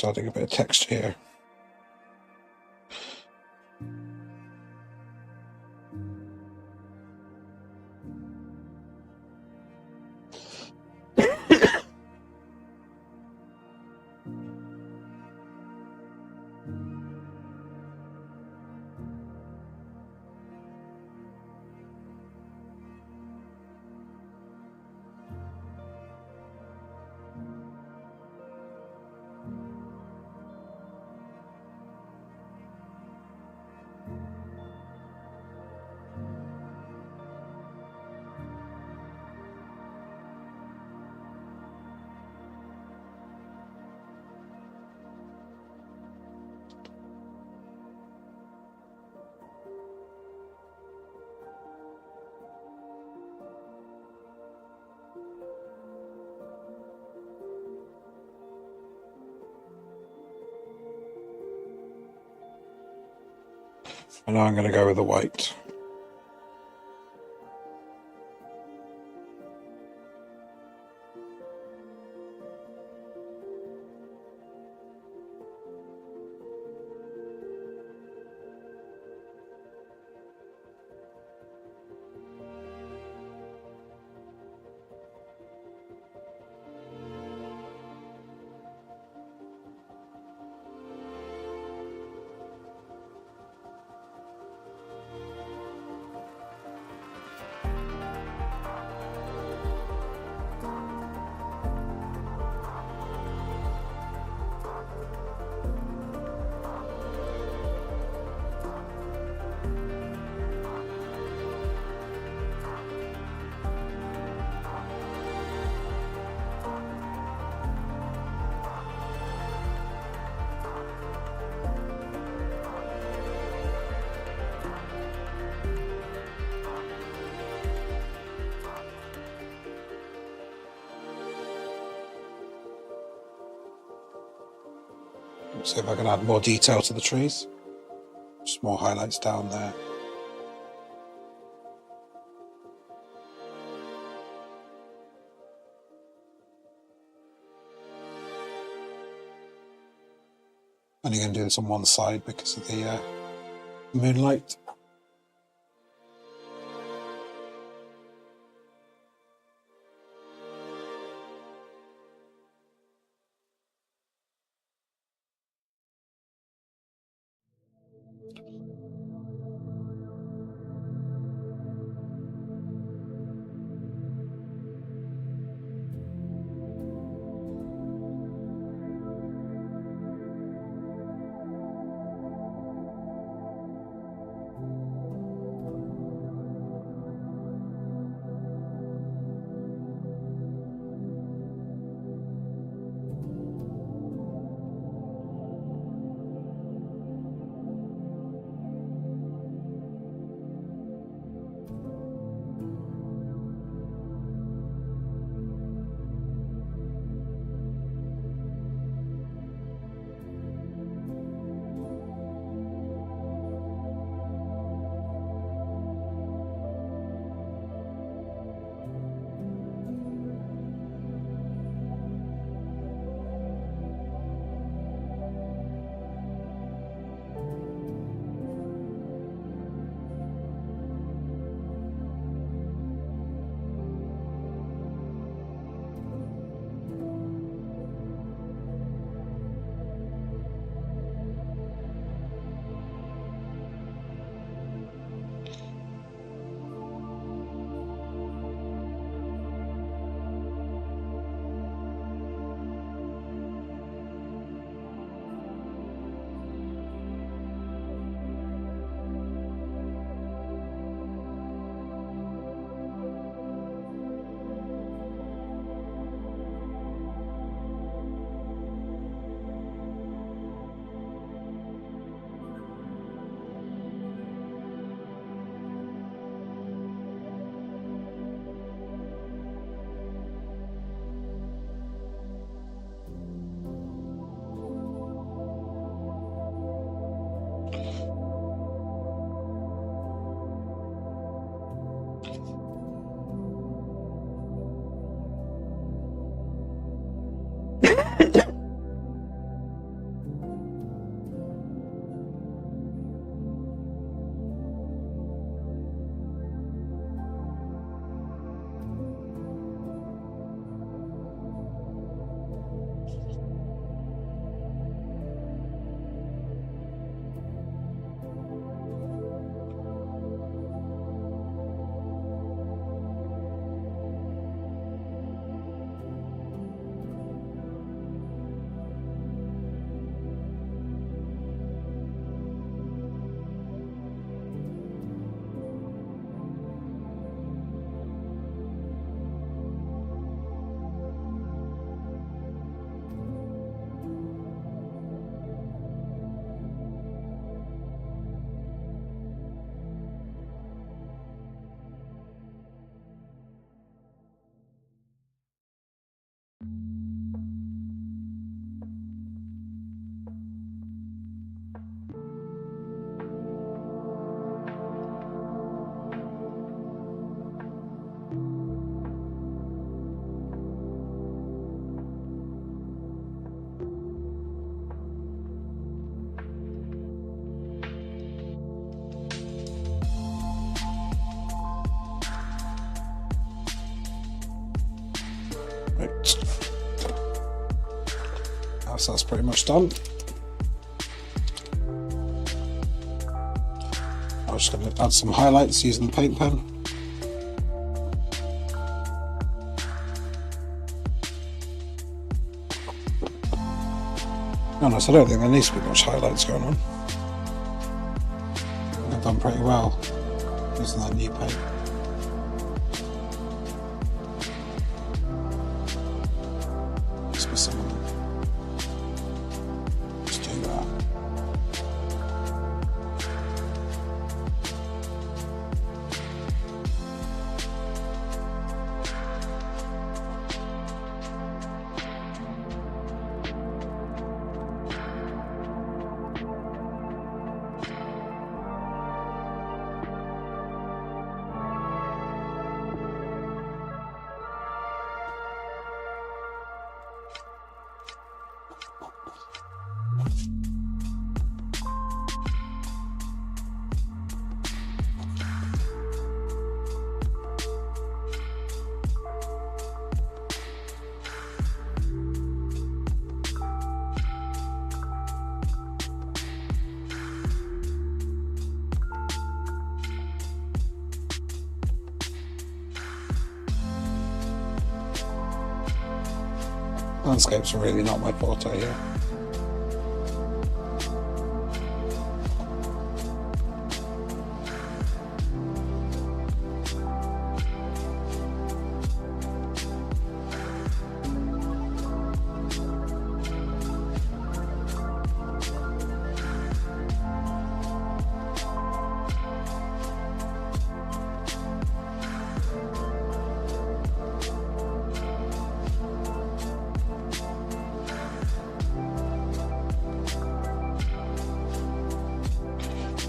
Just adding a bit of texture here. And now I'm going to go with the white. See if I can add more detail to the trees. Just more highlights down there. Only going to do this on one side because of the moonlight. So that's pretty much done. I'm just going to add some highlights using the paint pen. Honest, I don't think there needs to be much highlights going on. I've done pretty well using that new paint. Must be some of them. Just do that. Landscapes are really not my forte here.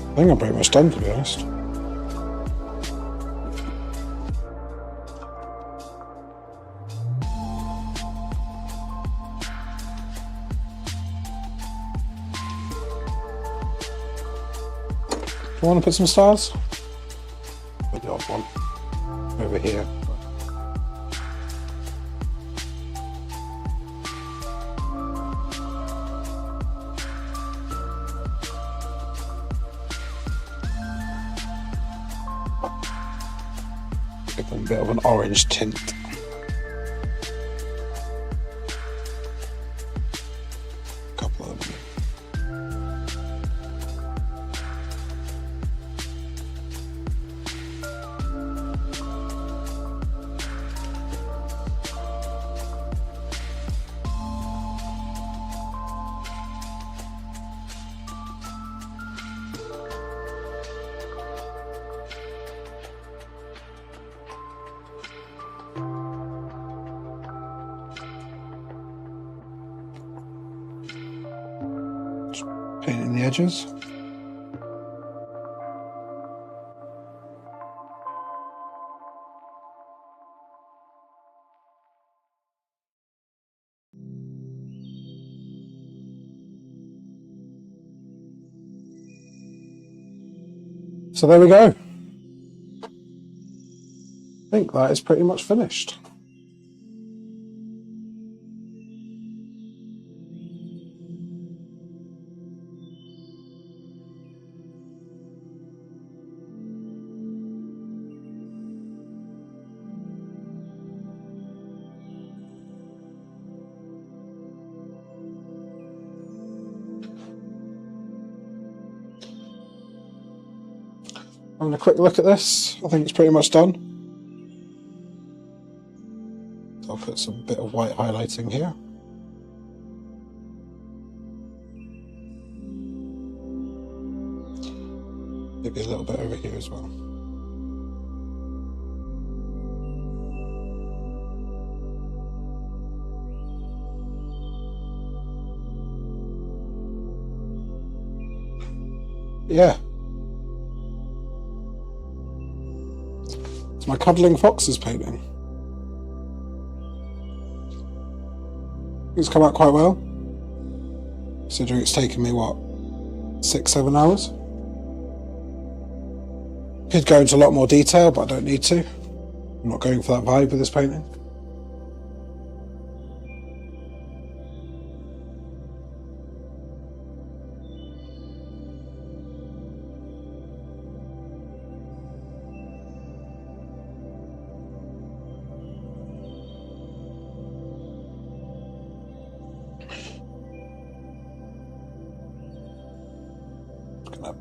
I think I'm pretty much done, to be honest. Do you want to put some stars? Put the odd one over here. Give them a bit of an orange tint. A couple of them. Painting the edges. So there we go. I think that is pretty much finished. Having a quick look at this, I think it's pretty much done. So I'll put some bit of white highlighting here. Maybe a little bit over here as well. Yeah. It's my Cuddling Foxes painting. It's come out quite well, considering it's taken me, what, 6-7 hours? Could go into a lot more detail, but I don't need to. I'm not going for that vibe with this painting.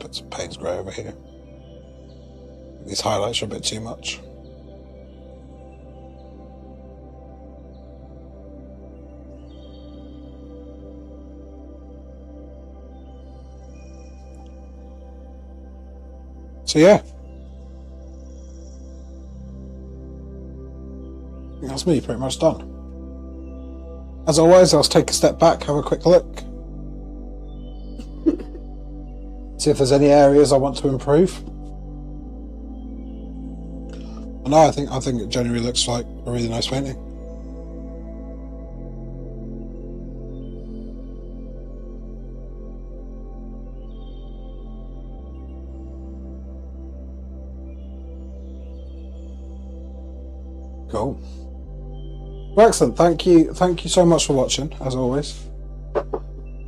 put some Payne's Grey over here. These highlights are a bit too much. So yeah, that's me pretty much done. As always, I'll take a step back, have a quick look, see if there's any areas I want to improve. No, I think it generally looks like a really nice painting. Cool. Well, excellent. Thank you so much for watching, as always. Hit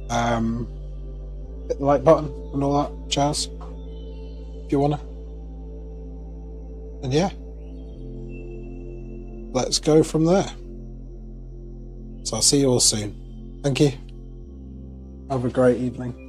the like button and all that jazz if you wanna. And yeah, let's go from there. So I'll see you all soon. Thank you. Have a great evening.